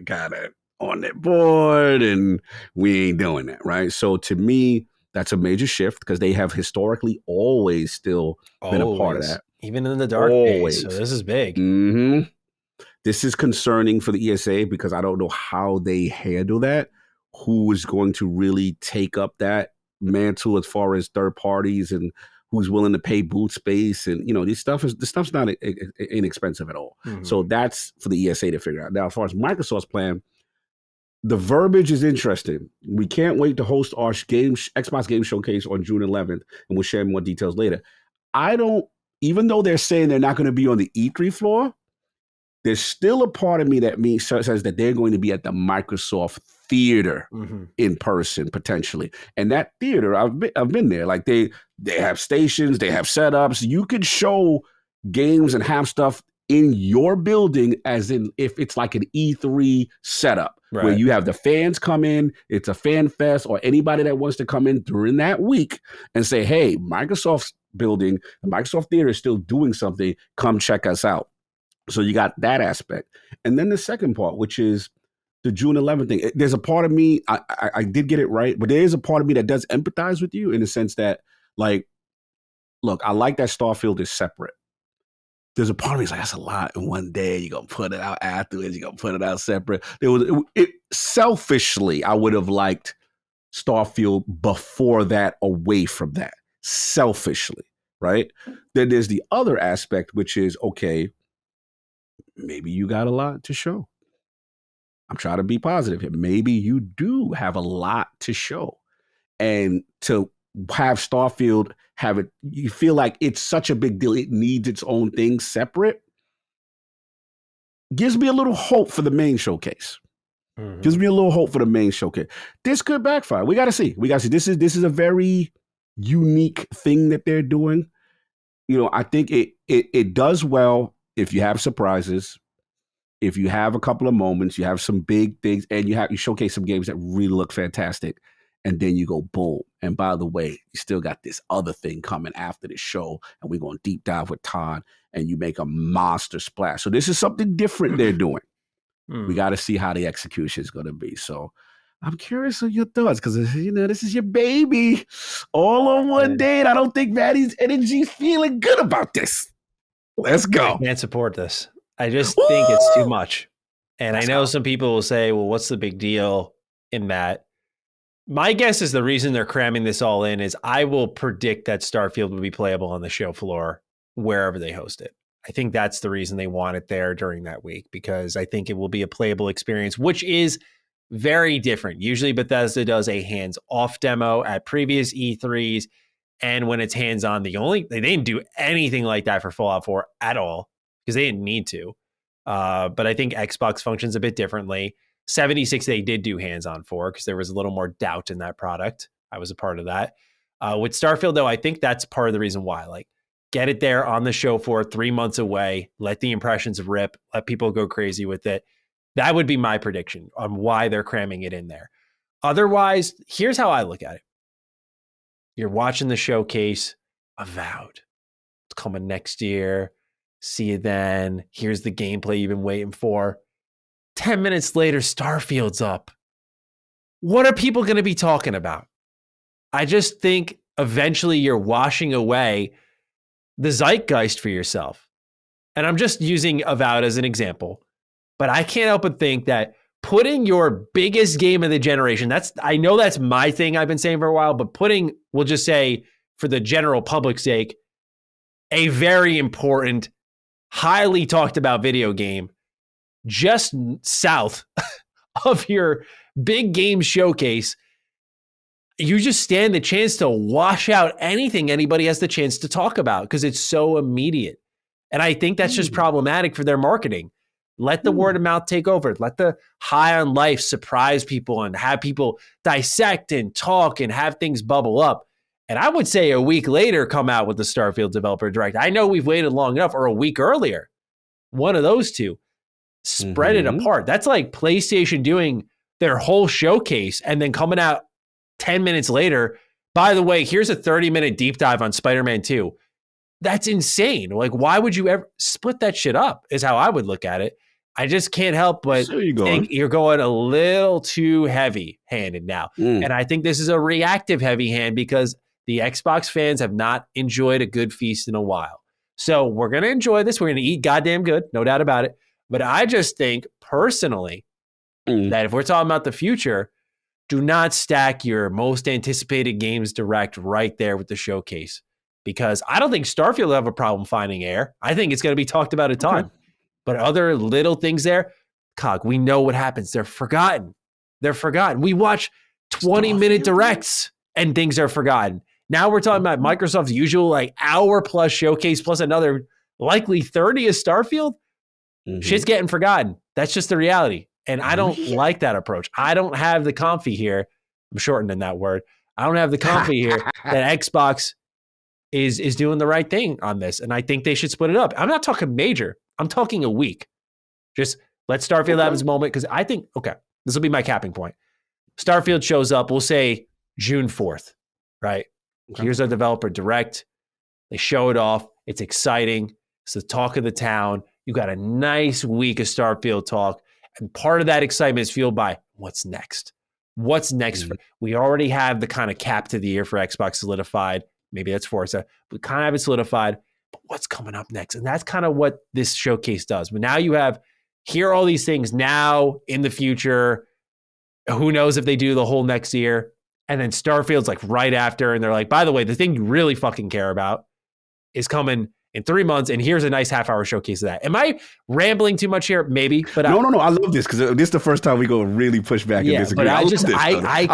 kind of on that board and we ain't doing that, right? So to me, that's a major shift because they have historically always still been a part of that. Even in the dark days. So this is big. Mm-hmm. This is concerning for the ESA because I don't know how they handle that. Who is going to really take up that mantle as far as third parties and who's willing to pay boot space? And, this stuff's not inexpensive at all. Mm-hmm. So that's for the ESA to figure out. Now, as far as Microsoft's plan, the verbiage is interesting. We can't wait to host our Xbox Game Showcase on June 11th, and we'll share more details later. Even though they're saying they're not going to be on the E3 floor, there's still a part of me that says that they're going to be at the Microsoft Theater in person, potentially. And that theater, I've been there. Like they have stations, they have setups. You could show games and have stuff in your building as in if it's like an E3 setup. Right. Where you have the fans come in, it's a fan fest, or anybody that wants to come in during that week and say, hey, Microsoft's building, the Microsoft Theater is still doing something, come check us out. So you got that aspect. And then the second part, which is the June 11th thing. There's a part of me, I did get it right, but there is a part of me that does empathize with you in the sense that, like, look, I like that Starfield is separate. There's a part of me that's like, that's a lot in one day. You're going to put it out afterwards. You're going to put it out separate. Selfishly, I would have liked Starfield before that, away from that. Selfishly, right? Then there's the other aspect, which is, okay, maybe you got a lot to show. I'm trying to be positive here. Maybe you do have a lot to show. And to have Starfield have it, you feel like it's such a big deal, it needs its own thing separate, gives me a little hope for the main showcase. Mm-hmm. Gives me a little hope for the main showcase. This could backfire. We got to see. This is a very unique thing that they're doing. I think it does well if you have surprises, if you have a couple of moments, you have some big things, and you showcase some games that really look fantastic. And then you go boom. And by the way, you still got this other thing coming after the show. And we're going to deep dive with Todd. And you make a monster splash. So this is something different they're doing. We got to see how the execution is going to be. So I'm curious of your thoughts because, this is your baby all on one day. And I don't think Matty's energy is feeling good about this. Let's go. I can't support this. I just think it's too much. And I know some people will say, well, what's the big deal in that? My guess is the reason they're cramming this all in is I will predict that Starfield will be playable on the show floor wherever they host it. I think that's the reason they want it there during that week, because I think it will be a playable experience, which is very different. Usually Bethesda does a hands-off demo at previous E3s. And when it's hands-on, they didn't do anything like that for Fallout 4 at all because they didn't need to. But I think Xbox functions a bit differently. 76 they did do hands-on for because there was a little more doubt in that product. I was a part of that. With Starfield, though, I think that's part of the reason why. Like, get it there on the show for 3 months away. Let the impressions rip. Let people go crazy with it. That would be my prediction on why they're cramming it in there. Otherwise, here's how I look at it. You're watching the showcase, Avowed. It's coming next year. See you then. Here's the gameplay you've been waiting for. 10 minutes later, Starfield's up. What are people going to be talking about? I just think eventually you're washing away the zeitgeist for yourself. And I'm just using Avowed as an example. But I can't help but think that putting your biggest game of the generation, I know that's my thing I've been saying for a while, but we'll just say for the general public's sake, a very important, highly talked about video game just south of your big game showcase, you just stand the chance to wash out anything anybody has the chance to talk about because it's so immediate. And I think that's just problematic for their marketing. Let the word of mouth take over. Let the high on life surprise people and have people dissect and talk and have things bubble up. And I would say a week later, come out with the Starfield Developer Direct. I know we've waited long enough, or a week earlier. One of those two. Spread it apart. That's like PlayStation doing their whole showcase and then coming out 10 minutes later By the way, here's a 30-minute deep dive on Spider-Man 2. That's insane. Like, why would you ever split that shit up is how I would look at it. I just can't help but think you're going a little too heavy-handed now. And I think this is a reactive heavy hand because the Xbox fans have not enjoyed a good feast in a while. So we're going to enjoy this. We're going to eat goddamn good, no doubt about it. But I just think personally that if we're talking about the future, do not stack your most anticipated games direct right there with the showcase. Because I don't think Starfield will have a problem finding air. I think it's going to be talked about a ton. Okay. But other little things there, Cog, we know what happens. They're forgotten. We watch 20-minute directs and things are forgotten. Now we're talking about Microsoft's usual like hour-plus showcase plus another likely 30 of Starfield. Shit's getting forgotten. That's just the reality. And I don't like that approach. I don't have the comfy here. I'm shortening that word. I don't have the comfy here that Xbox is doing the right thing on this. And I think they should split it up. I'm not talking major. I'm talking a week. Just let Starfield have its moment because I think, this will be my capping point. Starfield shows up, we'll say June 4th, right? Okay. Here's our developer direct. They show it off. It's exciting. It's the talk of the town. You got a nice week of Starfield talk. And part of that excitement is fueled by what's next. What's next? We already have the kind of cap to the year for Xbox solidified. Maybe that's Forza. We kind of have it solidified. But what's coming up next? And that's kind of what this showcase does. But now you have, here are all these things now in the future. Who knows if they do the whole next year. And then Starfield's like right after. And they're like, by the way, the thing you really fucking care about is coming in 3 months. And here's a nice half-hour showcase of that. Am I rambling too much here? Maybe. But No. I love this because this is the first time we go really push back and disagree. But I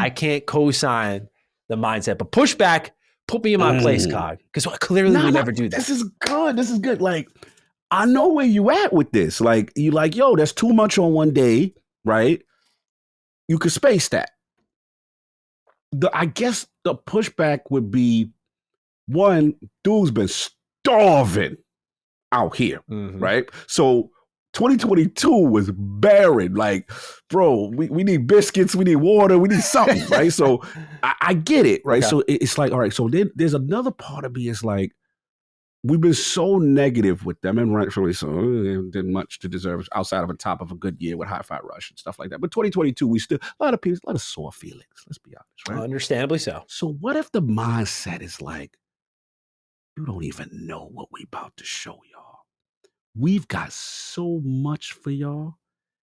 can't co-sign the mindset. But push back, put me in my place, Cog. Because clearly we never do that. This is good. Like, I know where you at with this. Like, you like, yo, that's too much on one day, right? You could space that. I guess the pushback would be, one, dude's been starving out here, right? So 2022 was barren. Like, bro, we need biscuits, we need water, we need something, right? So I get it, right? Okay. So it's like, all right, so then there's another part of me is like, we've been so negative with them, and rightfully so. They didn't much to deserve outside of a top of a good year with Hi-Fi Rush and stuff like that. But 2022, we still, a lot of sore feelings, let's be honest, right? Understandably so. So what if the mindset is like, you don't even know what we about to show y'all. We've got so much for y'all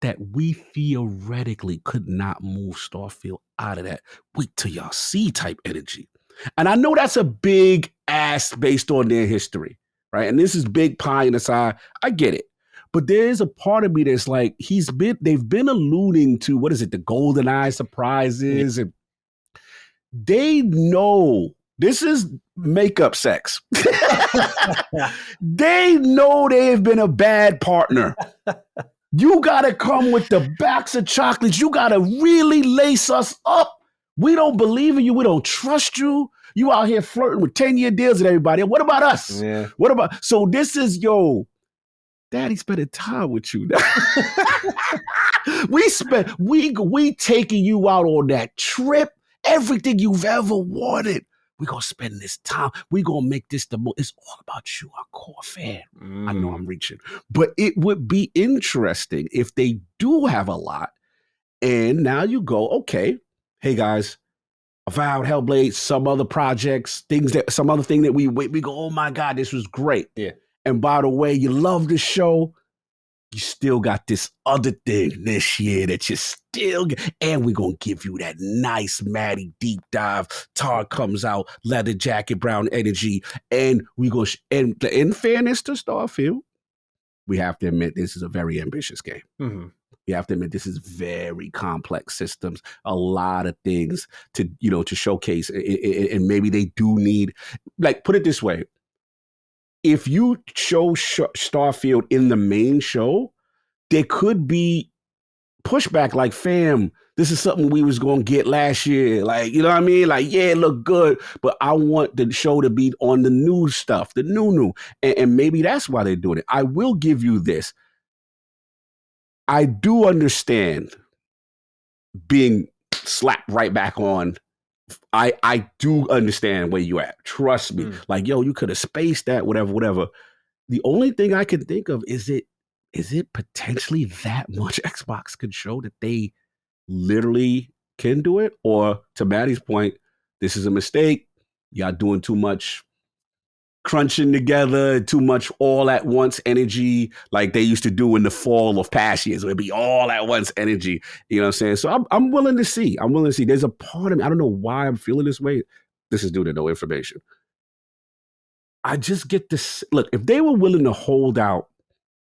that we theoretically could not move Starfield out of that wait till y'all see type energy. And I know that's a big ask based on their history, right? And this is big pie in the side. I get it. But there's a part of me that's like, they've been alluding to, what is it, the GoldenEye surprises. And they know this is makeup sex. They know they've been a bad partner. You got to come with the box of chocolates. You got to really lace us up. We don't believe in you. We don't trust you. You out here flirting with 10-year deals with everybody. What about us? Yeah. What about? So this is, Daddy spending time with you. we taking you out on that trip. Everything you've ever wanted. We're going to spend this time. We're going to make this the most. It's all about you, our core fan. I know I'm reaching. But it would be interesting if they do have a lot. And now you go, okay, hey guys, Avowed, Hellblade, some other projects, some other thing that we go, oh my God, this was great. Yeah. And by the way, you love the show. You still got this other thing this year that you still get. And we're going to give you that nice Matty deep dive. Tar comes out, leather jacket, brown energy. And we go, and in fairness to Starfield, we have to admit this is a very ambitious game. Mm-hmm. You have to admit this is very complex systems, a lot of things to showcase. And maybe they do need, like, put it this way. If you show Starfield in the main show, there could be pushback like, fam, this is something we was going to get last year. Like, you know what I mean? Like, yeah, it looked good, but I want the show to be on the new stuff, the new. And maybe that's why they're doing it. I will give you this. I do understand being slapped right back on I do understand where you at. Trust me. Like, yo, you could have spaced that, whatever. The only thing I can think of is it potentially that much Xbox could show that they literally can do it? Or to Matty's point, this is a mistake. Y'all doing too much crunching together, too much all at once energy, like they used to do in the fall of past years. It would be all at once energy. You know what I'm saying? So I'm willing to see. I'm willing to see. There's a part of me, I don't know why I'm feeling this way. This is due to no information. I just get this. Look, if they were willing to hold out,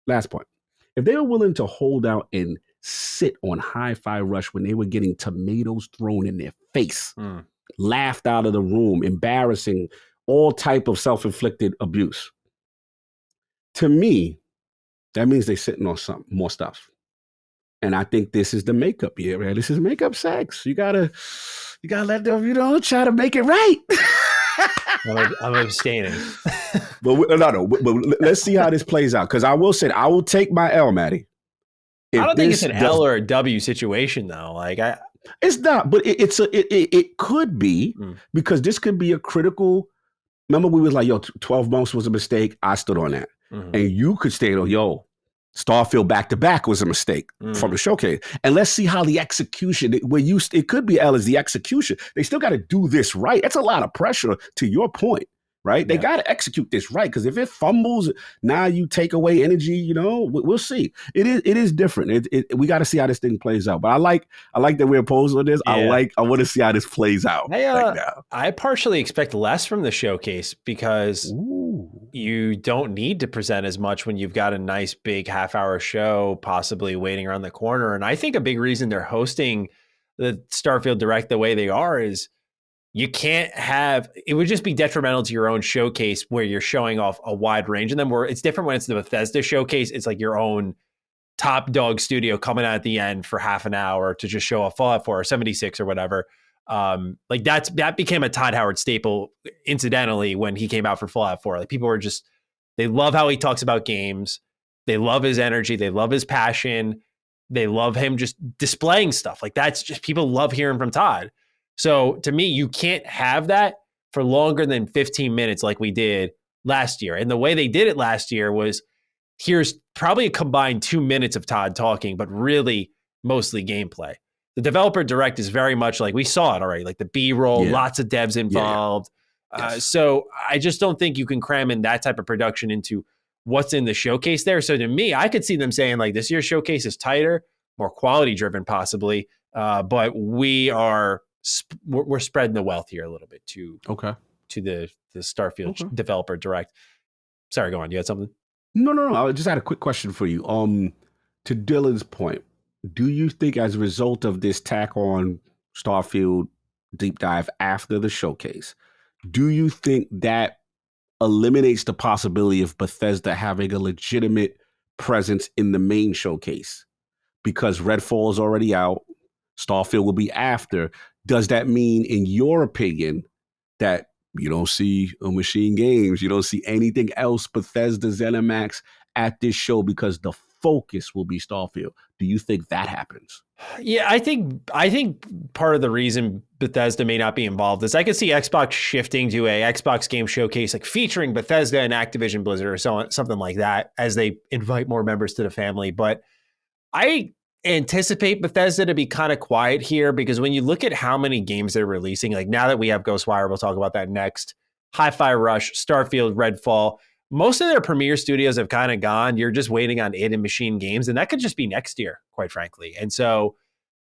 last point, if they were willing to hold out and sit on Hi-Fi Rush when they were getting tomatoes thrown in their face, laughed out of the room, embarrassing, all type of self-inflicted abuse. To me, that means they're sitting on some more stuff. And I think this is the makeup year, man. This is makeup sex. You gotta let them, try to make it right. I'm abstaining. But let's see how this plays out. Because I will say, I will take my L, Matty. I don't think it's an L or a W situation, though. It's not, but it could be, because this could be a critical. Remember, we was like, yo, 12 months was a mistake. I stood on that. And you could stay on, yo, Starfield back-to-back was a mistake from the showcase. And let's see how the execution, it could be L as the execution. They still got to do this right. That's a lot of pressure, to your point, right? They got to execute this right, because if it fumbles, now you take away energy, we'll see. It is different. We got to see how this thing plays out. But I like that we're opposed on this. Yeah. I want to see how this plays out. I partially expect less from the showcase, because you don't need to present as much when you've got a nice big half-hour show possibly waiting around the corner. And I think a big reason they're hosting the Starfield Direct the way they are is you can't have, it would just be detrimental to your own showcase where you're showing off a wide range of them, where it's different when it's the Bethesda showcase. It's like your own top dog studio coming out at the end for half an hour to just show off Fallout 4 or 76 or whatever. That became a Todd Howard staple, incidentally, when he came out for Fallout 4. Like, people were just, they love how he talks about games. They love his energy. They love his passion. They love him just displaying stuff. Like, that's just, people love hearing from Todd. So to me, you can't have that for longer than 15 minutes like we did last year. And the way they did it last year was, here's probably a combined 2 minutes of Todd talking, but really mostly gameplay. The developer direct is very much like, we saw it already, like the B-roll, lots of devs involved. Yes. So I just don't think you can cram in that type of production into what's in the showcase there. So to me, I could see them saying, like, this year's showcase is tighter, more quality driven possibly, but we're spreading the wealth here a little bit to the Starfield developer direct. Sorry, go on. You had something? No. I just had a quick question for you. To Dylan's point, do you think as a result of this tack on Starfield deep dive after the showcase, do you think that eliminates the possibility of Bethesda having a legitimate presence in the main showcase? Because Redfall is already out, Starfield will be after. Does that mean, in your opinion, that you don't see Machine Games, you don't see anything else Bethesda, ZeniMax at this show, because the focus will be Starfield? Do you think that happens? Yeah, I think part of the reason Bethesda may not be involved is I could see Xbox shifting to a Xbox game showcase, like featuring Bethesda and Activision Blizzard or something like that, as they invite more members to the family. But I anticipate Bethesda to be kind of quiet here, because when you look at how many games they're releasing, like now that we have Ghostwire, we'll talk about that next, Hi-Fi Rush, Starfield, Redfall, most of their premier studios have kind of gone. You're just waiting on id and Machine Games, and that could just be next year, quite frankly. And so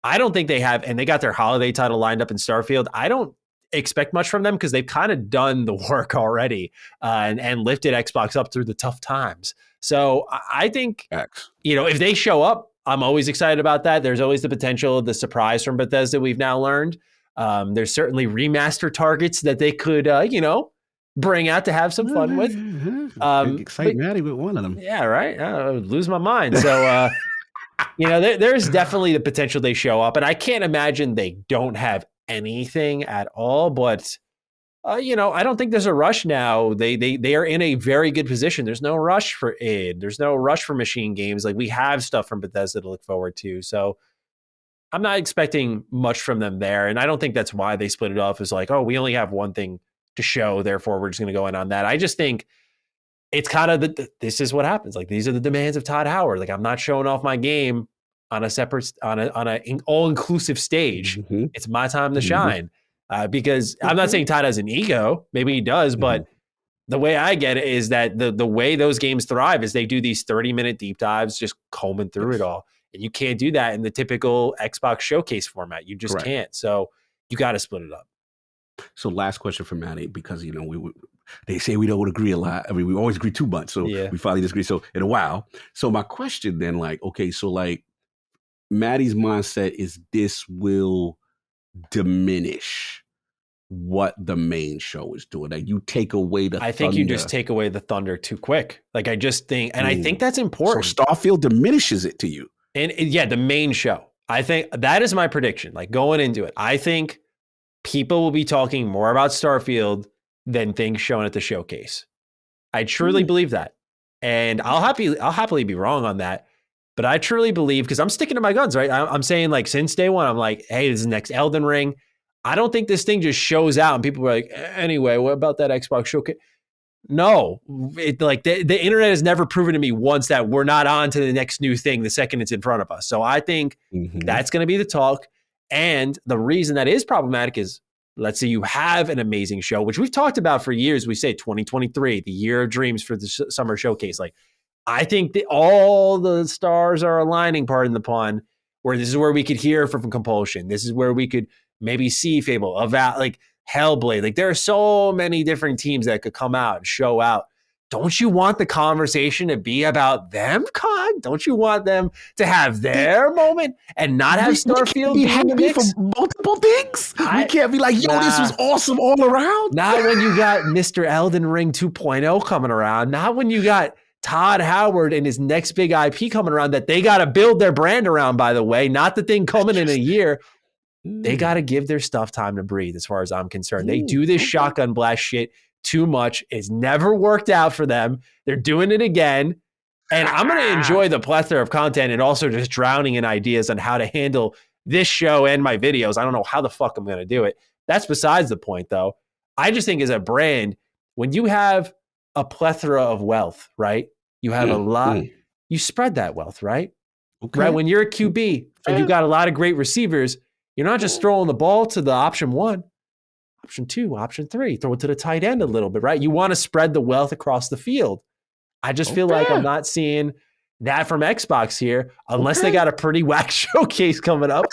I don't think they have, and they got their holiday title lined up in Starfield. I don't expect much from them, because they've kind of done the work already and lifted Xbox up through the tough times. So I think, if they show up, I'm always excited about that. There's always the potential of the surprise from Bethesda we've now learned. There's certainly remaster targets that they could, bring out to have some fun with. Excite Matty with one of them. Yeah, right. I would lose my mind. So, there's definitely the potential they show up, and I can't imagine they don't have anything at all. But, I don't think there's a rush now. They are in a very good position. There's no rush for id. There's no rush for Machine Games. Like, we have stuff from Bethesda to look forward to. So I'm not expecting much from them there. And I don't think that's why they split it off as like, oh, we only have one thing to show, therefore we're just going to go in on that. I just think it's kind of this is what happens. Like, these are the demands of Todd Howard. Like, I'm not showing off my game on a separate, on an all-inclusive stage. Mm-hmm. It's my time to shine. Because I'm not saying Todd has an ego. Maybe he does, but the way I get it is that the way those games thrive is they do these 30-minute deep dives, just combing through it all. And you can't do that in the typical Xbox showcase format. You just can't. So you got to split it up. So last question for Matty, because, they say we don't agree a lot. I mean, we always agree too much. So we finally disagree. So in a while. So my question then, Matty's mindset is this will diminish what the main show is doing. Like, you take away the I think you just take away the thunder too quick. Like, I just think, and I think that's important. So Starfield diminishes it to you. And the main show. I think that is my prediction. Like, going into it, I think people will be talking more about Starfield than things shown at the showcase. I truly believe that. And I'll happily be wrong on that. But I truly believe, because I'm sticking to my guns, right? I'm saying, like, since day one, I'm like, hey, this is the next Elden Ring. I don't think this thing just shows out and people are like, anyway, what about that Xbox showcase? No, the internet has never proven to me once that we're not on to the next new thing the second it's in front of us. So I think that's going to be the talk. And the reason that is problematic is, let's say you have an amazing show, which we've talked about for years. We say 2023, the year of dreams for the summer showcase. Like, I think that all the stars are aligning, pardon the pun, where this is where we could hear from Compulsion. This is where we could maybe see Fable, like Hellblade. Like, there are so many different teams that could come out and show out. Don't you want the conversation to be about them, Con? Don't you want them to have their moment and not have Starfield be in the mix? For multiple things? We can't be like, yo, this was awesome all around. Not when you got Mr. Elden Ring 2.0 coming around. Not when you got Todd Howard and his next big IP coming around that they got to build their brand around, by the way. Not the thing coming in a year. They got to give their stuff time to breathe, as far as I'm concerned. They do this shotgun blast shit too much. It's never worked out for them. They're doing it again. And I'm going to enjoy the plethora of content and also just drowning in ideas on how to handle this show and my videos. I don't know how the fuck I'm going to do it. That's besides the point, though. I just think as a brand, when you have a plethora of wealth, right? You have a lot, you spread that wealth, right? Okay. Right? When you're a QB and you got a lot of great receivers, you're not just throwing the ball to the option 1, option 2, option 3, throw it to the tight end a little bit, right? You want to spread the wealth across the field. I just feel like I'm not seeing that from Xbox here, unless they got a pretty whack showcase coming up.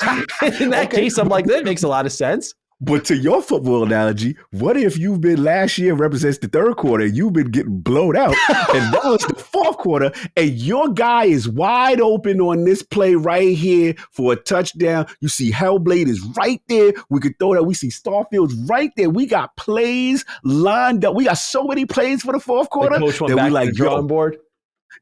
In that case, I'm like, that makes a lot of sense. But to your football analogy, what if you've been last year represents the third quarter, you've been getting blown out, and now it's the fourth quarter, and your guy is wide open on this play right here for a touchdown. You see Hellblade is right there. We could throw that. We see Starfield's right there. We got plays lined up. We got so many plays for the fourth quarter. The coach went back to the drawing board.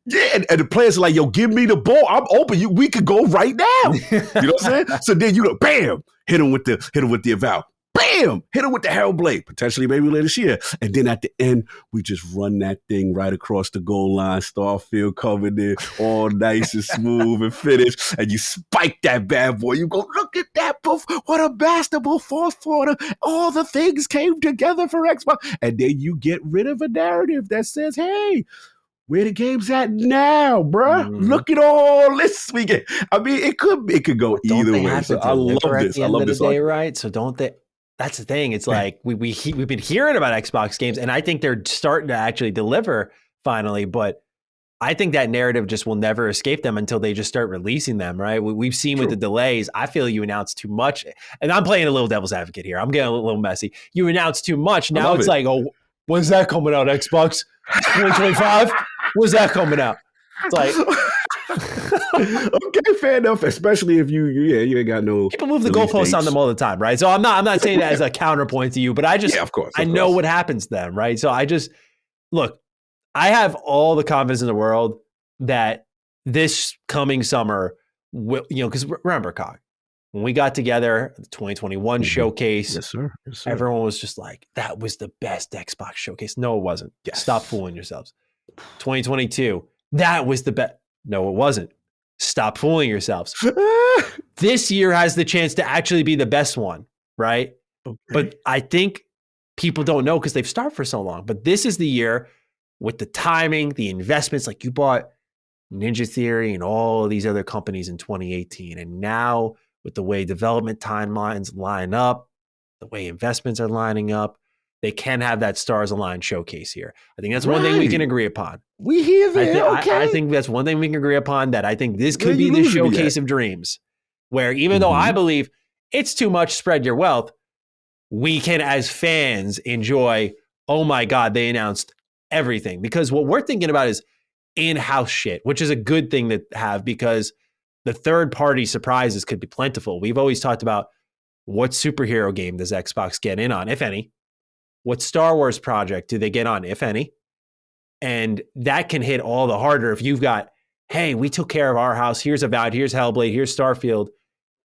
Yeah, and the players are like, yo, give me the ball. I'm open. We could go right now. You know what I'm saying? So then bam, hit him with the eval. Bam, hit him with the Hellblade. Potentially maybe later this year. And then at the end, we just run that thing right across the goal line. Starfield coming in all nice and smooth and finished. And you spike that bad boy. You go, look at that. What a basketball fourth quarter. All the things came together for Xbox. And then you get rid of a narrative that says, hey, where the game's at now, bruh? Look at all this weekend. I mean, it could go either way. So I love this. I love this. Day, right? So don't they? That's the thing. It's like we've been hearing about Xbox games, and I think they're starting to actually deliver finally. But I think that narrative just will never escape them until they just start releasing them, right? We've seen with the delays. I feel you announce too much, and I'm playing a little devil's advocate here. I'm getting a little messy. You announce too much. Now it's like, oh, when's that coming out? Xbox 2025. When's that coming out? It's like, okay, fair enough. Especially if you ain't got no. People move the goalposts on them all the time, right? So I'm not saying that as a counterpoint to you, but I just, of course, I know what happens to them, right? So I just look. I have all the confidence in the world that this coming summer, will, because remember, Cog, when we got together, the 2021 showcase, yes, sir. Everyone was just like, that was the best Xbox showcase. No, it wasn't. Stop fooling yourselves. 2022, that was the best. No, it wasn't. Stop fooling yourselves. This year has the chance to actually be the best one, right? Okay. But I think people don't know because they've started for so long. But this is the year with the timing, the investments, like you bought Ninja Theory and all of these other companies in 2018. And now with the way development timelines line up, the way investments are lining up, they can have that stars aligned showcase here. I think that's one thing we can agree upon. We hear that. I think that's one thing we can agree upon, that I think this could be the showcase of dreams, where even though I believe it's too much spread your wealth, we can, as fans, enjoy, oh my God, they announced everything. Because what we're thinking about is in-house shit, which is a good thing to have because the third-party surprises could be plentiful. We've always talked about what superhero game does Xbox get in on, if any? What Star Wars project do they get on, if any? And that can hit all the harder if you've got, hey, we took care of our house. Here's Avowed, here's Hellblade, here's Starfield.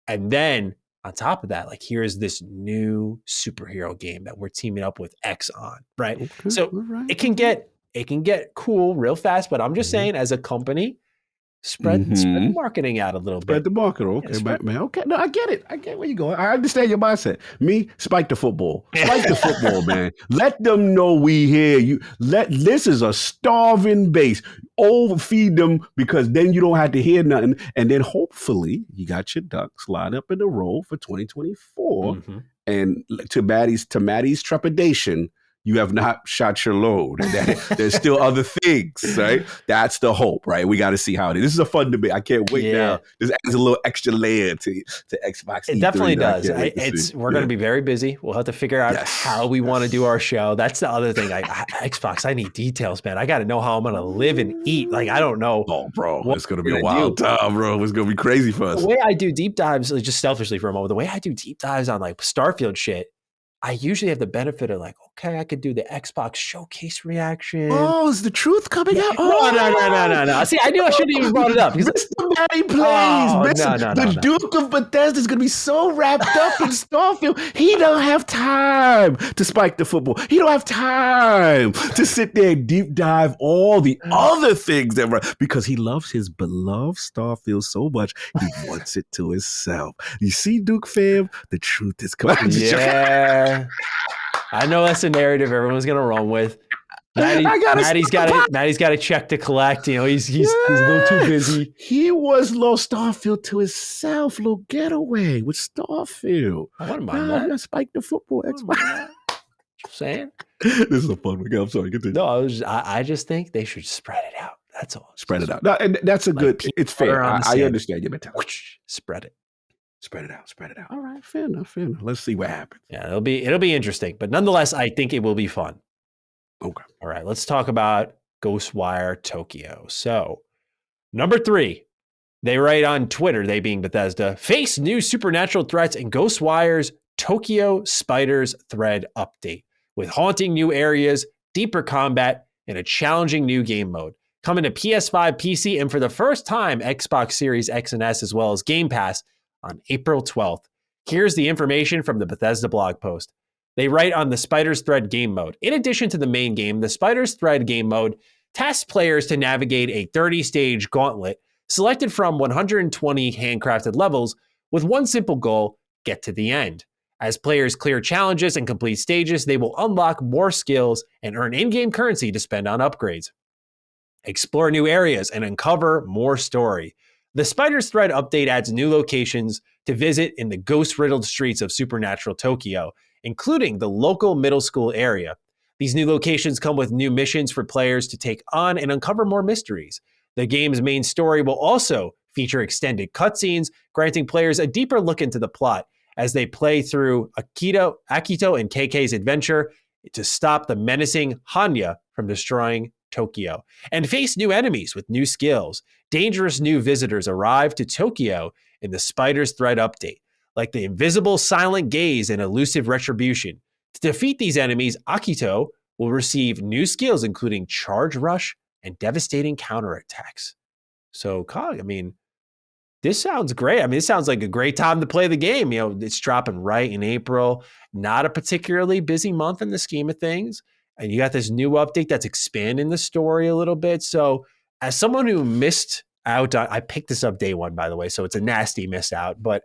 And then on top of that, like, here's this new superhero game that we're teaming up with X on, right? Okay, so it can get cool real fast, but I'm just saying, as a company, spread the marketing out a little bit. Spread the marketing. Okay, man. Okay. No, I get it. I get where you're going. I understand your mindset. Me, spike the football. Spike the football, man. Let them know we hear. This is a starving base. Overfeed them, because then you don't have to hear nothing. And then hopefully you got your ducks lined up in a row for 2024. Mm-hmm. And to Matty's trepidation, you have not shot your load. There's still other things, right? That's the hope, right? We got to see how it is. This is a fun debate. I can't wait now. This adds a little extra layer to Xbox. It definitely does. We're going to be very busy. We'll have to figure out how we want to do our show. That's the other thing. Xbox, I need details, man. I got to know how I'm going to live and eat. Like, I don't know. Oh, bro, it's going to be a wild time, bro. It's going to be crazy for us. The way I do deep dives, just selfishly for a moment, the way I do deep dives on like Starfield shit, I usually have the benefit of like, okay, I could do the Xbox showcase reaction. Oh, is the truth coming out? No. See, I knew I shouldn't even brought it up. Mr. Matty plays. The Duke of Bethesda is going to be so wrapped up in Starfield. He don't have time to spike the football. He don't have time to sit there and deep dive all the other things because he loves his beloved Starfield so much. He wants it to himself. You see, Duke fam, the truth is coming out. Yeah. I know that's a narrative everyone's gonna run with. Matty's got a check to collect. You know, he's a little too busy. He was little Starfield to himself, little getaway with Starfield. I wouldn't mind that. Spike the football. Just saying. This is a fun one. I'm sorry. Continue. No, I just think they should spread it out. That's all. Spread it out. No, and that's a good. It's fair. I understand your mentality. Spread it. Spread it out. All right, fair enough. Let's see what happens. Yeah, it'll be interesting, but nonetheless, I think it will be fun. Okay. All right, let's talk about Ghostwire Tokyo. So, number 3, they write on Twitter, they being Bethesda, face new supernatural threats in Ghostwire's Tokyo Spiders thread update with haunting new areas, deeper combat, and a challenging new game mode. Coming to PS5, PC, and for the first time, Xbox Series X and S, as well as Game Pass, on April 12th. Here's the information from the Bethesda blog post. They write on the Spiders Thread game mode. In addition to the main game, the Spiders Thread game mode tasks players to navigate a 30-stage gauntlet selected from 120 handcrafted levels with one simple goal: get to the end. As players clear challenges and complete stages, they will unlock more skills and earn in-game currency to spend on upgrades. Explore new areas and uncover more story. The Spiders Thread update adds new locations to visit in the ghost-riddled streets of supernatural Tokyo, including the local middle school area. These new locations come with new missions for players to take on and uncover more mysteries. The game's main story will also feature extended cutscenes, granting players a deeper look into the plot as they play through Akito and KK's adventure to stop the menacing Hanya from destroying Tokyo, and face new enemies with new skills. Dangerous new visitors arrive to Tokyo in the Spiders Thread update, like the invisible silent gaze and elusive retribution. To defeat these enemies, Akito will receive new skills, including charge rush and devastating counterattacks. So, Cog, I mean, this sounds great. I mean, it sounds like a great time to play the game. You know, it's dropping right in April, not a particularly busy month in the scheme of things. And you got this new update that's expanding the story a little bit. So as someone who missed out. I picked this up day one, by the way, so it's a nasty miss out. But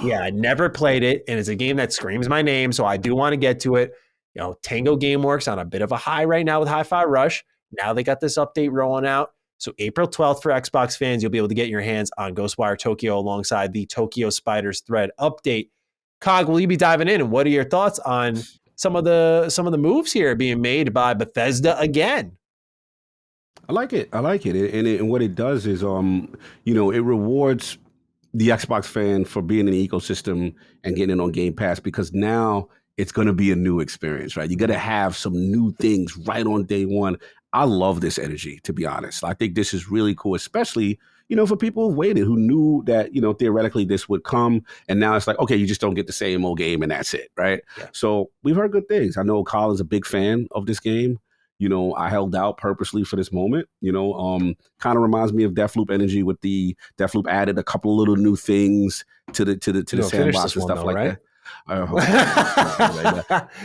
yeah, I never played it, and it's a game that screams my name, so I do want to get to it. You know, Tango Gameworks on a bit of a high right now with Hi-Fi Rush. Now they got this update rolling out. So April 12th for Xbox fans, you'll be able to get your hands on Ghostwire Tokyo alongside the Tokyo Spiders thread update. Cog, will you be diving in? And what are your thoughts on some of the moves here being made by Bethesda again? I like it. And what it does is, it rewards the Xbox fan for being in the ecosystem and getting it on Game Pass, because now it's going to be a new experience, right? You got to have some new things right on day one. I love this energy, to be honest. I think this is really cool, especially, for people who waited, who knew that, theoretically this would come. And now it's like, okay, you just don't get the same old game and that's it, right? Yeah. So we've heard good things. I know Colin's a big fan of this game. I held out purposely for this moment, kind of reminds me of Deathloop energy, with the Deathloop added a couple of little new things to the sandbox and stuff like that.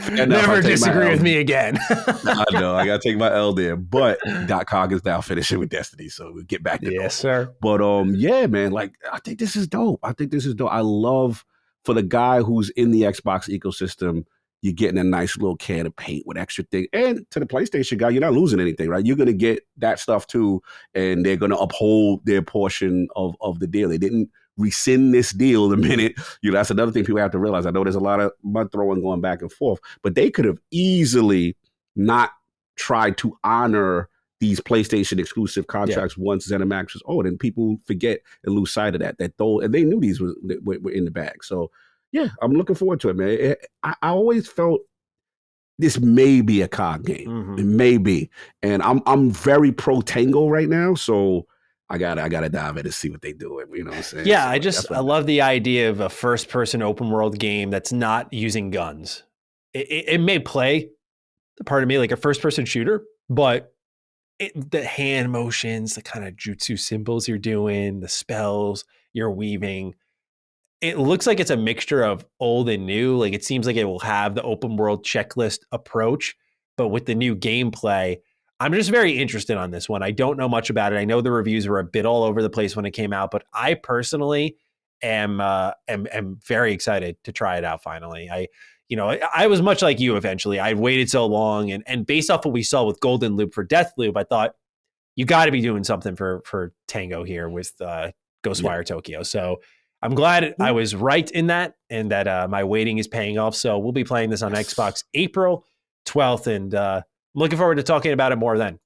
Never disagree with me again. I know, I gotta take my L there, but .cog is now finishing with Destiny, so we'll get back to yes, sir. But yeah, man, like I think this is dope. I love, for the guy who's in the Xbox ecosystem, you're getting a nice little can of paint with extra thing. And to the PlayStation guy, you're not losing anything, right? You're gonna get that stuff too, and they're gonna uphold their portion of the deal. They didn't rescind this deal the minute, that's another thing people have to realize. I know there's a lot of mud throwing going back and forth, but they could have easily not tried to honor these PlayStation exclusive contracts once ZeniMax was old, and people forget and lose sight of that. And they knew these were in the bag. So yeah, I'm looking forward to it, man. I always felt this may be a COD game. Mm-hmm. It may be, and I'm very pro Tango right now, so I gotta dive in and see what they do. You know what I'm saying? Yeah, so I love the idea of a first-person open-world game that's not using guns. It may play, pardon me, like a first-person shooter, but the hand motions, the kind of jutsu symbols you're doing, the spells you're weaving, it looks like it's a mixture of old and new. Like, it seems like it will have the open-world checklist approach, but with the new gameplay. I'm just very interested on this one. I don't know much about it. I know the reviews were a bit all over the place when it came out, but I personally am very excited to try it out finally. I was much like you eventually. I waited so long, and based off what we saw with Golden Loop for Deathloop, I thought you got to be doing something for Tango here with Ghostwire Tokyo. So I'm glad I was right in that, and that my waiting is paying off. So we'll be playing this on Xbox April 12th, and I'm looking forward to talking about it more then.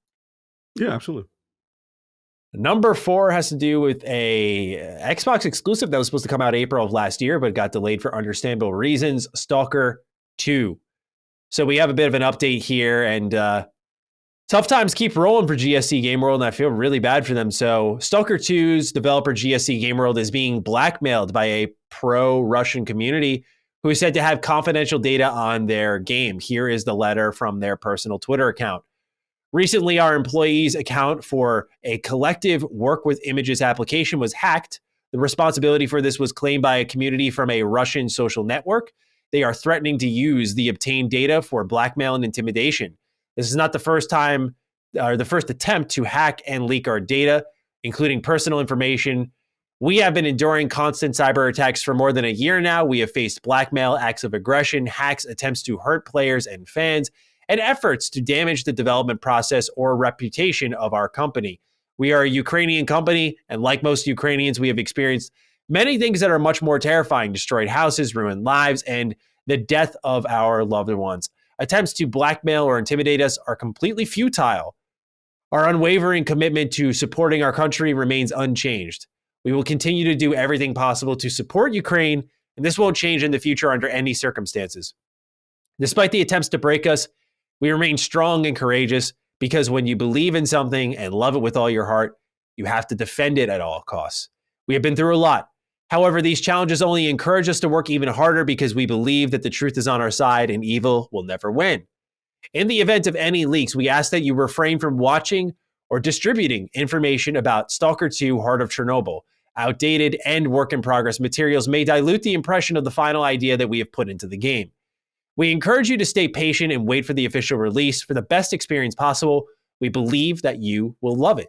Yeah, absolutely. Number 4 has to do with a Xbox exclusive that was supposed to come out April of last year, but got delayed for understandable reasons. S.T.A.L.K.E.R 2. So we have a bit of an update here, and tough times keep rolling for GSC Game World, and I feel really bad for them. So S.T.A.L.K.E.R 2's developer GSC Game World is being blackmailed by a pro-Russian community who is said to have confidential data on their game. Here is the letter from their personal Twitter account. Recently, our employees' account for a collective work with images application was hacked. The responsibility for this was claimed by a community from a Russian social network. They are threatening to use the obtained data for blackmail and intimidation. This is not the first time or the first attempt to hack and leak our data, including personal information. We have been enduring constant cyber attacks for more than a year now. We have faced blackmail, acts of aggression, hacks, attempts to hurt players and fans, and efforts to damage the development process or reputation of our company. We are a Ukrainian company, and like most Ukrainians, we have experienced many things that are much more terrifying: destroyed houses, ruined lives, and the death of our loved ones. Attempts to blackmail or intimidate us are completely futile. Our unwavering commitment to supporting our country remains unchanged. We will continue to do everything possible to support Ukraine, and this won't change in the future under any circumstances. Despite the attempts to break us, we remain strong and courageous, because when you believe in something and love it with all your heart, you have to defend it at all costs. We have been through a lot. However, these challenges only encourage us to work even harder, because we believe that the truth is on our side and evil will never win. In the event of any leaks, we ask that you refrain from watching or distributing information about S.T.A.L.K.E.R 2 Heart of Chernobyl. Outdated and work-in-progress materials may dilute the impression of the final idea that we have put into the game. We encourage you to stay patient and wait for the official release for the best experience possible. We believe that you will love it.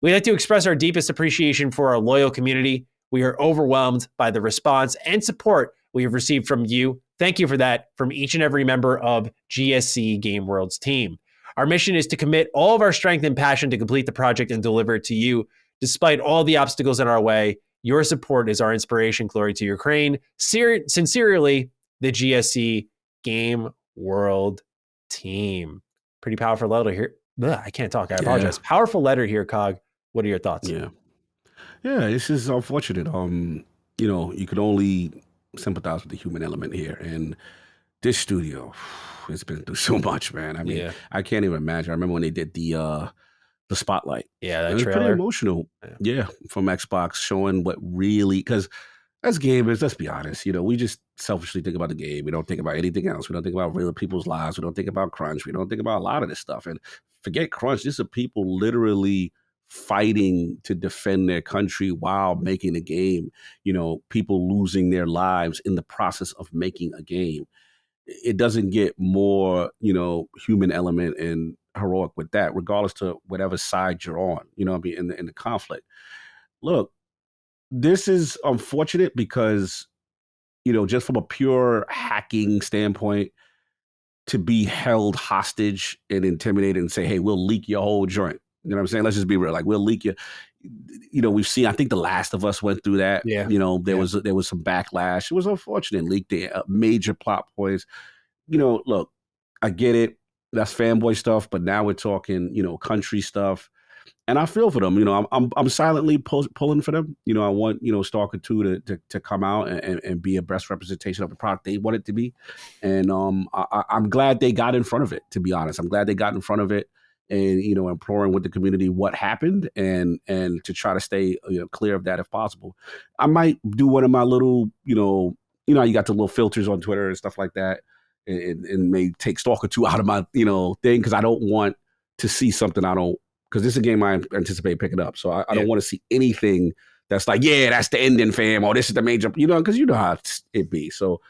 We'd like to express our deepest appreciation for our loyal community. We are overwhelmed by the response and support we have received from you. Thank you for that from each and every member of GSC Game World's team. Our mission is to commit all of our strength and passion to complete the project and deliver it to you. Despite all the obstacles in our way, your support is our inspiration. Glory to Ukraine. Sincerely, the GSC Game World team. Pretty powerful letter here. Ugh, I can't talk. I apologize. Powerful letter here, Cog. What are your thoughts? Yeah, this is unfortunate. You could only sympathize with the human element here, and this studio, it's been through so much, man. I mean, I can't even imagine. I remember when they did the Spotlight. Yeah, that it was trailer. Pretty emotional. Yeah, from Xbox, showing what really, because as gamers, let's be honest, we just selfishly think about the game. We don't think about anything else. We don't think about real people's lives. We don't think about crunch. We don't think about a lot of this stuff. And forget crunch. These are people literally fighting to defend their country while making a game. People losing their lives in the process of making a game. It doesn't get more, human element and heroic with that, regardless to whatever side you're on, in the conflict. Look, this is unfortunate because, just from a pure hacking standpoint, to be held hostage and intimidated and say, hey, we'll leak your whole joint. You know what I'm saying? Let's just be real. Like, we'll leak you. We've seen, I think The Last of Us went through that. Yeah. There was some backlash. It was unfortunate. Leaked the major plot points. Look, I get it. That's fanboy stuff, but now we're talking, country stuff. And I feel for them. I'm silently pulling for them. I want, Stalker 2 to come out and be a best representation of the product they want it to be. And I'm glad they got in front of it, to be honest. I'm glad they got in front of it and, imploring with the community what happened and to try to stay clear of that if possible. I might do one of my little, you got the little filters on Twitter and stuff like that and may take Stalker 2 out of my, thing because I don't want to see something because this is a game I anticipate picking up. So I don't want to see anything that's like, that's the ending, fam, or this is the major, because how it be. So,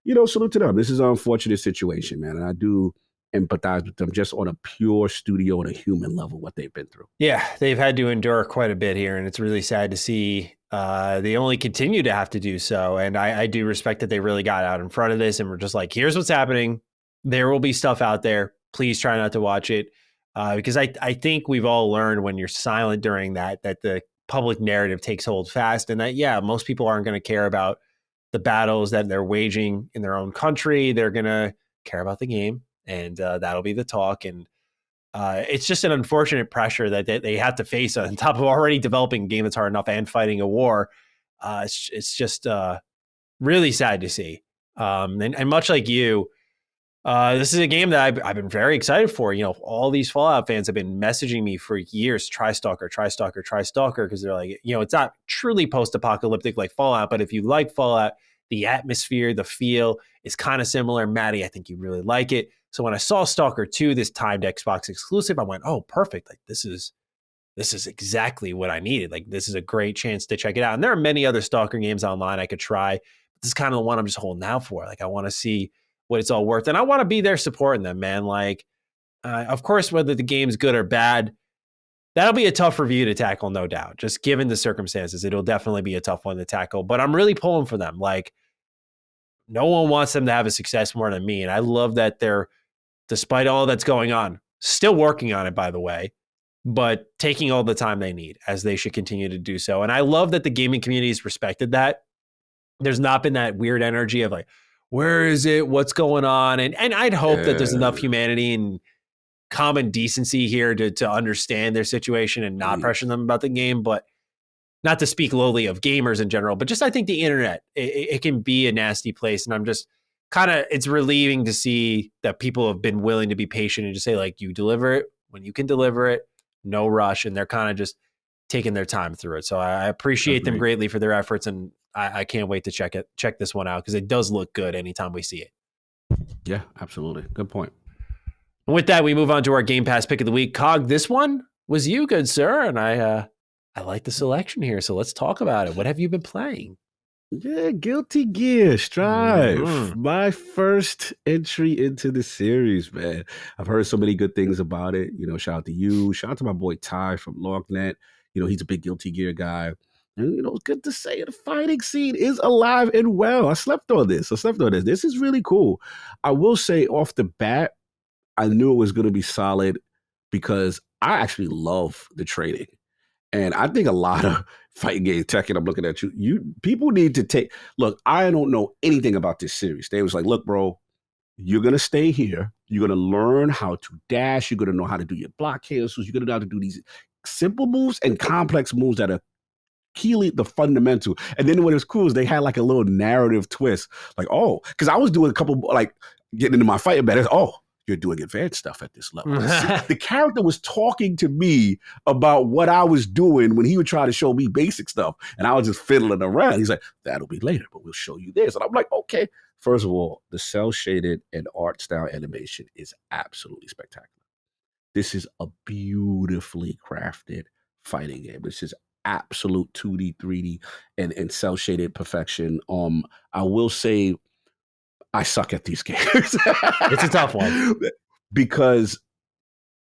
salute to them. This is an unfortunate situation, man. And I do empathize with them just on a pure studio and a human level, what they've been through. Yeah, they've had to endure quite a bit here, and it's really sad to see they only continue to have to do so. And I do respect that they really got out in front of this and were just like, here's what's happening. There will be stuff out there. Please try not to watch it. Because I think we've all learned when you're silent during that the public narrative takes hold fast, and that, most people aren't going to care about the battles that they're waging in their own country. They're going to care about the game, and that'll be the talk. And it's just an unfortunate pressure that they have to face on top of already developing a game that's hard enough and fighting a war. It's just really sad to see. And much like you, this is a game that I've been very excited for. All these Fallout fans have been messaging me for years, try Stalker, because they're like, it's not truly post-apocalyptic like Fallout, but if you like Fallout, the atmosphere, the feel is kind of similar. Matty, I think you really like it. So when I saw Stalker 2, this timed Xbox exclusive, I went, oh, perfect. Like this is exactly what I needed. Like this is a great chance to check it out. And there are many other Stalker games online I could try. But this is kind of the one I'm just holding out for. Like I want to see what it's all worth. And I want to be there supporting them, man. Like, of course, whether the game's good or bad, that'll be a tough review to tackle, no doubt. Just given the circumstances, it'll definitely be a tough one to tackle. But I'm really pulling for them. Like, no one wants them to have a success more than me. And I love that they're, despite all that's going on, still working on it, by the way, but taking all the time they need, as they should continue to do so. And I love that the gaming community has respected that. There's not been that weird energy of like, where is it? What's going on? And I'd hope that there's enough humanity and common decency here to understand their situation and not pressure them about the game. But not to speak lowly of gamers in general, but just I think the internet, it can be a nasty place. And I'm just it's relieving to see that people have been willing to be patient and just say, like, you deliver it when you can deliver it, no rush. And they're kind of just taking their time through it. So I appreciate them greatly for their efforts. And I can't wait to check this one out because it does look good anytime we see it. Yeah, absolutely. Good point. And with that, we move on to our Game Pass pick of the week. Cog, this one was you, good sir. And I like the selection here. So let's talk about it. What have you been playing? Yeah, Guilty Gear Strive. Mm-hmm. My first entry into the series, man. I've heard so many good things about it. Shout out to you. Shout out to my boy Ty from LogNet. he's a big Guilty Gear guy. And, it's good to say the fighting scene is alive and well. I slept on this. This is really cool. I will say off the bat, I knew it was going to be solid because I actually love the training. And I think a lot of fighting game Tekken, I'm looking at you. People need to look, I don't know anything about this series. They was like, look, bro, you're going to stay here. You're going to learn how to dash. You're going to know how to do your block cancels. You're going to know how to do these simple moves and complex moves that are keyly the fundamental. And then what was cool is they had like a little narrative twist. Like, oh, because I was doing a couple, like getting into my fighting battles. Oh, you're doing advanced stuff at this level. The character was talking to me about what I was doing when he would try to show me basic stuff. And I was just fiddling around. He's like, that'll be later, but we'll show you this. And I'm like, okay. First of all, the cell shaded and art style animation is absolutely spectacular. This is a beautifully crafted fighting game. This is absolute 2D, 3D, and cell shaded perfection. I will say I suck at these games. It's a tough one. Because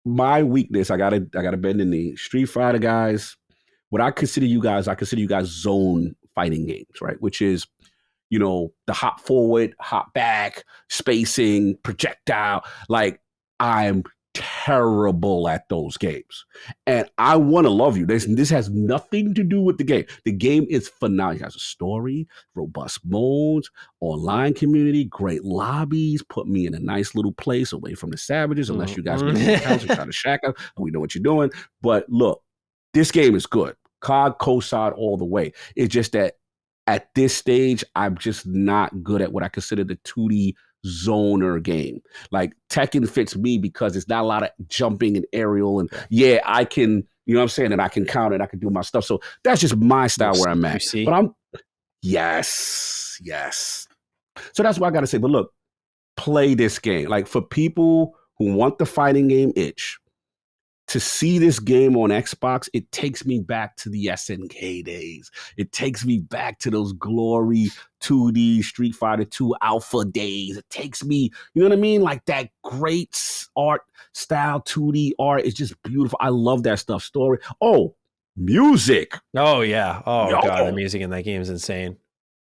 my weakness, I gotta bend the knee. Street Fighter guys, I consider you guys zone fighting games, right? Which is, the hop forward, hop back, spacing, projectile. Like, I'm terrible at those games. And I want to love you. This has nothing to do with the game. The game is phenomenal. It has a story, robust modes, online community, great lobbies, put me in a nice little place away from the savages, unless you guys make accounts and try to shack up. We know what you're doing. But look, this game is good. COD, COSOD all the way. It's just that at this stage, I'm just not good at what I consider the 2D zoner game. Like Tekken fits me because it's not a lot of jumping and aerial, and I can, what I'm saying, and I can count it, I can do my stuff. So that's just my style where I'm at. But yes. So that's what I gotta say. But look, play this game. Like, for people who want the fighting game itch, to see this game on Xbox, it takes me back to the SNK days. It takes me back to those glory 2D Street Fighter 2 alpha days. It takes me, you know what I mean? Like that great art style 2D art is just beautiful. I love that stuff. Story. Oh, music. Oh, yeah. Oh, God, the music in that game is insane.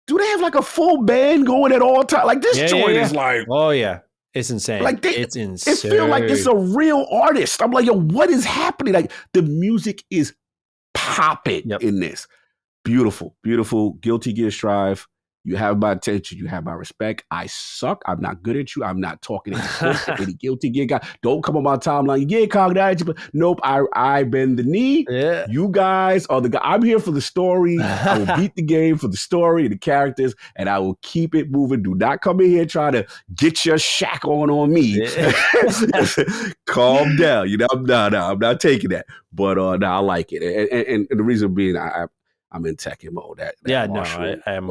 Do they have like a full band going at all times? Like this joint is like... Oh, yeah. It's insane. Like it's insane. It feels like it's a real artist. I'm like, yo, what is happening? Like, the music is popping in this. Beautiful, beautiful. Guilty Gear Strive. You have my attention. You have my respect. I suck. I'm not good at you. I'm not talking to any Guilty Gear guy. Don't come on my timeline. Yeah, cognitive. Nope. I bend the knee. Yeah. You guys are the guy. I'm here for the story. I will beat the game for the story and the characters, and I will keep it moving. Do not come in here trying to get your shack on me. Yeah. Calm down. I'm not taking that. But no, I like it, and the reason being, I'm in Tekken mode. I am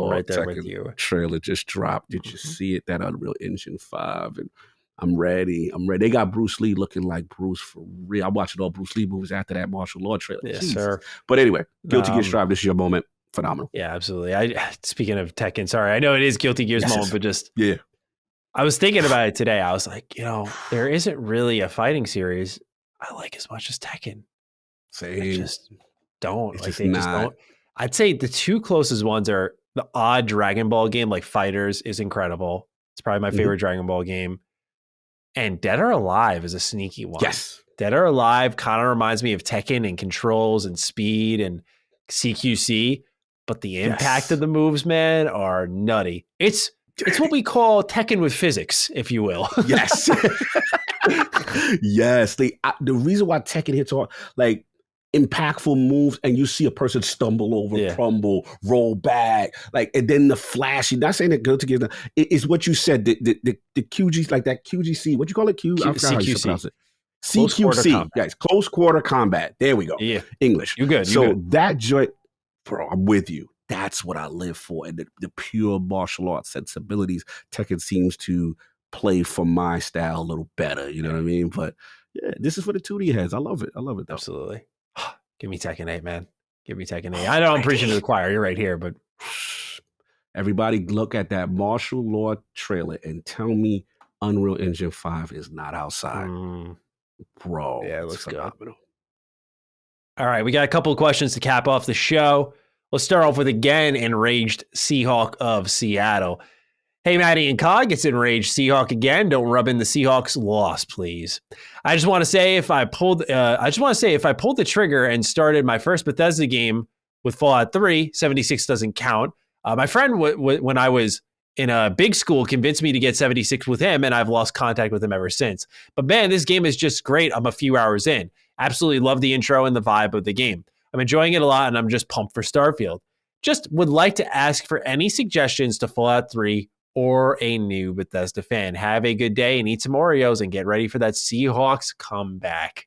right there Tekken with you. Trailer just dropped. Did you see it? That Unreal Engine 5. And I'm ready. They got Bruce Lee looking like Bruce for real. I'm watching all Bruce Lee movies after that martial law trailer. Yes, sir. But anyway, Guilty Gear Strive, this is your moment. Phenomenal. Yeah, absolutely. Speaking of Tekken, sorry, I know it is Guilty Gear's moment, but just... Yeah. I was thinking about it today. I was like, there isn't really a fighting series I like as much as Tekken. Same. I just don't. Just don't. I'd say the two closest ones are the odd Dragon Ball game, like Fighters is incredible. It's probably my favorite Dragon Ball game. And Dead or Alive is a sneaky one. Yes. Dead or Alive kind of reminds me of Tekken and controls and speed and CQC, but the impact of the moves, man, are nutty. It's what we call Tekken with physics, if you will. Yes. Yes. The reason why Tekken hits hard, like, impactful moves, and you see a person stumble over, crumble, roll back, like, and then the flashy. Not saying that Guilty Gear is what you said. The QG, like that QGC. What you call it? I forgot how you pronounce it. CQC. Yes, close quarter combat. There we go. Yeah, English. You good? That joint, bro. I'm with you. That's what I live for, and the pure martial arts sensibilities. Tekken seems to play for my style a little better. You know what I mean? But yeah, this is for the 2D heads. I love it. Though. Absolutely. Give me Tekken 8, man. Give me Tekken 8. I know I'm preaching to the choir. You're right here, but everybody look at that martial law trailer and tell me Unreal Engine 5 is not outside. Bro. Yeah, it looks phenomenal. All right, we got a couple of questions to cap off the show. Let's start off with, again, Enraged Seahawk of Seattle. Hey, Matty and Cog, it's Enraged Seahawk again. Don't rub in the Seahawks loss, please. I just want to say if I pulled the trigger and started my first Bethesda game with Fallout 3, 76 doesn't count. My friend, when I was in a big school, convinced me to get 76 with him, and I've lost contact with him ever since. But man, this game is just great. I'm a few hours in. Absolutely love the intro and the vibe of the game. I'm enjoying it a lot, and I'm just pumped for Starfield. Just would like to ask for any suggestions to Fallout 3 or a new Bethesda fan. Have a good day and eat some Oreos and get ready for that Seahawks comeback.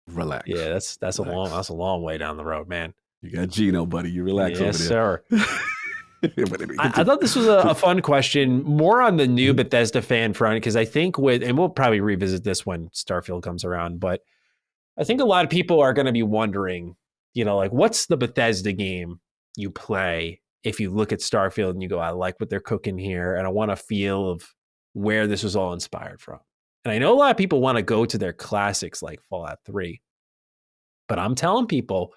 Relax. Yeah, that's a long way down the road, man. You got Gino, buddy. You relax over there. Yes, sir. I thought this was a fun question, more on the new Bethesda fan front, because I think and we'll probably revisit this when Starfield comes around, but I think a lot of people are going to be wondering, like, what's the Bethesda game you play if you look at Starfield and you go, I like what they're cooking here, and I want a feel of where this was all inspired from. And I know a lot of people want to go to their classics like Fallout 3, but I'm telling people,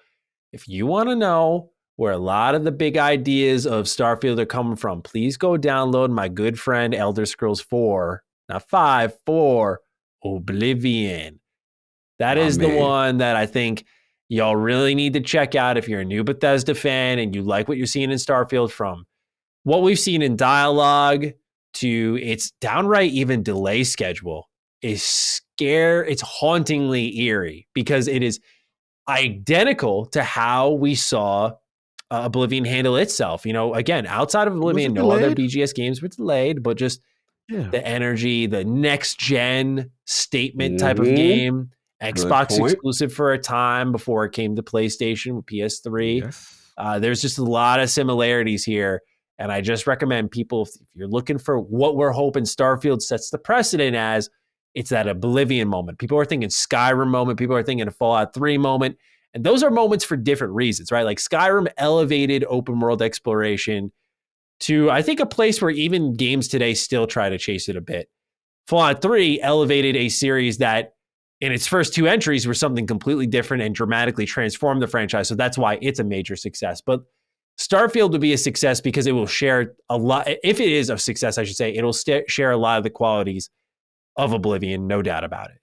if you want to know where a lot of the big ideas of Starfield are coming from, please go download my good friend Elder Scrolls 4, not 5, 4, Oblivion. That is the one that I think y'all really need to check out if you're a new Bethesda fan and you like what you're seeing in Starfield, from what we've seen in dialogue to its downright even delay schedule is it's hauntingly eerie, because it is identical to how we saw Oblivion handle itself. Again, outside of Oblivion, no other BGS games were delayed, but just the energy, the next gen statement type of game. Xbox exclusive for a time before it came to PlayStation with PS3. Yes. There's just a lot of similarities here. And I just recommend people, if you're looking for what we're hoping Starfield sets the precedent as, it's that Oblivion moment. People are thinking Skyrim moment. People are thinking a Fallout 3 moment. And those are moments for different reasons, right? Like Skyrim elevated open world exploration to, I think, a place where even games today still try to chase it a bit. Fallout 3 elevated a series that in its first two entries were something completely different and dramatically transformed the franchise. So that's why it's a major success. But Starfield will be a success because it will share a lot. If it is a success, I should say, it'll share a lot of the qualities of Oblivion, no doubt about it.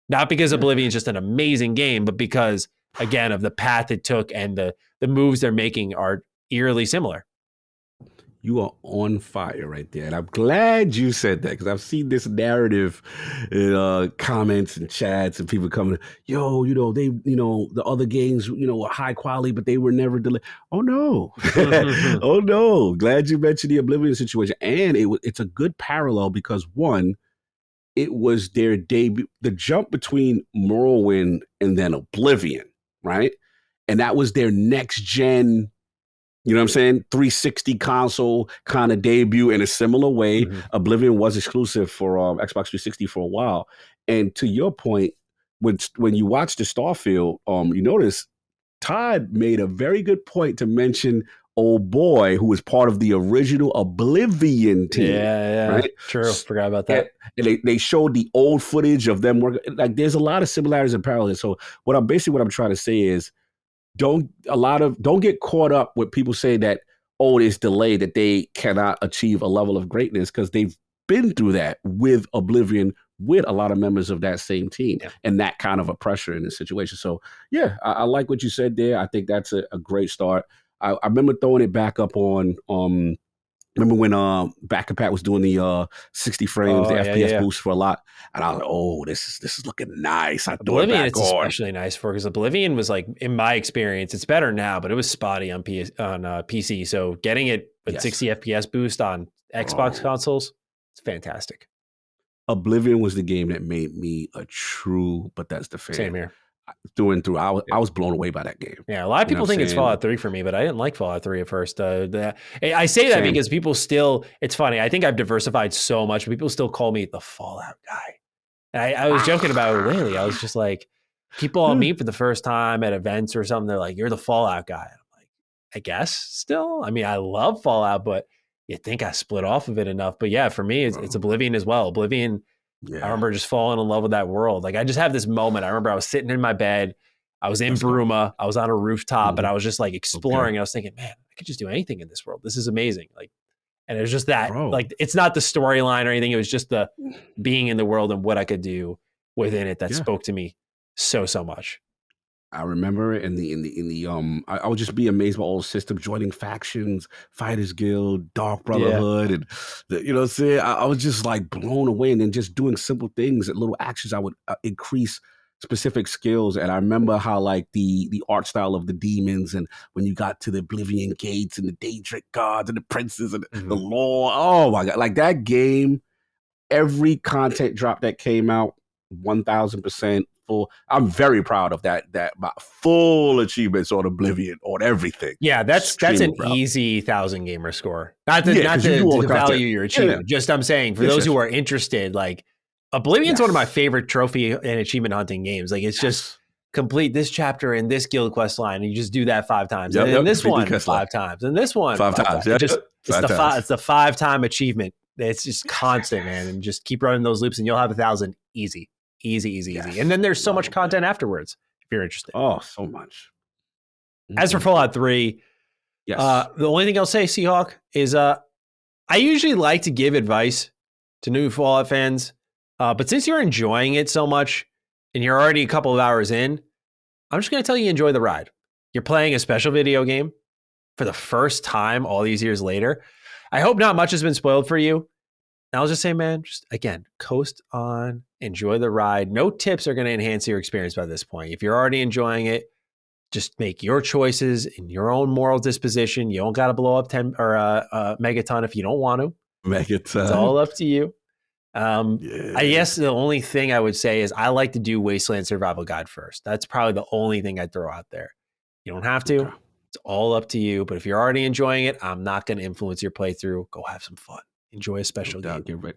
Not because Oblivion is just an amazing game, but because, again, of the path it took and the moves they're making are eerily similar. You are on fire right there. And I'm glad you said that, because I've seen this narrative in comments and chats and people coming, the other games, were high quality, but they were never delayed. Oh, no. Oh, no. Glad you mentioned the Oblivion situation. And it's a good parallel because, one, it was their debut, the jump between Morrowind and then Oblivion, right? And that was their next gen, 360 console kind of debut in a similar way. Mm-hmm. Oblivion was exclusive for Xbox 360 for a while. And to your point, when you watch the Starfield, you notice Todd made a very good point to mention old boy who was part of the original Oblivion team. Yeah, right? True. Forgot about that. And they showed the old footage of them working. Like, there's a lot of similarities and parallels. So what I'm trying to say is, don't get caught up with people saying that, it's delayed, that they cannot achieve a level of greatness, because they've been through that with Oblivion, with a lot of members of that same team, and that kind of a pressure in this situation. So I like what you said there. I think that's a great start. I remember throwing it back up on remember when Back Pat was doing the 60 frames, the FPS boost for a lot, and I was like, this is looking nice. I threw it back it's on. Especially nice for, because Oblivion was, like, in my experience, it's better now, but it was spotty on PC. So getting it with 60 FPS boost on Xbox consoles, it's fantastic. Oblivion was the game that made me a true Bethesda fan. Same here. Through and through. I was blown away by that game. Yeah, a lot of people think it's Fallout 3 for me, but I didn't like Fallout 3 at first. I say that because people still, it's funny, I think I've diversified so much, but people still call me the Fallout guy. And I was joking about it lately. I was just like, people I'll meet for the first time at events or something, they're like, you're the Fallout guy. I'm like, I guess still. I mean, I love Fallout, but you think I split off of it enough. But yeah, for me, it's Oblivion as well. Oblivion, I remember just falling in love with that world. Like, I just have this moment. I remember I was sitting in my bed. I was in Bruma. I was on a rooftop, and I was just like exploring. I was thinking, man, I could just do anything in this world. This is amazing. Like, and it was just that, like, it's not the storyline or anything. It was just the being in the world and what I could do within it that spoke to me so much. I remember it I would just be amazed by all the systems, joining factions, Fighters Guild, Dark Brotherhood, and you know what I'm saying? I was just like blown away, and then just doing simple things and little actions I would increase specific skills. And I remember how like the art style of the demons, and when you got to the Oblivion Gates and the Daedric gods and the princes and the law, oh my God, like that game, every content drop that came out, 1000% full. I'm very proud of that full achievements on Oblivion, on everything. Yeah, that's an easy 1,000 gamer score. Not to value your achievement. Just I'm saying, for those who are interested, like, Oblivion's one of my favorite trophy and achievement hunting games. Like, it's just complete this chapter in this guild quest line, and you just do that 5 times. And then this one 5 times. And this one 5 times. Yeah. It's the 5-time achievement. It's just constant, man. And just keep running those loops, and you'll have 1,000 easy. Easy. And then there's so much content afterwards, if you're interested. Oh, so much. As for Fallout 3, the only thing I'll say, Seahawk, is I usually like to give advice to new Fallout fans. But since you're enjoying it so much and you're already a couple of hours in, I'm just going to tell you, enjoy the ride. You're playing a special video game for the first time all these years later. I hope not much has been spoiled for you. And I'll just say, man, just again, coast on, enjoy the ride. No tips are going to enhance your experience by this point. If you're already enjoying it, just make your choices in your own moral disposition. You don't got to blow up 10 or a megaton if you don't want to. Megaton. It's all up to you. I guess the only thing I would say is I like to do Wasteland Survival Guide first. That's probably the only thing I'd throw out there. You don't have to. It's all up to you. But if you're already enjoying it, I'm not going to influence your playthrough. Go have some fun. Enjoy a special game.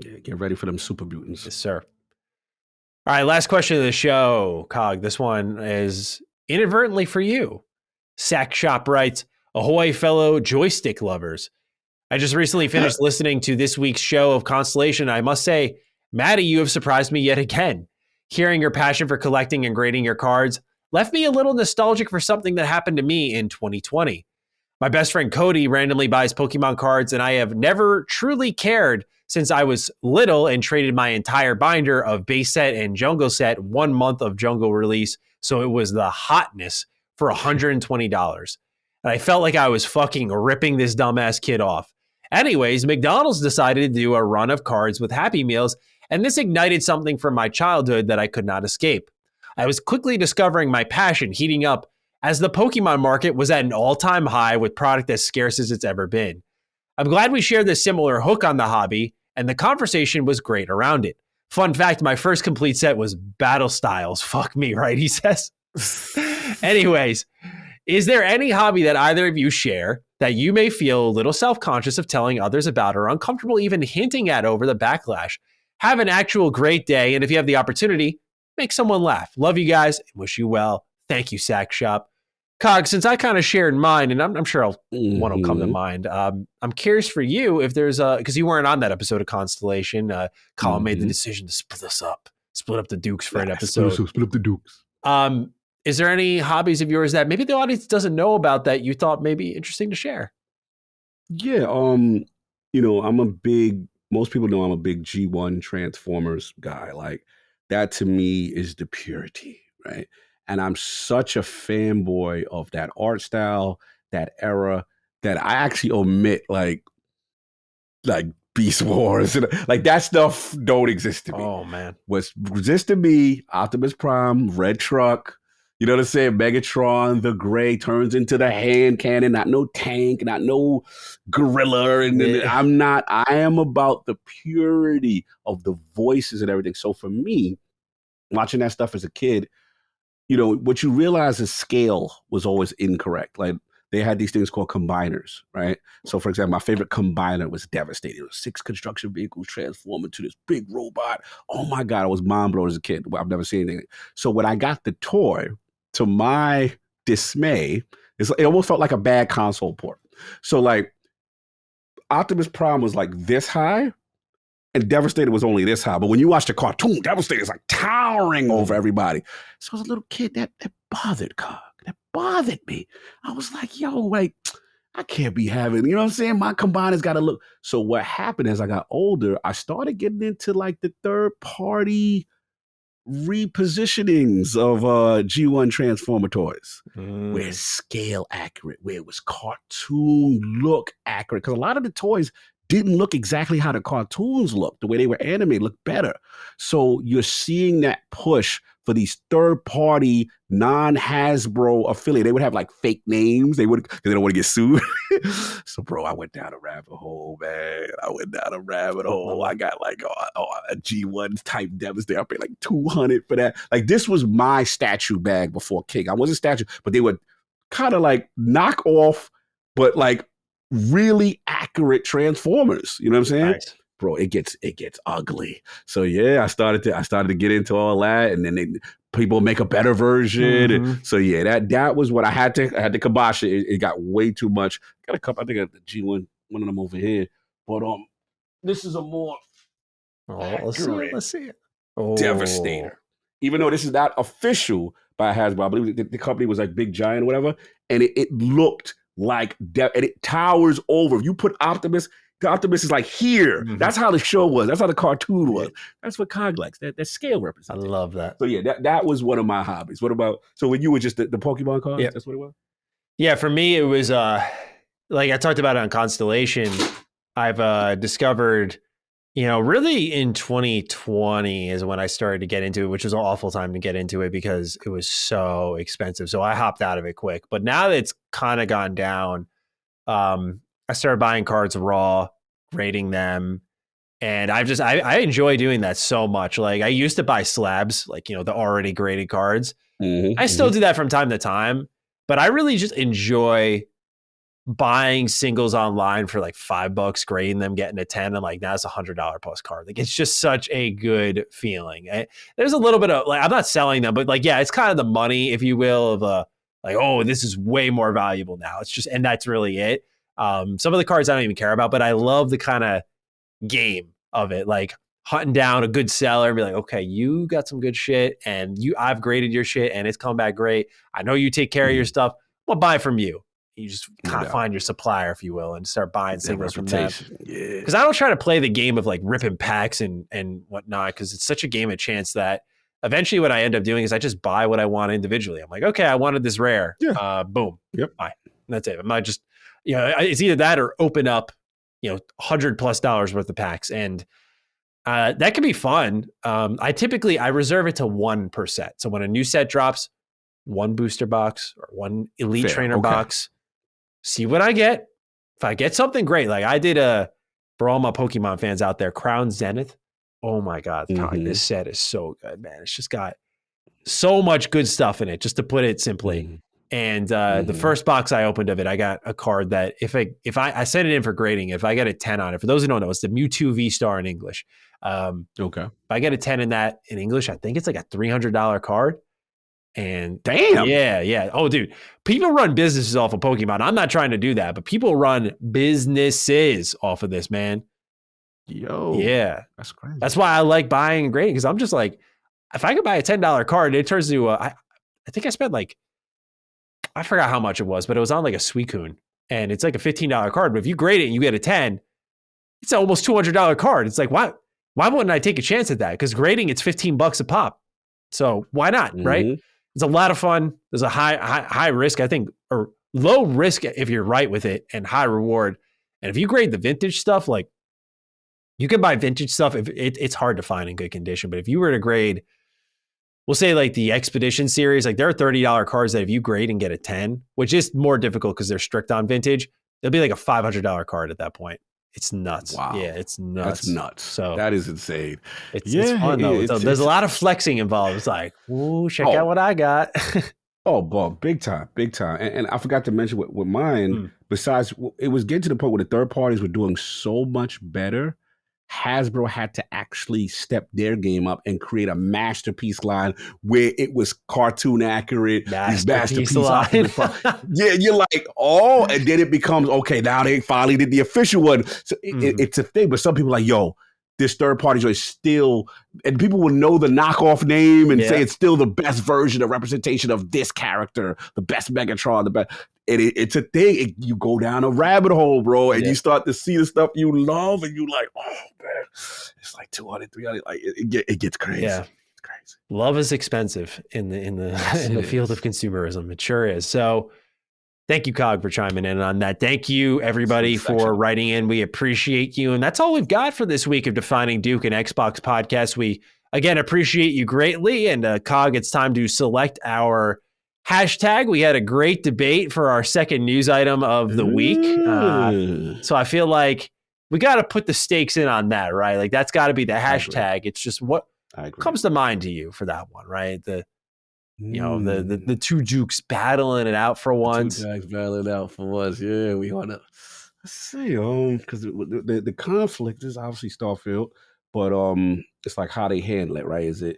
Get ready for them super mutants. Yes, sir. All right, last question of the show, Cog. This one is inadvertently for you. Sack Shop writes, ahoy, fellow joystick lovers. I just recently finished listening to this week's show of Constellation. I must say, Matty, you have surprised me yet again. Hearing your passion for collecting and grading your cards left me a little nostalgic for something that happened to me in 2020. My best friend Cody randomly buys Pokemon cards, and I have never truly cared since I was little and traded my entire binder of base set and jungle set 1 month of jungle release, so it was the hotness for $120. And I felt like I was fucking ripping this dumbass kid off. Anyways, McDonald's decided to do a run of cards with Happy Meals, and this ignited something from my childhood that I could not escape. I was quickly discovering my passion heating up as the Pokemon market was at an all-time high with product as scarce as it's ever been. I'm glad we shared this similar hook on the hobby, and the conversation was great around it. Fun fact, my first complete set was Battle Styles. Fuck me, right, he says. Anyways, is there any hobby that either of you share that you may feel a little self-conscious of telling others about or uncomfortable even hinting at over the backlash? Have an actual great day, and if you have the opportunity, make someone laugh. Love you guys and wish you well. Thank you, Sack Shop. Cog, since I kind of shared mine, and I'm sure one will come to mind, I'm curious for you if there's because you weren't on that episode of Constellation. Colin made the decision to split up the Dukes for an episode. Split up the Dukes. Is there any hobbies of yours that maybe the audience doesn't know about that you thought may be interesting to share? Yeah, most people know I'm a big G1 Transformers guy. Like, that to me is the purity, right? And I'm such a fanboy of that art style, that era, that I actually omit like Beast Wars. Like, that stuff don't exist to me. Oh, man. What's exists to me, Optimus Prime, Red Truck, you know what I'm saying? Megatron, the gray turns into the hand cannon, not no tank, not no gorilla. And I am about the purity of the voices and everything. So for me, watching that stuff as a kid, what you realize is scale was always incorrect. Like, they had these things called combiners, right? So, for example, my favorite combiner was Devastator. It was 6 construction vehicles transform into this big robot. Oh my God, I was mind blown as a kid. I've never seen anything. So when I got the toy, to my dismay, it almost felt like a bad console port. So, like, Optimus Prime was like this high, and Devastator was only this high. But when you watch the cartoon, Devastator is like towering over everybody. So as a little kid, that bothered Cog. That bothered me. I was like, yo, like, I can't be having, you know what I'm saying? My combiner's got to look. So what happened as I got older, I started getting into like the third party repositionings of G1 Transformer toys, where it's scale accurate, where it was cartoon look accurate. Because a lot of the toys didn't look exactly how the cartoons looked. The way they were animated looked better. So you're seeing that push for these third-party, non-Hasbro affiliate. They would have like fake names. They would, because they don't want to get sued. So, bro, I went down a rabbit hole, man. I got like a G1 type Devastator. I paid like $200 for that. Like, this was my statue bag before King. I wasn't statue, but they would kind of like knock off, but like really accurate Transformers. You know what I'm saying? Nice. Bro, it gets ugly. So yeah, I started to get into all that, and then people make a better version. And so yeah, that was what I had to kibosh it. It got way too much. Got a couple. I think I got the G1, one of them over here. But this is a more let's see it. Devastator. Even though this is not official by Hasbro, I believe the company was like Big Giant or whatever, and it looked like and it towers over. If you put Optimus. The Optimus is like here. That's how the show was. That's how the cartoon was. That's what Cog likes. That scale representation. I love that. So yeah, that was one of my hobbies. What about, so when you were just the Pokemon cards, that's what it was? Yeah, for me, it was like I talked about it on Constellation. I've discovered, really in 2020 is when I started to get into it, which was an awful time to get into it because it was so expensive. So I hopped out of it quick. But now that it's kind of gone down, I started buying cards raw, grading them, and I enjoy doing that so much. Like I used to buy slabs, like, the already graded cards. I still do that from time to time, but I really just enjoy buying singles online for like $5, grading them, getting a 10. I'm like, that's $100 plus card. Like it's just such a good feeling. There's a little bit of like, I'm not selling them, but like, yeah, it's kind of the money, if you will, of like, oh, this is way more valuable now. It's just, and that's really it. Some of the cards I don't even care about, but I love the kind of game of it, like hunting down a good seller and be like, okay, you got some good shit and I've graded your shit and it's come back great. I know you take care of your stuff. I'll buy from you. You just kind of find your supplier, if you will, and start buying singles from them. Yeah. Because I don't try to play the game of like ripping packs and whatnot, because it's such a game of chance that eventually what I end up doing is I just buy what I want individually. I'm like, okay, I wanted this rare. Yeah. Boom. Yep. Buy. And that's it. I'm not just, it's either that or open up, $100+ worth of packs. And that can be fun. I reserve it to 1%. So when a new set drops, one booster box or one elite trainer box, see what I get. If I get something great, like I did for all my Pokemon fans out there, Crown Zenith. Oh my God, this set is so good, man. It's just got so much good stuff in it, just to put it simply. And the first box I opened of it, I got a card that if I sent it in for grading, if I get a 10 on it, for those who don't know, it's the Mewtwo V-Star in English. Okay. If I get a 10 in that in English, I think it's like a $300 card. And damn. Yeah. Oh, dude, people run businesses off of Pokemon. I'm not trying to do that, but people run businesses off of this, man. Yo. Yeah. That's crazy. That's why I like buying and grading, because I'm just like, if I could buy a $10 card, it turns into I think I spent like, I forgot how much it was, but it was on like a Suicune, and it's like a $15 card. But if you grade it and you get a 10, it's an almost $200 card. It's like, why wouldn't I take a chance at that? Because grading, it's $15 a pop. So why not, right? It's a lot of fun. There's a high risk, I think, or low risk if you're right with it, and high reward. And if you grade the vintage stuff, like you can buy vintage stuff. If it's hard to find in good condition, but if you were to grade, we'll say like the Expedition series, like there are $30 cards that if you grade and get a 10, which is more difficult because they're strict on vintage, it'll be like a $500 card at that point. It's nuts. Wow. Yeah, it's nuts. That's nuts. So that is insane. It's fun though. There's a lot of flexing involved. It's like, ooh, check out what I got. Bob, big time. And I forgot to mention with mine, besides, it was getting to the point where the third parties were doing so much better. Hasbro had to actually step their game up and create a masterpiece line where it was cartoon accurate. Masterpiece line. Yeah, you're like, oh, and then it becomes, okay, now they finally did the official one. So it's a thing, but some people are like, yo, this third party joint still, and people will know the knockoff name and say it's still the best version, of representation of this character, the best Megatron, the best. It's a thing. You go down a rabbit hole, bro, and you start to see the stuff you love, and you like, oh man, it's like 200, 300. Like it gets crazy. Yeah. It's crazy. Love is expensive in the field of consumerism. It sure is. So thank you, Cog, for chiming in on that. Thank you, everybody, for writing in. We appreciate you. And that's all we've got for this week of Defining Duke and Xbox podcast. We, again, appreciate you greatly. And Cog, it's time to select our hashtag. We had a great debate for our second news item of the week. So I feel like we got to put the stakes in on that, right? Like that's got to be the hashtag. It's just what comes to mind to you for that one, right? The two Dukes battling it out for once. Two guys battling it out for once. Yeah, we want to see because the conflict is obviously Starfield, but it's like how they handle it, right? Is it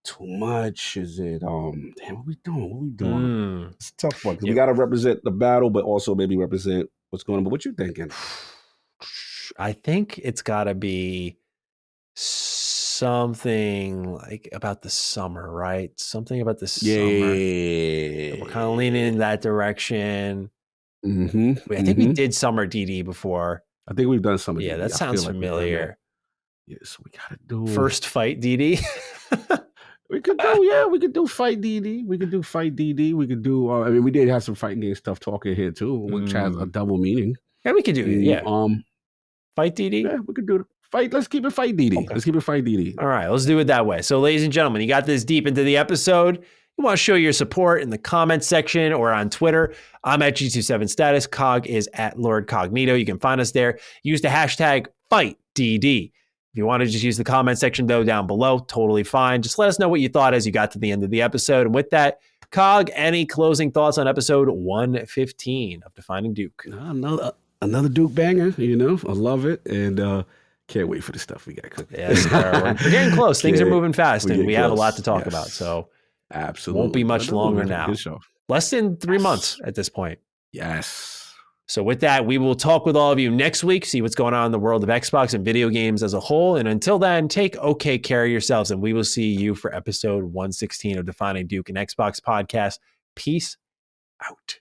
too much? Is it damn, what we doing? It's a tough one because we got to represent the battle, but also maybe represent what's going on. But what you thinking? I think it's got to be something like about the summer, right? Something about the summer. Yeah, we're kind of leaning in that direction. I think we did summer DD before. I think we've done summer. Yeah, that sounds familiar. Yes, we gotta do first fight DD. We could do fight DD. We could do fight DD. We could do. I mean, we did have some fighting game stuff talking here too, which has a double meaning. Yeah, we could do it. Yeah. Fight DD. Yeah, we could do it. Fight. Let's keep it fight DD. Okay. Let's keep it fight DD. All right, let's do it that way. So, ladies and gentlemen, you got this deep into the episode. You want to show your support in the comments section or on Twitter. I'm at G27status. Cog is at Lord Cognito. You can find us there. Use the hashtag FightDD. If you want to just use the comment section, though, down below, totally fine. Just let us know what you thought as you got to the end of the episode. And with that, Cog, any closing thoughts on episode 115 of Defining Duke? Another Duke banger, I love it. And can't wait for the stuff we got cooking. Yes, we're getting close. Things are moving fast, and we have a lot to talk about. So absolutely won't be much longer now. Less than 3 months at this point. Yes. So with that, we will talk with all of you next week, see what's going on in the world of Xbox and video games as a whole. And until then, take okay care of yourselves, and we will see you for episode 116 of Defining Duke and Xbox podcast. Peace out.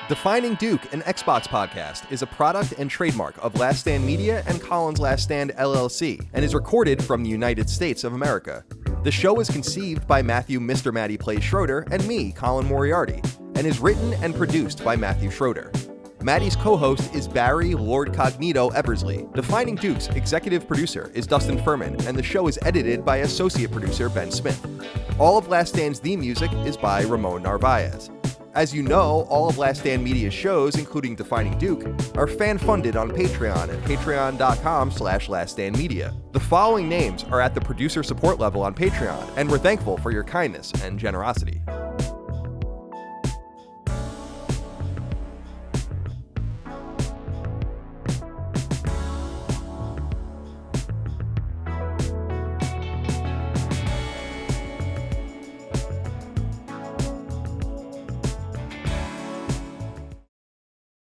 Defining Duke, an Xbox podcast, is a product and trademark of Last Stand Media and Collins Last Stand LLC, and is recorded from the United States of America. The show is conceived by Matthew Mr. Matty Plays Schroeder and me, Colin Moriarty, and is written and produced by Matthew Schroeder. Matty's co-host is Barry Lord Cognito Eversley. Defining Duke's executive producer is Dustin Furman, and the show is edited by associate producer Ben Smith. All of Last Stand's theme music is by Ramon Narvaez. As you know, all of Last Stand Media's shows, including Defining Duke, are fan-funded on Patreon at patreon.com/laststandmedia. The following names are at the producer support level on Patreon, and we're thankful for your kindness and generosity.